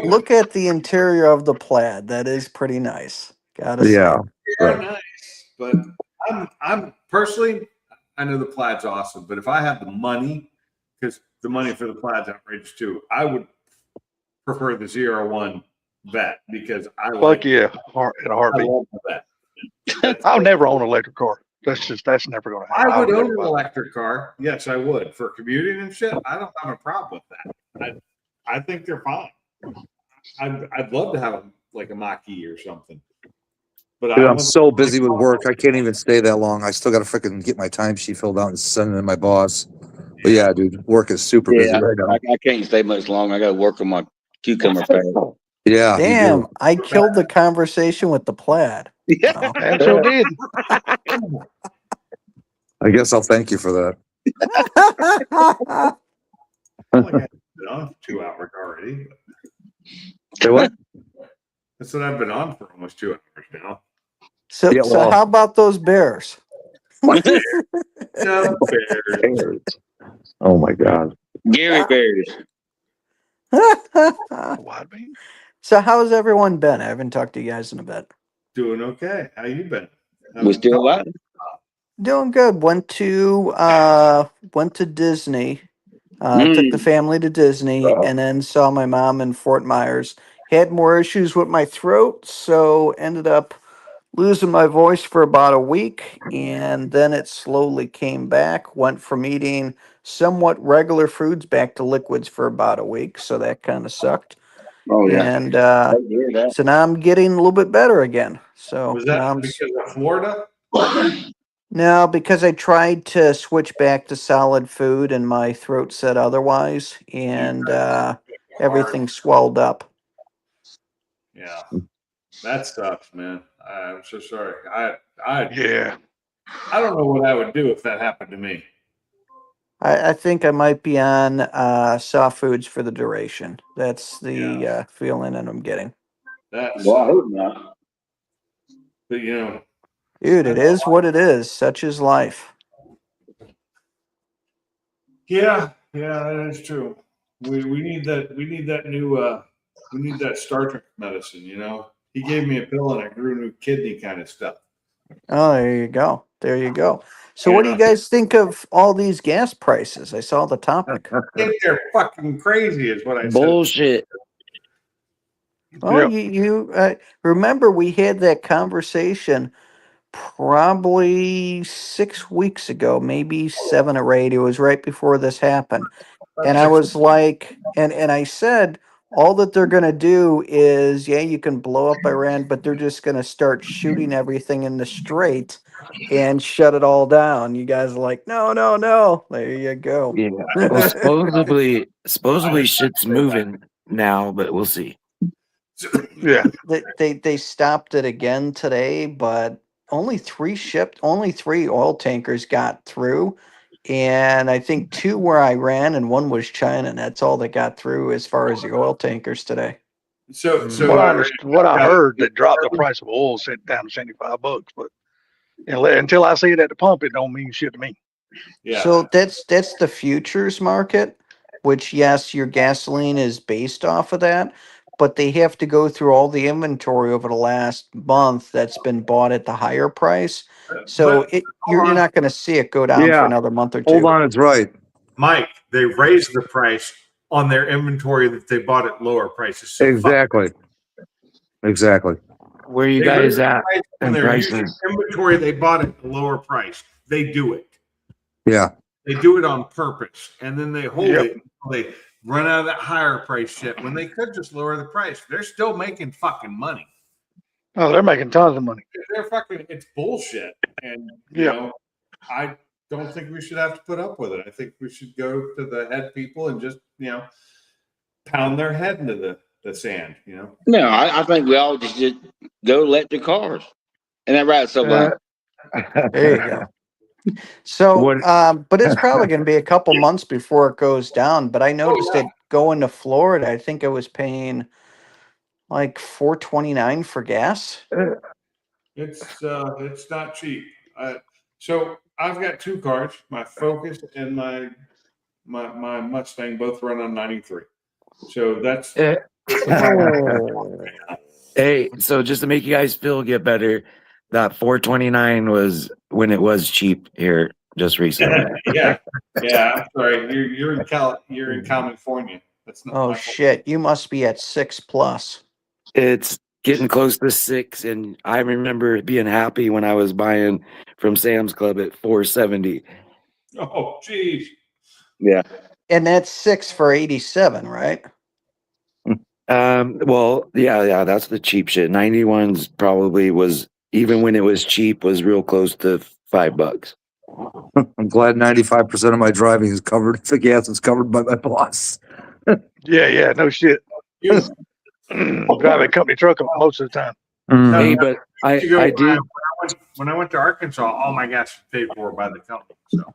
look at the interior of the Plaid. That is pretty nice. Gotta say. Yeah. They're Right. nice, but I'm personally, I know the Plaid's awesome, but if I had the money, because the money for the Plaid's outrageous too, I would prefer the ZR1 Vet because I Fuck like yeah, in a I heartbeat. love the Vet. I'll never own an electric car. That's never gonna happen. I would never own an buy one. electric car. Yes, I would for commuting and shit. I don't have a problem with that. I think they're fine. I'd love to have like a Mach-E or something. But Dude, I I'm so busy with work. I can't even stay that long. I still got to freaking get my timesheet filled out and send it to my boss. But yeah, dude, work is super busy Yeah, right now. I can't stay much longer. I got to work on my cucumber patch. Yeah. you Damn, do. I killed the conversation with the Plaid. Wow. And so did. I guess I'll thank you for that. I've been on for 2 hours already. Say what? That's what I've been on for almost 2 hours now. So, Yeah, so well- how about those Bears? No, fair. Oh my God. Gary Bears. Wide beam. So how's everyone been? I haven't talked to you guys in a bit. Doing okay. How you been? We still alive. Doing good. Went to Disney. Took the family to Disney, and then saw my mom in Fort Myers. Had more issues with my throat, so ended up losing my voice for about a week, and then it slowly came back. Went from eating somewhat regular foods back to liquids for about a week, so that kind of sucked. Oh yeah. And I hear that. so now I'm getting a little bit better again. So Was now that I'm because of Florida? No, because I tried to switch back to solid food and my throat said otherwise, and Hard. everything swelled up. Yeah, that sucks, man. I'm so sorry. I Yeah. I don't know what I would do if that happened to me. I think I might be on soft foods for the duration. That's the feeling that I'm getting. That Well, I sucks. hope not. But you know, Dude, it is what it is. Such is life. yeah, that is true. We need that new we need that Star Trek medicine, you know. He gave me a pill and I grew new kidney kind of stuff. Oh, there you go. There you go. So, what do you guys think of all these gas prices? I saw the topic. I think they're fucking crazy, is what I said. Bullshit. Well, Yep. you remember we had that conversation probably 6 weeks ago, maybe 7 or 8. It was right before this happened. And I was like, and I said, all that they're going to do is, yeah, you can blow up Iran, but they're just going to start shooting everything in the strait and shut it all down. You guys are like, no, no, no. There you go. Yeah. Well, supposedly shit's moving now, but we'll see. Yeah. They stopped it again today, but only 3 oil tankers got through. And I think 2 were Iran and 1 was China. And that's all that got through as far as the oil tankers today. So What I heard, that dropped the price of oil sent down to $75. But until I see it at the pump, it don't mean shit to me. yeah. So that's the futures market, which yes, your gasoline is based off of that, but they have to go through all the inventory over the last month that's been bought at the higher price. So But you're not going to see it go down for Yeah. another month or two. Hold on, it's right. Mike, they raised the price on their inventory that they bought at lower prices. So Exactly. Exactly. Where you they guys raised the at price when in they're using prices? inventory they bought at a lower price. They do it. Yeah. They do it on purpose, and then they hold Yep. it until they run out of that higher price shit. When they could just lower the price, they're still making fucking money. Oh, they're making tons of money. They're fucking. It's bullshit, and you Yeah. know, I don't think we should have to put up with it. I think we should go to the head people and just pound their head into the sand. You know. No, I think we all just go electric cars. And that right, so There you go. So, What- but it's probably going to be a couple months before it goes down. But I noticed that going to Florida, I think I was paying like $4.29 for gas. It's not cheap. So I've got 2 cars, my Focus and my Mustang, both run on 93. So that's Hey, so just to make you guys get better, that 429 was when it was cheap here just recently. yeah. I'm sorry. You're in California. That's not Oh my fault. shit! You must be at 6+. It's getting close to 6, and I remember being happy when I was buying from Sam's Club at 470. Oh, geez. yeah. And that's 6 for 87, right? Well, yeah, that's the cheap shit. 91's probably was, even when it was cheap, was real close to $5. I'm glad 95% of my driving is covered. The gas is covered by my boss. Yeah. No shit. You, Drive a company truck most of the time. Hey, but I did. when I went to Arkansas, all my gas was paid for by the company. So,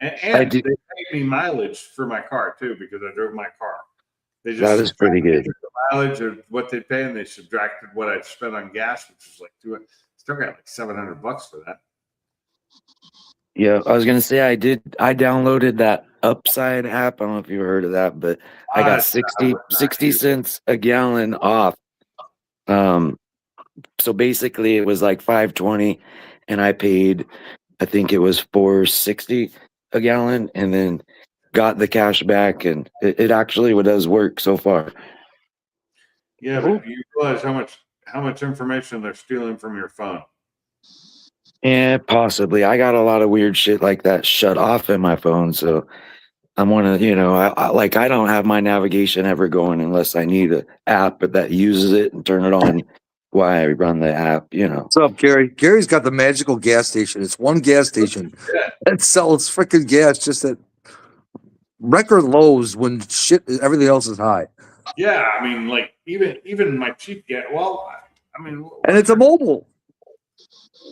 and I did- they paid me mileage for my car too because I drove my car. They just That is pretty good. subtracted the mileage of what they pay, and they subtracted what I'd spent on gas, which was like still got like $700 for that. Yeah, I was gonna say I downloaded that Upside app. I don't know if you heard of that, but I got 60 cents a gallon off. So basically it was like $5.20 and I paid, I think it was $4.60 a gallon, and then got the cash back, and it actually does work so far. Yeah, but you realize how much information they're stealing from your phone. Yeah, possibly. I got a lot of weird shit like that shut off in my phone, so I'm one of, I don't have my navigation ever going unless I need an app that uses it and turn it on. why I run the app, you know. What's up, Gary? Gary's got the magical gas station. It's one gas station that sells freaking gas just at record lows when everything else is high. Yeah, I mean, like even my cheap gas. Well, I mean, And it's a mobile.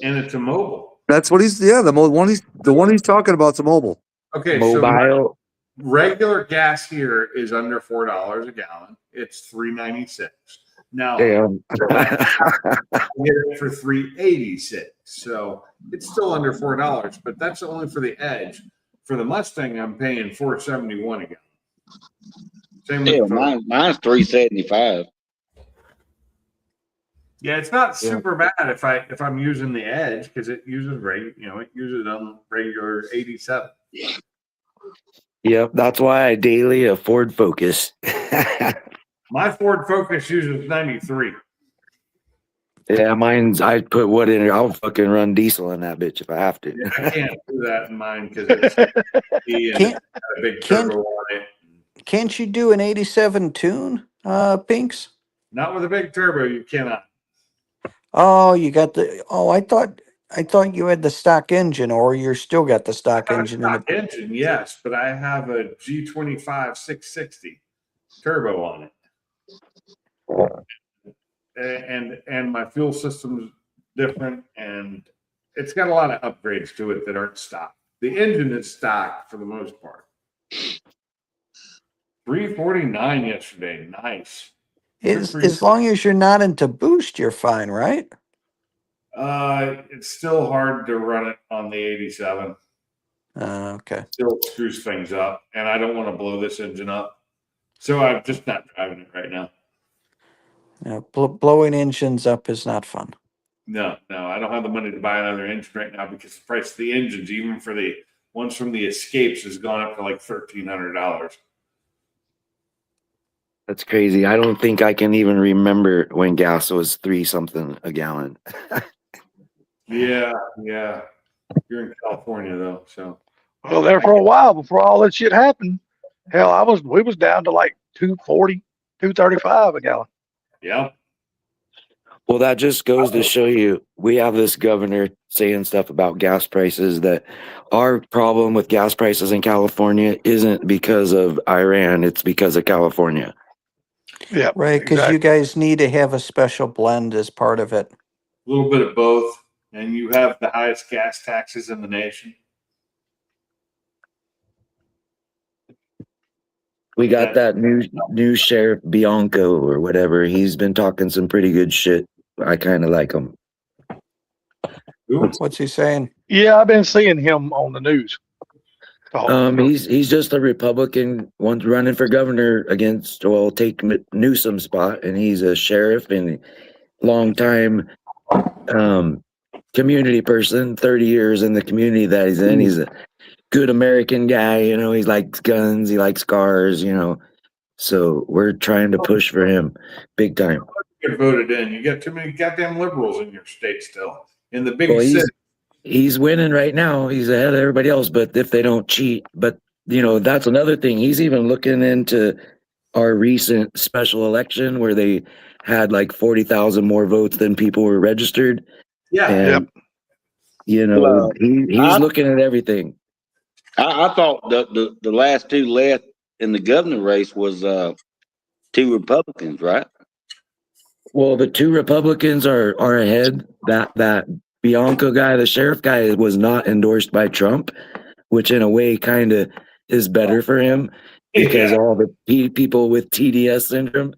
and it's a mobile. That's what the one he's talking about is a mobile. Okay, so my Mobile. regular gas here is under $4 a gallon. It's $3.96. Now Damn. I get it for $3.86. So it's still under $4, but that's only for the Edge. For the Mustang, I'm paying $4.71 a gallon. Same Yeah, with mine's 375. yeah, it's not super bad if I'm using the Edge because it uses it uses regular 87. Yep, that's why I daily a Ford Focus. My Ford Focus uses 93. Yeah, mine's. I put what in it. I'll fucking run diesel in that bitch if I have to. Yeah, I can't do that in mine because it's got a big turbo on it. Can't you do an 87 tune, Pinks? Not with a big turbo, you cannot. Oh, you got I thought you had the stock engine, or you're still got the stock Got a engine stock engine, yes, but I have a G25 660 turbo on it. And my fuel system's different, and it's got a lot of upgrades to it that aren't stock. The engine is stock for the most part. 349 yesterday, nice. As long as you're not into boost, you're fine, right? It's still hard to run it on the 87. Okay. Still screws things up, and I don't want to blow this engine up, so I'm just not driving it right now. Yeah, blowing engines up is not fun. No, I don't have the money to buy another engine right now because the price of the engines, even for the ones from the Escapes, has gone up to like $1,300. That's crazy. I don't think I can even remember when gas was 3 something a gallon. Yeah. You're in California though, so Well, there for a while before all that shit happened. Hell, we was down to like 240, 235 a gallon. yeah. Well, that just goes to show you we have this governor saying stuff about gas prices that our problem with gas prices in California isn't because of Iran, it's because of California. Yeah, Right, because you guys need to have a special blend as part of it. A little bit of both, and you have the highest gas taxes in the nation. We got that new sheriff Bianco or whatever. He's been talking some pretty good shit. I kind of like him. Ooh, What's he saying? Yeah, I've been seeing him on the news. He's just a Republican, one running for governor against, well, take Newsom's spot, and he's a sheriff and longtime community person, 30 years in the community that he's in. He's a good American guy, you know. He likes guns, he likes cars, you know. So we're trying to push for him big time. get voted in. You got too many goddamn liberals in your state still. In the big Well, city. he's winning right now. He's ahead of everybody else, but if they don't cheat, but you know, that's another thing. He's even looking into our recent special election where they had like 40,000 more votes than people were registered. Yeah. And, you know, he's looking at everything. I thought the last two left in the governor race was two Republicans, right? Well, the two Republicans are ahead. That Bianco guy, the sheriff guy, was not endorsed by Trump, which in a way kind of is better for him because all the people with TDS syndrome.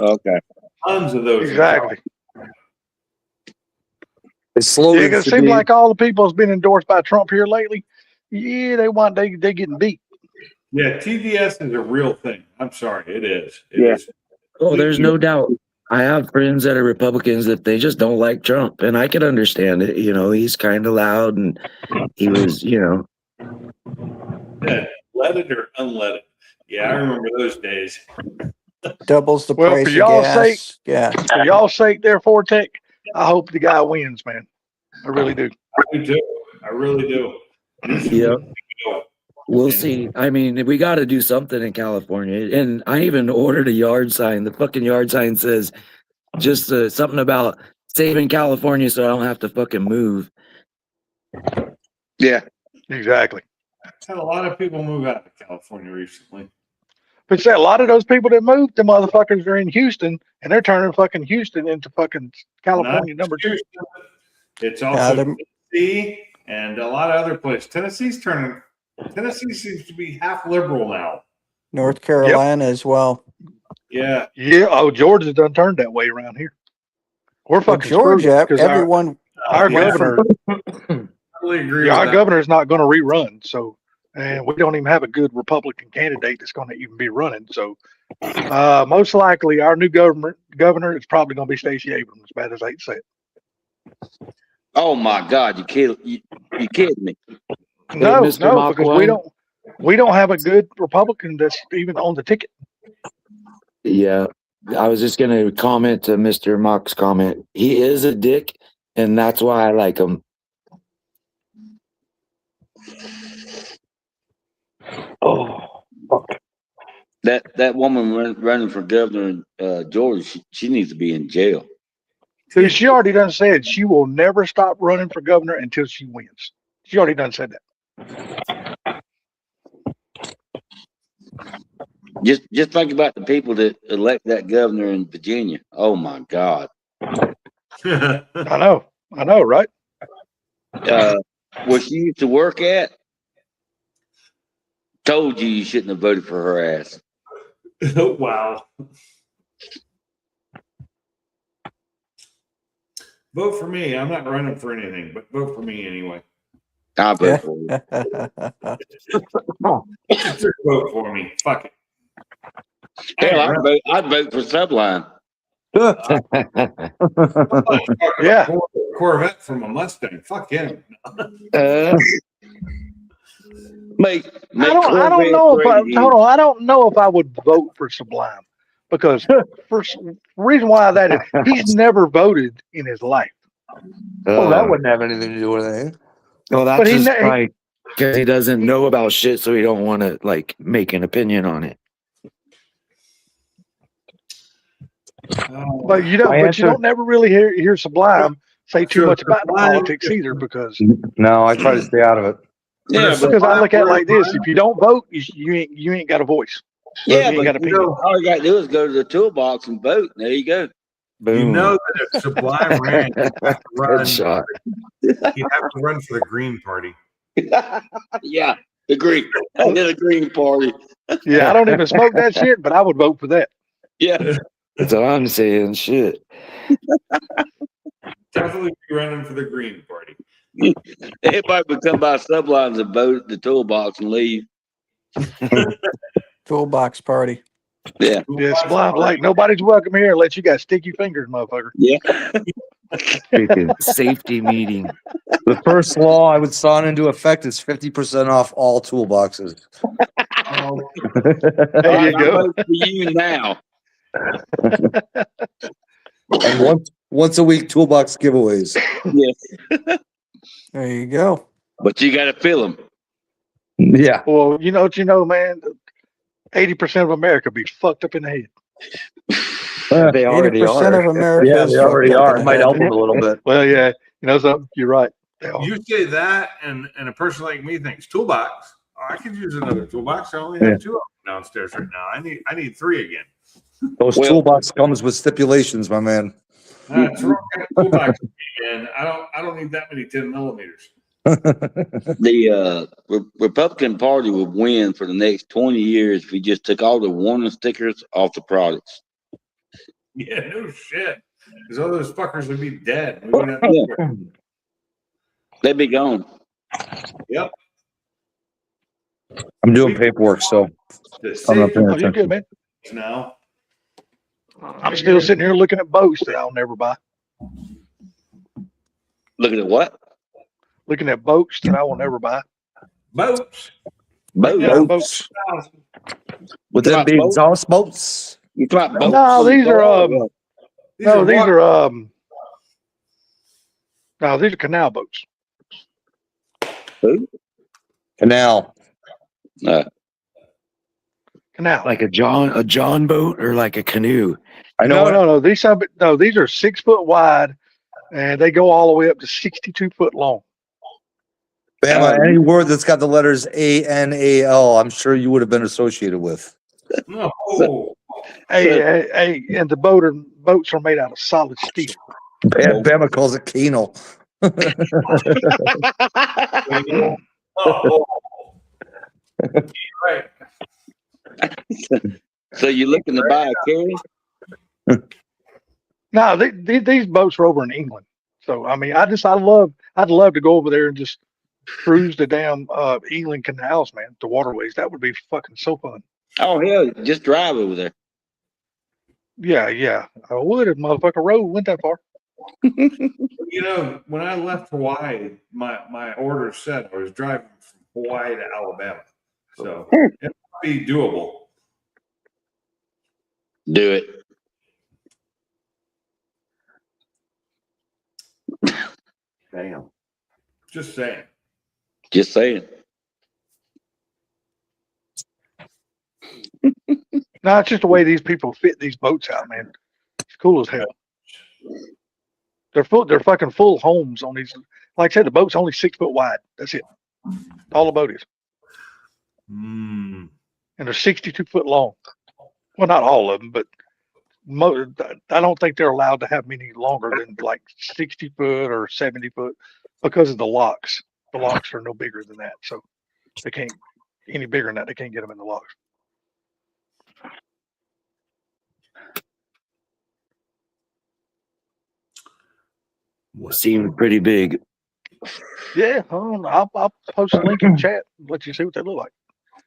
Okay. Tons of those. Exactly. His slogan Yeah, 'cause it should seems be- like all the people that's been endorsed by Trump here lately, yeah, they getting beat. Yeah, TDS is a real thing. I'm sorry, it is. It Yeah. is. Oh, there's no doubt. I have friends that are Republicans that they just don't like Trump, and I can understand it. You know, he's kind of loud, and he was, you know. Yeah, leaded or unleaded. Yeah, I remember those days. Doubles the Well, price for of y'all's gas. sake- Yeah. For y'all's sake, there, Fortec, I hope the guy wins, man. I really do. I do. I really do. Yeah. We'll see. I mean, we got to do something in California. And I even ordered a yard sign. The fucking yard sign says, Just something about saving California so I don't have to fucking move. Yeah. Exactly. I've had a lot of people move out of California recently. But see, a lot of those people that moved, the motherfuckers are in Houston, and they're turning fucking Houston into fucking California Not #2. Houston. It's Yeah, also they're- Tennessee and a lot of other places. Tennessee seems to be half liberal now. North Carolina as well. Yeah. Yeah. Oh, Georgia's done turned that way around here. We're Well, fucking screwed Georgia, because everyone our Yeah. governor, Totally agree yeah, with our that. governor's not going to rerun. So, and we don't even have a good Republican candidate that's going to even be running. So, most likely our new governor is probably going to be Stacey Abrams. As bad as I hate to say it. Oh my God, you kidding me? No, Mr. no, because Mach we don't have a good Republican that's even on the ticket. Yeah. I was just going to comment to Mr. Mock's comment. He is a dick, and that's why I like him. Oh, fuck. That woman running for governor in Georgia, she needs to be in jail. Dude, she already done said she will never stop running for governor until she wins. She already done said that. Just think about the people that elect that governor in Virginia. Oh my God. I know, right? Where she used to work at, told you shouldn't have voted for her ass. Wow. Vote for me. I'm not running for anything, but vote for me anyway. I vote for you. Just vote for me. Fuck it. Hell, I'd vote for Subline. Yeah. Corvette from a Mustang. Fuck him. Make I don't know if I don't know if I would vote for Sublime because reason why that is he's never voted in his life. Well, that wouldn't have anything to do with anything. Well, that's But he just ne- like because he doesn't know about shit, so he don't want to like make an opinion on it. But you don't. My But you answer- don't never really hear Sublime say too Sure. much about politics either because No, I try to stay out of it. Yeah, but because I look at it like this: if you don't vote, you ain't got a voice. yeah, you ain't but got a opinion. all you got to do is go to the toolbox and vote. There you go. Boom. You know that if Sublime ran, he'd have to run, Headshot. he'd have to run for the Green Party. Yeah, the Green, the Green Party. Yeah, I don't even smoke that shit, but I would vote for that. Yeah, That's what I'm saying. Shit. Definitely be running for the Green Party. everybody would come by Sublines and vote at the toolbox and leave. Toolbox party. Yeah, Yeah, Sublime like nobody's welcome here unless you got sticky fingers, motherfucker. yeah. Freaking safety meeting. The first law I would sign into effect is 50% off all toolboxes. There you I go. vote for you now. And once a week toolbox giveaways. Yeah, There you go. but you got to fill them. Yeah. Well, you know what you know, man. 80% of America be fucked up in the head. They already 80% are. of America. Yeah, is they already fucked up are. in It the might head. help them a little bit. Well, yeah, you know something. You're right. They are. You say that, and a person like me thinks toolbox. Oh, I could use another toolbox. I only have two of them downstairs right now. I need three again. Those toolbox comes with stipulations, my man. That's wrong kind of toolbox, and I don't need that many 10 millimeters. The Republican Party would win for the next 20 years if we just took all the warning stickers off the products. Yeah, no shit. Because all those fuckers would be dead. We wouldn't have Yeah. They'd be gone. Yep. I'm doing paperwork, so The I'm not safe paying Oh, you good, attention. man? now. I'm still sitting here looking at boats that I'll never buy. Looking at what? Looking at boats that I will never buy. Boats. Boats. Yeah, boats. With Talking them about being boats? sauce boats. You talking about boats? No, these are water- these are canal boats. Canal. No. canal. Like a John boat or like a canoe? I know. No. These are 6 foot wide, and they go all the way up to 62 foot long. Bama, any word that's got the letters ANAL, I'm sure you would have been associated with. No. And the boats are made out of solid steel. Bama calls it canal. Oh. Right. So you're looking to buy a carry? No, these boats are over in England. So I mean, I'd love to go over there and just cruise the damn England canals, man, the waterways. That would be fucking so fun. Oh hell, just drive over there. Yeah. I would if motherfucker road went that far. You know, when I left Hawaii, my order said I was driving from Hawaii to Alabama. So it would be doable. Do it. Damn. Just saying. Just saying. No, it's just the way these people fit these boats out, man. It's cool as hell. They're fucking full homes on these. Like I said, the boat's only 6 foot wide. That's it. All the boat is. Mm. And they're 62 foot long. Well, not all of them, but I don't think they're allowed to have many longer than like 60 foot or 70 foot because of the locks. The locks are no bigger than that. So they can't, any bigger than that, they can't get them in the locks. Seemed pretty big. Yeah, I'll post a link in the chat and let you see what they look like.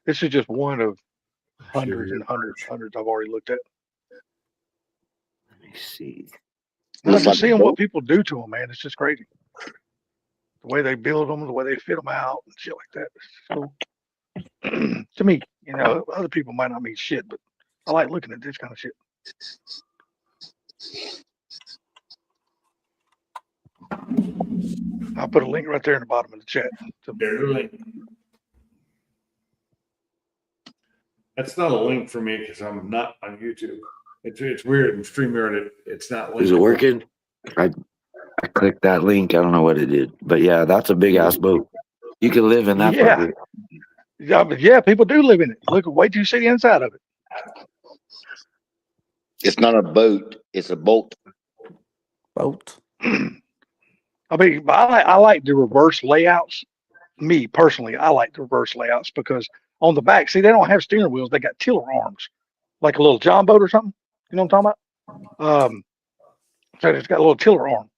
This is just one of hundreds and hundreds I've already looked at. Let me see. And I'm just seeing what people do to them, man. It's just crazy. The way they build them, the way they fit them out, and shit like that. It's cool. To me, you know, other people might not mean shit, but I like looking at this kind of shit. I'll put a link right there in the bottom of the chat. Barely. That's not a link for me because I'm not on YouTube. It's weird. In StreamYard, it's not linked. Is it working? I clicked that link. I don't know what it did, but yeah, that's a big ass boat. You can live in that. Yeah. fucker. Yeah, people do live in it. Look, wait till you see the inside of it. It's not a boat, it's a boat. Boat. I mean, I like the reverse layouts. Me personally, I like the reverse layouts because on the back, see, they don't have steering wheels. They got tiller arms, like a little John boat or something. You know what I'm talking about? So it's got a little tiller arm.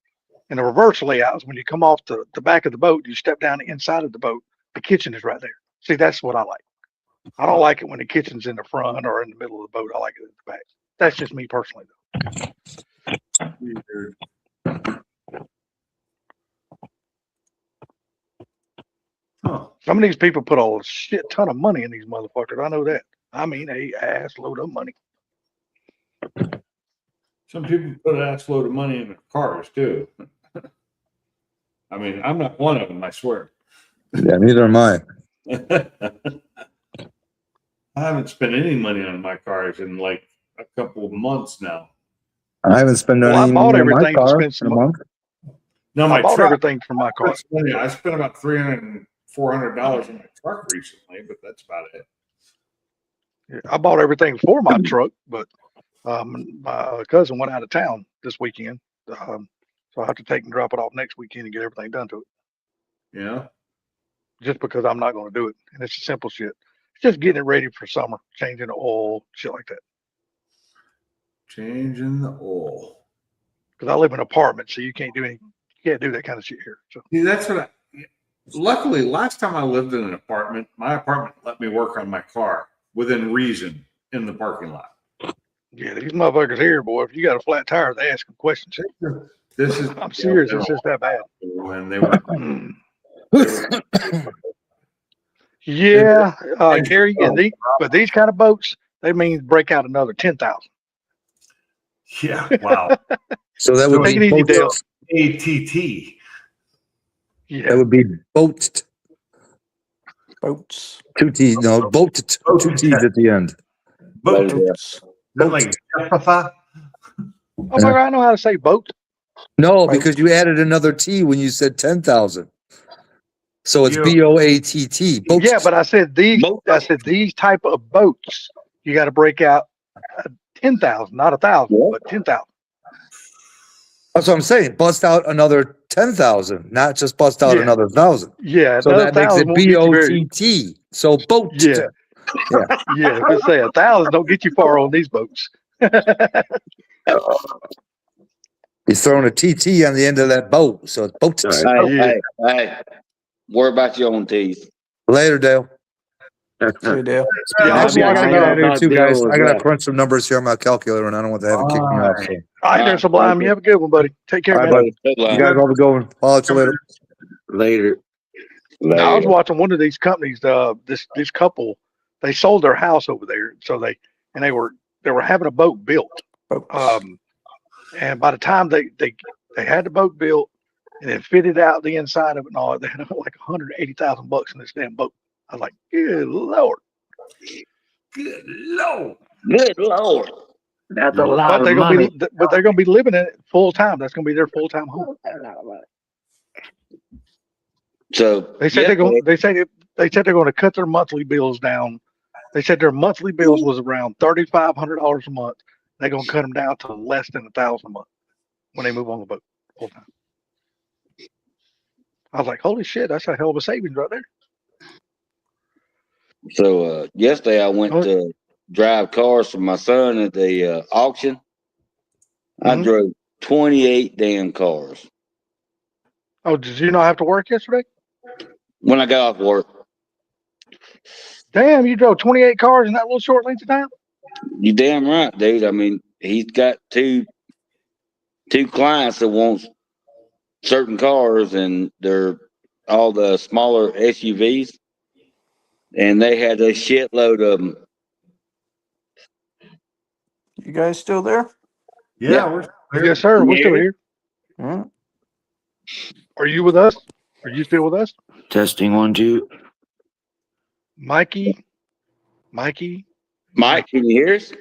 And the reverse layouts, when you come off the back of the boat, you step down the inside of the boat. The kitchen is right there. See, that's what I like. I don't like it when the kitchen's in the front or in the middle of the boat. I like it at the back. That's just me personally, though. Weird. Huh. Some of these people put a shit ton of money in these motherfuckers. I know that. I mean, a ass load of money. Some people put an ass load of money in their cars too. I mean, I'm not one of them, I swear. Yeah, neither am I. I haven't spent any money on my cars in like a couple of months now. I haven't spent Well, any I bought money on my everything to car spend in some a money. month. No, I my bought truck. everything for my car. I spent about $300 and $400 on my truck recently, but that's about it. Yeah, I bought everything for my truck, but my cousin went out of town this weekend. So I have to take and drop it off next weekend and get everything done to it. Yeah. Just because I'm not going to do it. And it's simple shit. It's just getting it ready for summer, changing the oil, shit like that. Changing the oil. Because I live in an apartment, so you can't do that kind of shit here. So See, that's what luckily, last time I lived in an apartment, my apartment let me work on my car within reason in the parking lot. yeah, these motherfuckers here, boy, if you got a flat tire, they ask them questions. This is I'm serious. It's just that bad. when they were Yeah, Gary, but these kind of boats, they mean break out another 10,000. yeah, wow. So that would Take be it easy, Dale. boats. ATT. Yeah, That would be boats. Boats. Two T's, no, boat, two T's at the end. Boat. Later. Is that like Jeffa? Oh my God, I know how to say boat. No, Right. because you added another T when you said 10,000. So it's You- BOATT. Boat. Yeah, but I said these type of boats. You got to break out 10,000, not 1,000, Yeah. but 10,000. That's what I'm saying. Bust out another 10,000, not just bust out Yeah. another 1,000. Yeah, So another that makes it 1,000 won't get you very. BOTT. So boat. Yeah, yeah. If it's say 1,000, don't get you far on these boats. He's throwing a TT on the end of that boat. So it's boat. All right. Hey, Yeah. hey. Worry about your own teeth. Later, Dale. See you, Dale. Yeah, I was Actually, I gotta watching. get out of here too, guys. Dale I gotta was crunch some numbers here on my calculator, and I don't want to have it kick me off. So. All right, there, Sublime. You have a good one, buddy. Take care, All right, man. buddy. Good You luck. guys have a good one. I'll let you later. later. Now, I was Later. watching one of these companies. This couple, they sold their house over there, so they were having a boat built. Boats. And by the time they had the boat built and then fitted out the inside of it and all, they had like $180,000 in this damn boat. I was like, good Lord. Good Lord. Good Lord. That's a But lot they're of gonna money. they're gonna be living in it full time. That's gonna be their full time home. So They said they said they're gonna cut their monthly bills down. They said their monthly bills was around $3,500 a month. They're gonna cut them down to less than 1,000 a month when they move on the boat full time. I was like, holy shit, that's a hell of a savings right there. So yesterday I went to drive cars for my son at the auction. I Mhm. drove 28 damn cars Oh, did you not have to work yesterday? when I got off work. Damn, you drove 28 cars in that little short length of time? You damn right, dude. I mean, he's got two clients that wants certain cars, and they're all the smaller SUVs, and they had a shitload of them. You guys still there? Yeah, we're Yes, sir. We're still here. Hmm? Are you with us? Are you still with us? Testing 1, 2. Mikey? Mike, can you hear us?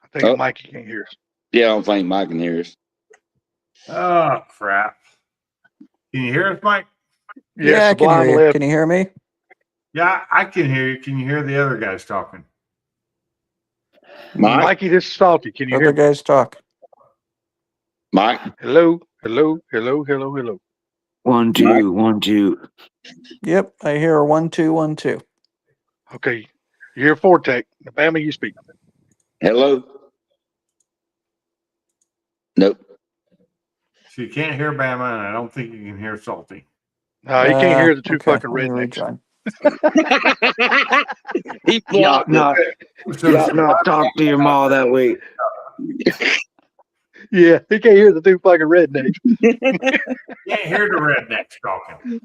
I think Oh. Mikey can't hear us. Yeah, I don't think Mike can hear us. Oh crap! Can you hear us, Mike? Yeah, I can Sublime hear you. left. Can you hear me? Yeah, I can hear you. Can you hear the other guys talking? Mike, Mikey, this is Salty. Can you Other hear me? guys talk. Mike, Hello, hello, hello, hello, hello. 1, 2, 1, 2. Yep, I hear a 1, 2, 1, 2. Okay, you hear Fortec. Bama, you speak. hello. Nope. So you can't hear Bama, and I don't think you can hear Salty. You can't hear the two Okay, fucking let me rednecks. rejoin. He Yeah, blocked not, So yeah, not talk to your ma that way. Yeah, he can't hear the two fucking rednecks. you can't hear the rednecks talking.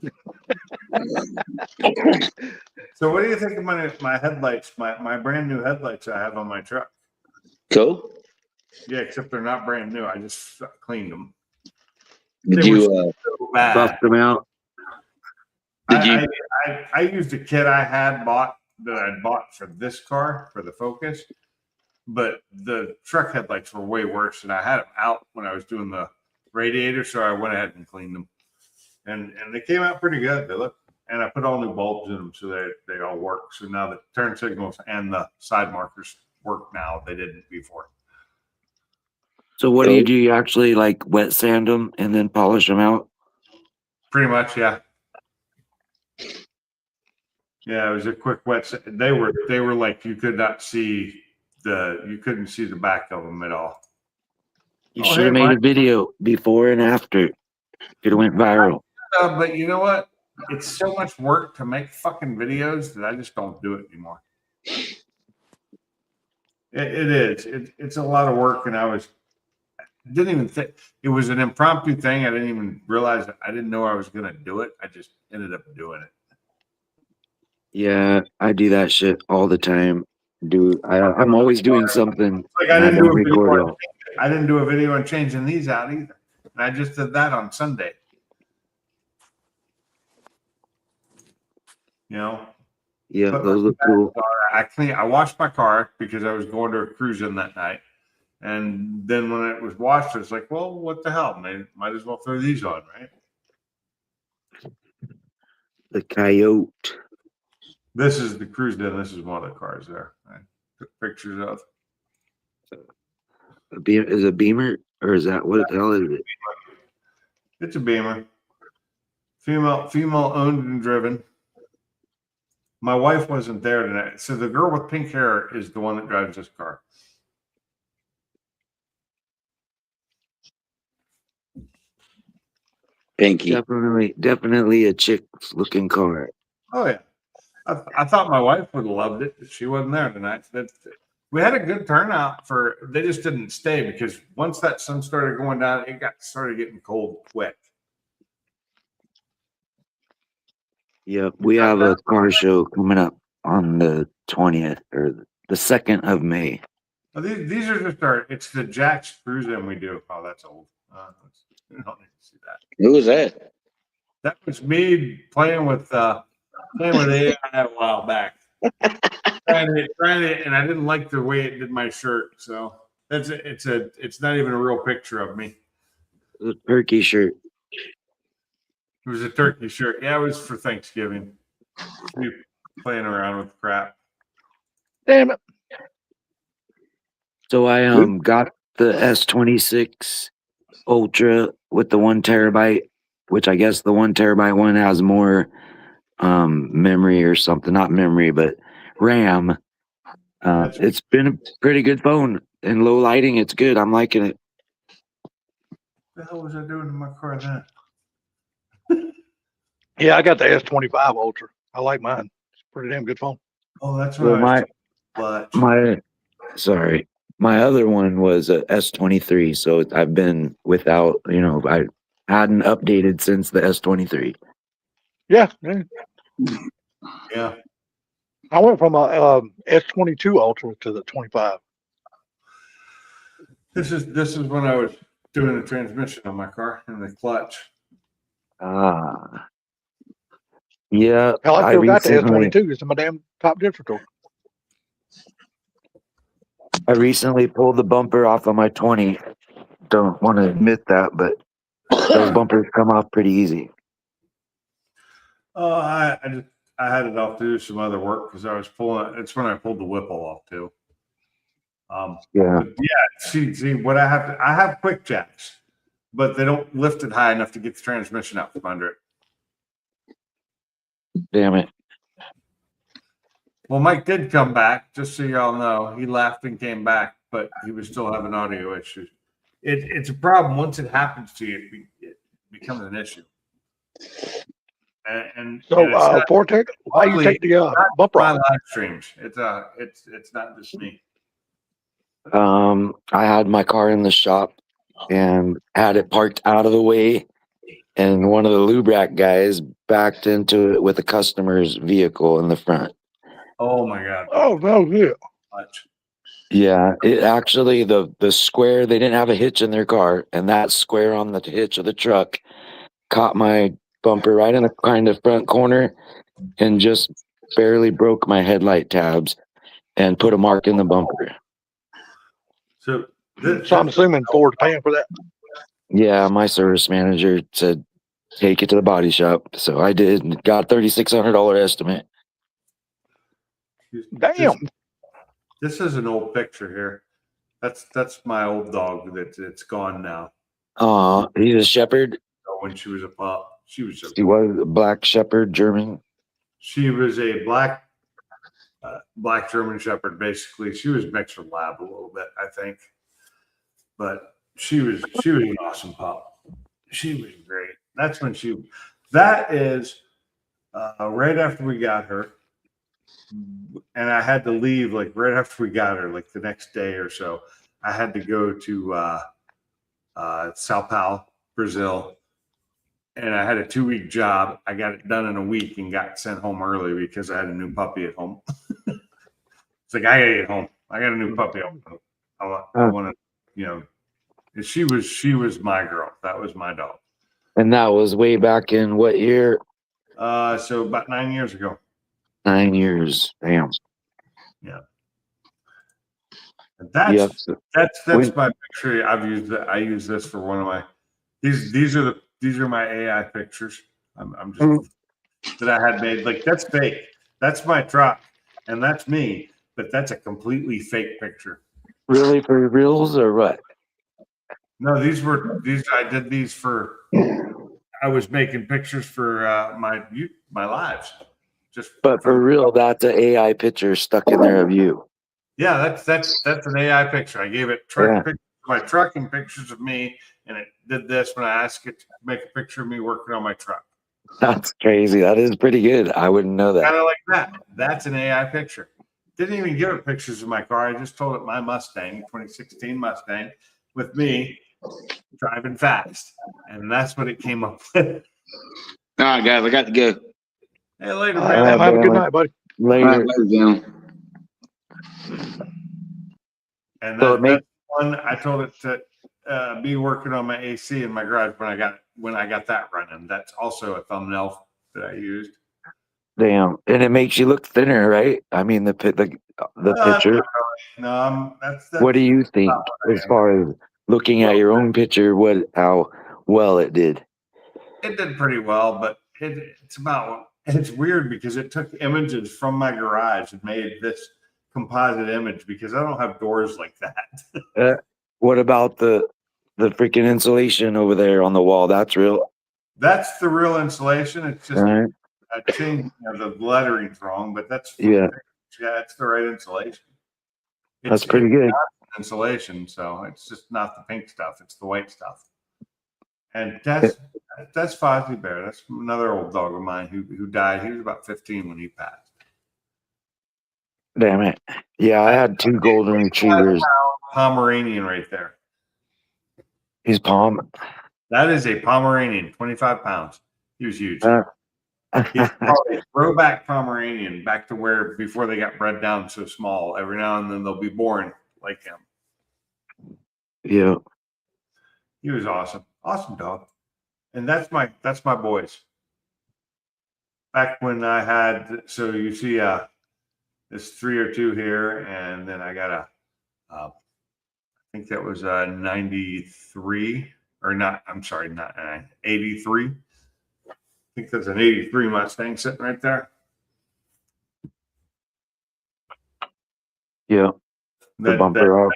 So what do you think of my headlights? My brand new headlights I have on my truck. Cool. Yeah, except they're not brand new. I just cleaned them. Did They were you so bad. Buffed them out. Did you- I used a kit I had bought for this car for the Focus, but the truck headlights were way worse, and I had them out when I was doing the radiator, so I went ahead and cleaned them, and they came out pretty good. They look, and I put all new bulbs in them, so they all work. So now the turn signals and the side markers work now. They didn't before. So what do? You actually like wet sand them and then polish them out? Pretty much, yeah. Yeah, it was a quick wet. They were like you couldn't see the back of them at all. You Oh, should have hey, made a Mike. video before and after. Could have went viral. But you know what? It's so much work to make fucking videos that I just don't do it anymore. It is. It's a lot of work, and I didn't even think it was an impromptu thing. I didn't even realize it. I didn't know I was gonna do it. I just ended up doing it. Yeah, I do that shit all the time. I'm always doing something. Like and I I didn't don't do a video. record it. I didn't do a video on changing these out either, and I just did that on Sunday. You know, Yeah, But those look cool. I washed my car because I was going to a cruise in that night. And then when it was washed, I was like, well, what the hell? Might as well throw these on, right? The Coyote. This is the cruise in. This is one of the cars there. I took pictures of. Is it a Beamer or is that what the hell is it? It's a Beamer. Female owned and driven. My wife wasn't there tonight. So the girl with pink hair is the one that drives this car. Pinky. Definitely a chick looking car. Oh yeah. I thought my wife would have loved it, but she wasn't there tonight. We had a good turnout they just didn't stay because once that sun started going down, it started getting cold quick. Yep, we have a car show coming up on the 20th or the 2nd of May. Well, these are just it's the Jack's Cruise In we do. Oh, that's old. You don't need to see that. Who was that? That was me playing with AI a while back. trying it, and I didn't like the way it did my shirt. So it's not even a real picture of me. The turkey shirt. It was a turkey shirt. Yeah, it was for Thanksgiving. Me playing around with crap. Damn it. So I got the S26 Ultra with the 1 terabyte, which I guess the 1 terabyte one has more memory or something. Not memory, but RAM. It's been a pretty good phone. In low lighting, it's good. I'm liking it. What the hell was I doing in my car then? Yeah, I got the S25 Ultra. I like mine. It's a pretty damn good phone. Oh, that's Well, what my other one was a S23, so I've been without, I hadn't updated since the S23. Yeah. Yeah. I went from a S22 Ultra to the 25. This is when I was doing the transmission on my car and the clutch. Yeah. Hell, I still got the recently- S22. It's in my damn top differential. I recently pulled the bumper off of my 20. Don't want to admit that, but those bumpers come off pretty easy. Oh, I had it off to do some other work because I was pulling. It's when I pulled the Whipple off too. Yeah. But yeah. See what I have quick jacks, but they don't lift it high enough to get the transmission out from under it. Damn it. Well, Mike did come back, just so y'all know. He left and came back, but he was still having audio issues. It's a problem. Once it happens to you, it becomes an issue. And So, it's not Fortec, why you take the bumper my off? live streams. It's not just me. I had my car in the shop and had it parked out of the way, and one of the lube rack guys backed into it with a customer's vehicle in the front. Oh my God. Oh, no, yeah. Much. Yeah, it actually the square, they didn't have a hitch in their car, and that square on the hitch of the truck caught my bumper right in the kind of front corner and just barely broke my headlight tabs and put a mark in the bumper. So I'm assuming Ford's paying for that. Yeah, my service manager said take it to the body shop, so I did. And got $3,600 estimate. Damn. This is an old picture here. That's my old dog it's gone now. He's a shepherd. So when she was a pup, she was a black shepherd, German. She was a black German shepherd. Basically, she was mixed with lab a little bit, I think. But she was an awesome pup. She was great. That is right after we got her. And I had to leave like right after we got her, like the next day or so. I had to go to Sao Paulo, Brazil, and I had a 2-week job. I got it done in a week and got sent home early because I had a new puppy at home. It's like I gotta get home. I got a new puppy. I want to, she was my girl. That was my dog. And that was way back in what year? So about 9 years ago. 9 years. Damn. And that's Yep. that's When- my picture. I use this for one of my these are my AI pictures. I'm just that I had made. Like that's fake. That's my truck, and that's me. But that's a completely fake picture. Really for reals or what? No, I did these for. I was making pictures for my lives. Just But for real, that's an AI picture stuck in there of you. yeah, that's an AI picture. I gave it Yeah. my truck and pictures of me, and it did this when I asked it to make a picture of me working on my truck. That's crazy. That is pretty good. I wouldn't know that. Kind of like that. That's an AI picture. Didn't even give it pictures of my car. I just told it my Mustang, 2016 Mustang, with me driving fast, and that's what it came up with. All right, guys, I got to go. Hey, later, All man. right, have a good man. night, buddy. All right, Later. later, gentlemen. And So it that's one I told it to be working on my AC in my garage when I got that running. That's also a thumbnail that I used. Damn. And it makes you look thinner, right? I mean, the picture. No, that's What do you think as far as looking at your own picture? How well it did? It did pretty well, but it's weird because it took images from my garage and made this composite image because I don't have doors like that. What about the freaking insulation over there on the wall? That's real. That's the real insulation. It's just All right. I changed the lettering's wrong, but that's Yeah. it's the right insulation. That's pretty good. Insulation, so it's just not the pink stuff; it's the white stuff. And that's Fozzie Bear. That's another old dog of mine who died. He was about 15 when he passed. Damn it. Yeah, I had 2 golden retrievers. Pomeranian right there. He's Palm. That is a Pomeranian, 25 pounds. He was huge. He's Yeah. probably a throwback Pomeranian back to where before they got bred down so small. Every now and then they'll be born like him. He was awesome. Awesome dog. And that's my boys. Back when I had, so you see this 302 here, and then I got I think that was a 93 or not, I'm sorry, not 83. I think there's an 83 Mustang sitting right there. Yeah. The bumper up.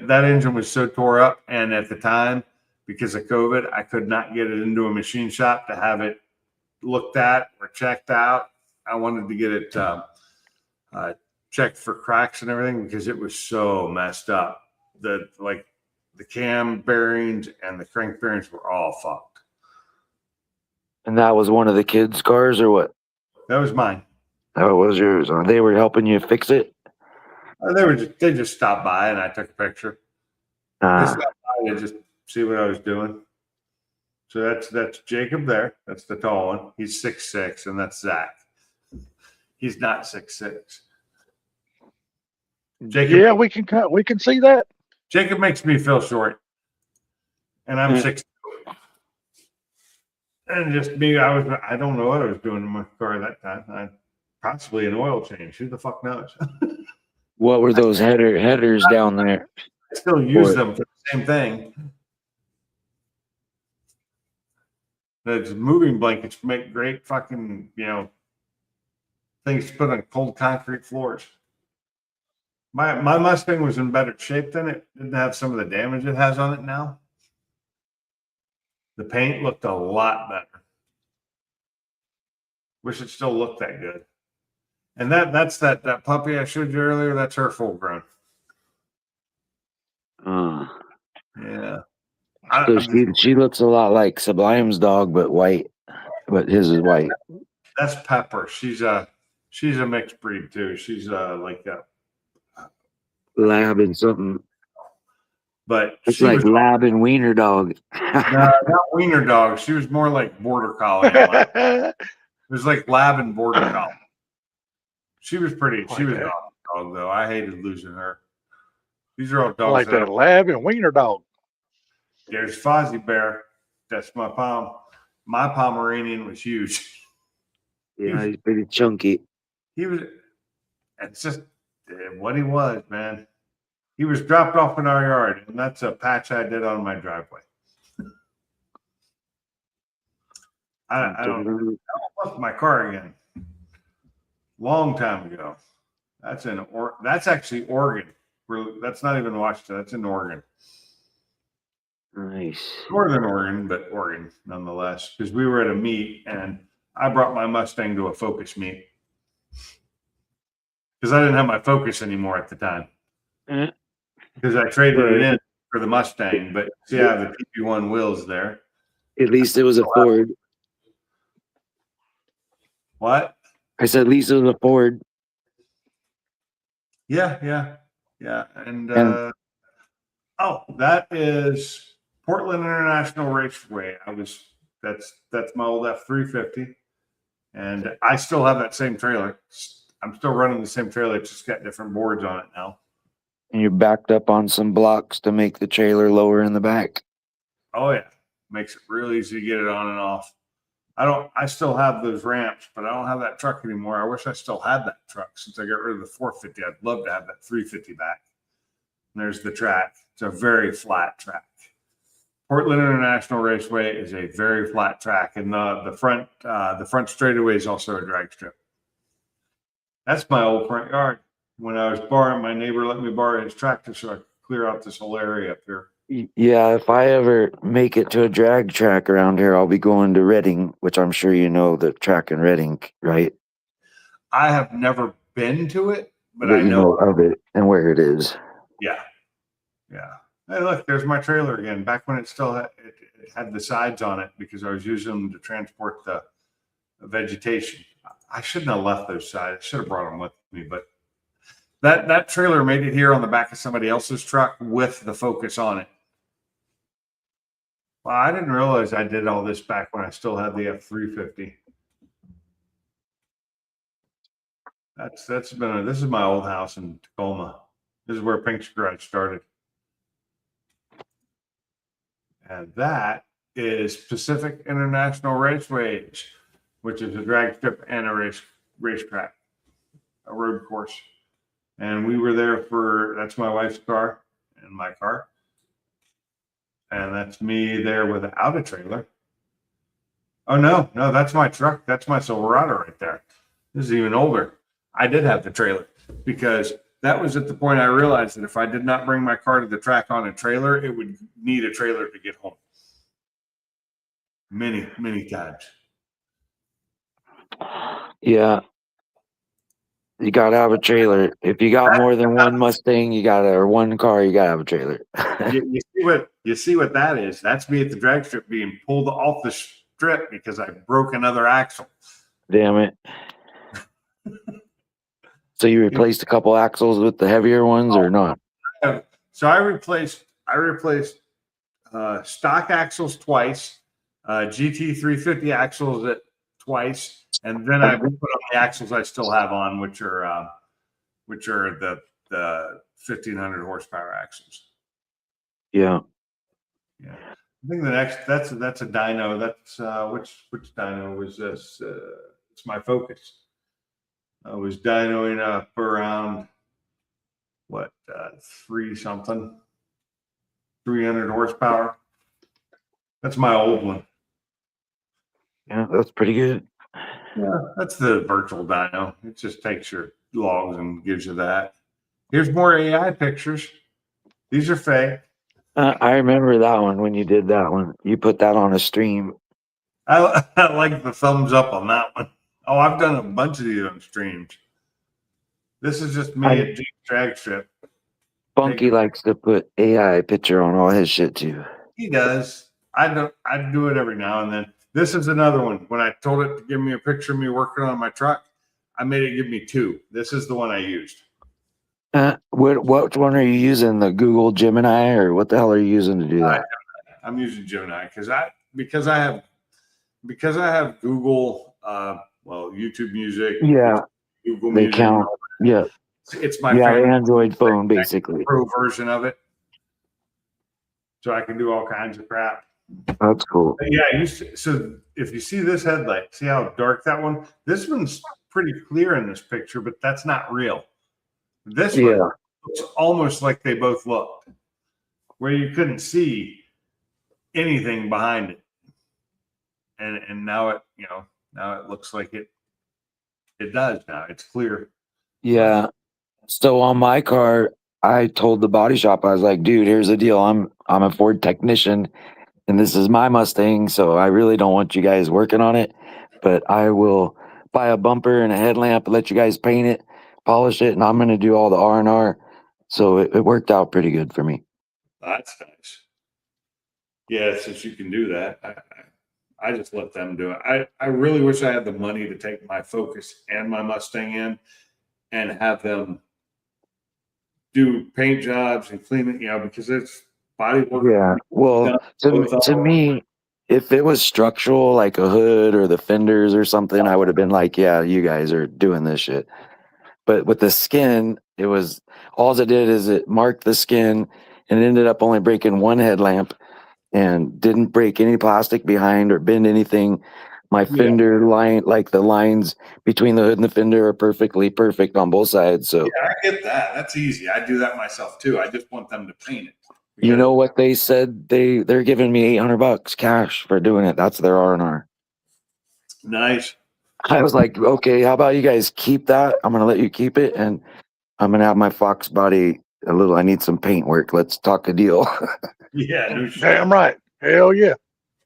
That engine was so tore up, and at the time, because of COVID, I could not get it into a machine shop to have it looked at or checked out. I wanted to get it checked for cracks and everything because it was so messed up. The cam bearings and the crank bearings were all fucked. And that was one of the kids' cars or what? That was mine. That was yours. They were helping you fix it? They just stopped by and I took a picture. They stopped by to just see what I was doing. So that's Jacob there. That's the tall one. He's 6'6", and that's Zach. He's not 6'6". Jacob, Yeah, we can see that. Jacob makes me feel short, and I'm 6'2". And just me, I don't know what I was doing in my car that time. Possibly an oil change. Who the fuck knows? What were those headers down there? I still use them for the same thing. The moving blankets make great fucking, things to put on cold concrete floors. My Mustang was in better shape then. It didn't have some of the damage it has on it now. The paint looked a lot better. Wish it still looked that good. And that's that puppy I showed you earlier. That's her full grown. Yeah. So she looks a lot like Sublime's dog, but white. But his is white. That's Pepper. She's a mixed breed too. She's like a Lab and something. but It's she like was lab and wiener dog. not wiener dog. She was more like border collie. It was like lab and border collie. She was pretty. She was an awesome dog though. I hated losing her. These are all I dogs. like that lab and wiener dog. There's Fozzie Bear. That's my Pomeranian was huge. Yeah, he's pretty chunky. he was, it's just what he was, man. He was dropped off in our yard, and that's a patch I did on my driveway. I left my car again. Long time ago. That's actually Oregon. That's not even Washington. That's in Oregon. Nice. Northern Oregon, but Oregon nonetheless, because we were at a meet and I brought my Mustang to a Focus meet because I didn't have my Focus anymore at the time because I traded it in for the Mustang. But see, I have the PP1 wheels there. At least it was a Ford. What? I said, at least it was a Ford. Yeah. And that is Portland International Raceway. That's my old F350, and I still have that same trailer. I'm still running the same trailer. It's just got different boards on it now. And you're backed up on some blocks to make the trailer lower in the back. Oh yeah, makes it real easy to get it on and off. I still have those ramps, but I don't have that truck anymore. I wish I still had that truck since I got rid of the 450. I'd love to have that 350 back. And there's the track. It's a very flat track. Portland International Raceway is a very flat track, and the front straightaway is also a drag strip. That's my old front yard. When I was borrowing, my neighbor let me borrow his tractor so I could clear out this whole area up here. Yeah, if I ever make it to a drag track around here, I'll be going to Reading, which I'm sure you know the track in Reading, right? I have never been to it, but I you know of it and where it is. Yeah. Hey, look, there's my trailer again. Back when it still had the sides on it because I was using them to transport the vegetation. I shouldn't have left those sides. I should have brought them with me, but that trailer made it here on the back of somebody else's truck with the Focus on it. Well, I didn't realize I did all this back when I still had the F350. This is my old house in Tacoma. This is where Pink's Garage started. And that is Pacific International Raceways, which is a drag strip and a racetrack, a road course. And we were there that's my wife's car and my car. And that's me there without a trailer. Oh, no, that's my truck. That's my Silverado right there. This is even older. I did have the trailer because that was at the point I realized that if I did not bring my car to the track on a trailer, it would need a trailer to get home. Many, many times. Yeah. You gotta have a trailer. If you got more than one Mustang, or one car, you gotta have a trailer. you see what that is? That's me at the drag strip being pulled off the strip because I broke another axle. Damn it. So you replaced a couple axles with the heavier ones or not? So I replaced stock axles twice, GT 350 axles twice, and then I put on the axles I still have on, which are the 1500 horsepower axles. Yeah. I think the next that's a dyno. That's which dyno was this? It's my Focus. I was dynoing up around 300 horsepower. That's my old one. Yeah, that's pretty good. Yeah, that's the virtual dyno. It just takes your logs and gives you that. Here's more AI pictures. These are fake. I remember that one when you did that one. You put that on a stream. I like the thumbs up on that one. Oh, I've done a bunch of these on streams. This is just me at Jeep Drag Strip. Funky likes to put AI picture on all his shit too. He does. I do it every now and then. This is another one. When I told it to give me a picture of me working on my truck, I made it give me two. This is the one I used. What one are you using? The Google Gemini, or what the hell are you using to do that? I'm using Gemini because I have Google, YouTube Music. Yeah, Google they Music. count. Yeah, it's my Android phone basically. Pro version of it, so I can do all kinds of crap. That's cool. But yeah, so if you see this headlight, see how dark that one? This one's pretty clear in this picture, but that's not real. This Yeah. one looks almost like they both looked, where you couldn't see anything behind it. And now it, now it looks like it does now. It's clear. Yeah. So on my car, I told the body shop, I was like, dude, here's the deal. I'm a Ford technician and this is my Mustang, so I really don't want you guys working on it, but I will buy a bumper and a headlamp, let you guys paint it, polish it, and I'm going to do all the R&R. So it worked out pretty good for me. That's nice. Yeah, since you can do that, I just let them do it. I really wish I had the money to take my Focus and my Mustang in and have them do paint jobs and clean it, because it's body work. Yeah. Well, to me, if it was structural, like a hood or the fenders or something, I would have been like, yeah, you guys are doing this shit. But with the skin, it was all it did is it marked the skin and it ended up only breaking one headlamp and didn't break any plastic behind or bend anything. My fender line, like the lines between the hood and the fender, are perfect on both sides. So yeah, I get that. That's easy. I do that myself too. I just want them to paint it. you know what they said? They're giving me $800 cash for doing it. That's their R&R. Nice. I was like, okay, how about you guys keep that? I'm gonna let you keep it, and I'm gonna have my Fox body a little. I need some paint work. Let's talk a deal. Yeah, no shit. Damn right. Hell yeah.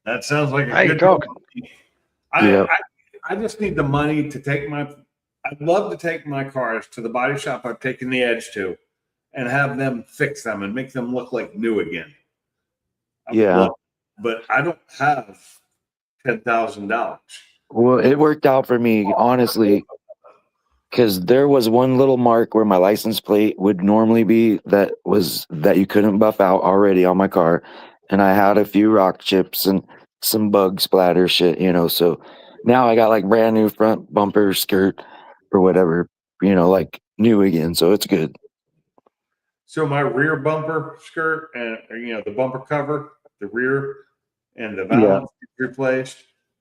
That sounds like a I ain't good talking. I just need the money to take I'd love to take my cars to the body shop I've taken the Edge to and have them fix them and make them look like new again. But I don't have $10,000. Well, it worked out for me, honestly, because there was one little mark where my license plate would normally be that you couldn't buff out already on my car. And I had a few rock chips and some bug splatter shit, so now I got like brand new front bumper, skirt, or whatever, like new again. So it's good. So my rear bumper skirt and the bumper cover, the rear and the valve replaced.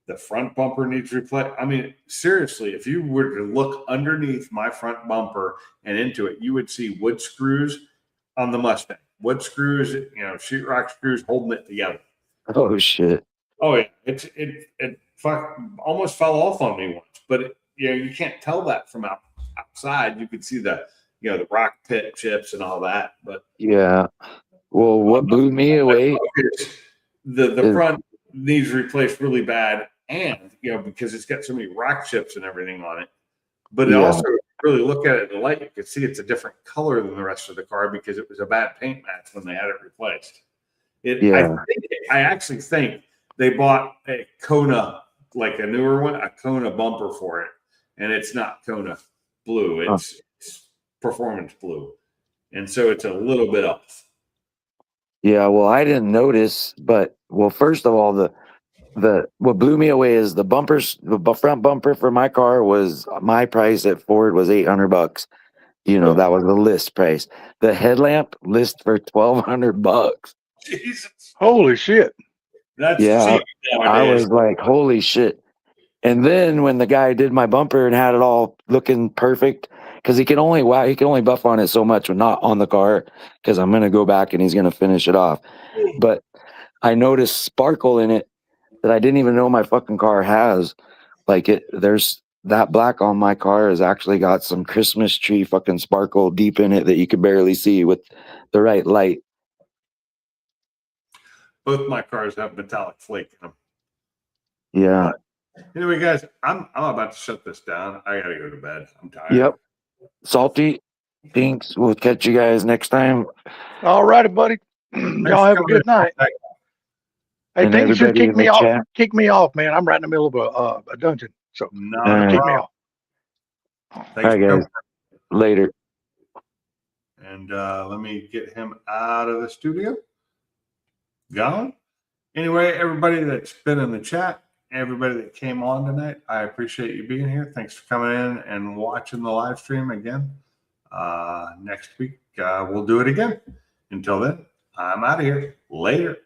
The front bumper needs replaced. I mean, seriously, if you were to look underneath my front bumper and into it, you would see wood screws on the Mustang. Wood screws, sheetrock screws holding it together. Oh shit! Oh yeah, it almost fell off on me once, but you can't tell that from outside. You could see the the rock pit chips and all that. But yeah, well, what blew me away? The front needs replaced really bad, and because it's got so many rock chips and everything on it. But it also, if you really look at it in the light, you can see it's a different color than the rest of the car because it was a bad paint match when they had it replaced. I actually think they bought a Kona, like a newer one, a Kona bumper for it, and it's not Kona blue; it's performance blue, and so it's a little bit off. Yeah, well, I didn't notice, but first of all, what blew me away is the bumpers. The front bumper for my car was my price at Ford was $800. That was the list price. The headlamp list for $1,200. Jesus, Holy shit. That's cheap nowadays. I was like, holy shit. And then when the guy did my bumper and had it all looking perfect, because he can only buff on it so much, but not on the car, because I'm gonna go back and he's gonna finish it off. But I noticed sparkle in it that I didn't even know my fucking car has. Like there's that black on my car has actually got some Christmas tree fucking sparkle deep in it that you could barely see with the right light. Both my cars have metallic flake in them. Yeah. Anyway, guys, I'm about to shut this down. I gotta go to bed. I'm tired. Yep. Salty. Thanks. We'll catch you guys next time. All righty, buddy. Y'all have a good night. Hey, And think you should everybody kick in me the off. chat. Kick me off, man. I'm right in the middle of a dungeon. So No, kick me off. All right, guys. Later. And let me get him out of the studio. Gone. Anyway, everybody that's been in the chat, everybody that came on tonight, I appreciate you being here. Thanks for coming in and watching the live stream again. Next week, we'll do it again. Until then, I'm out of here. Later.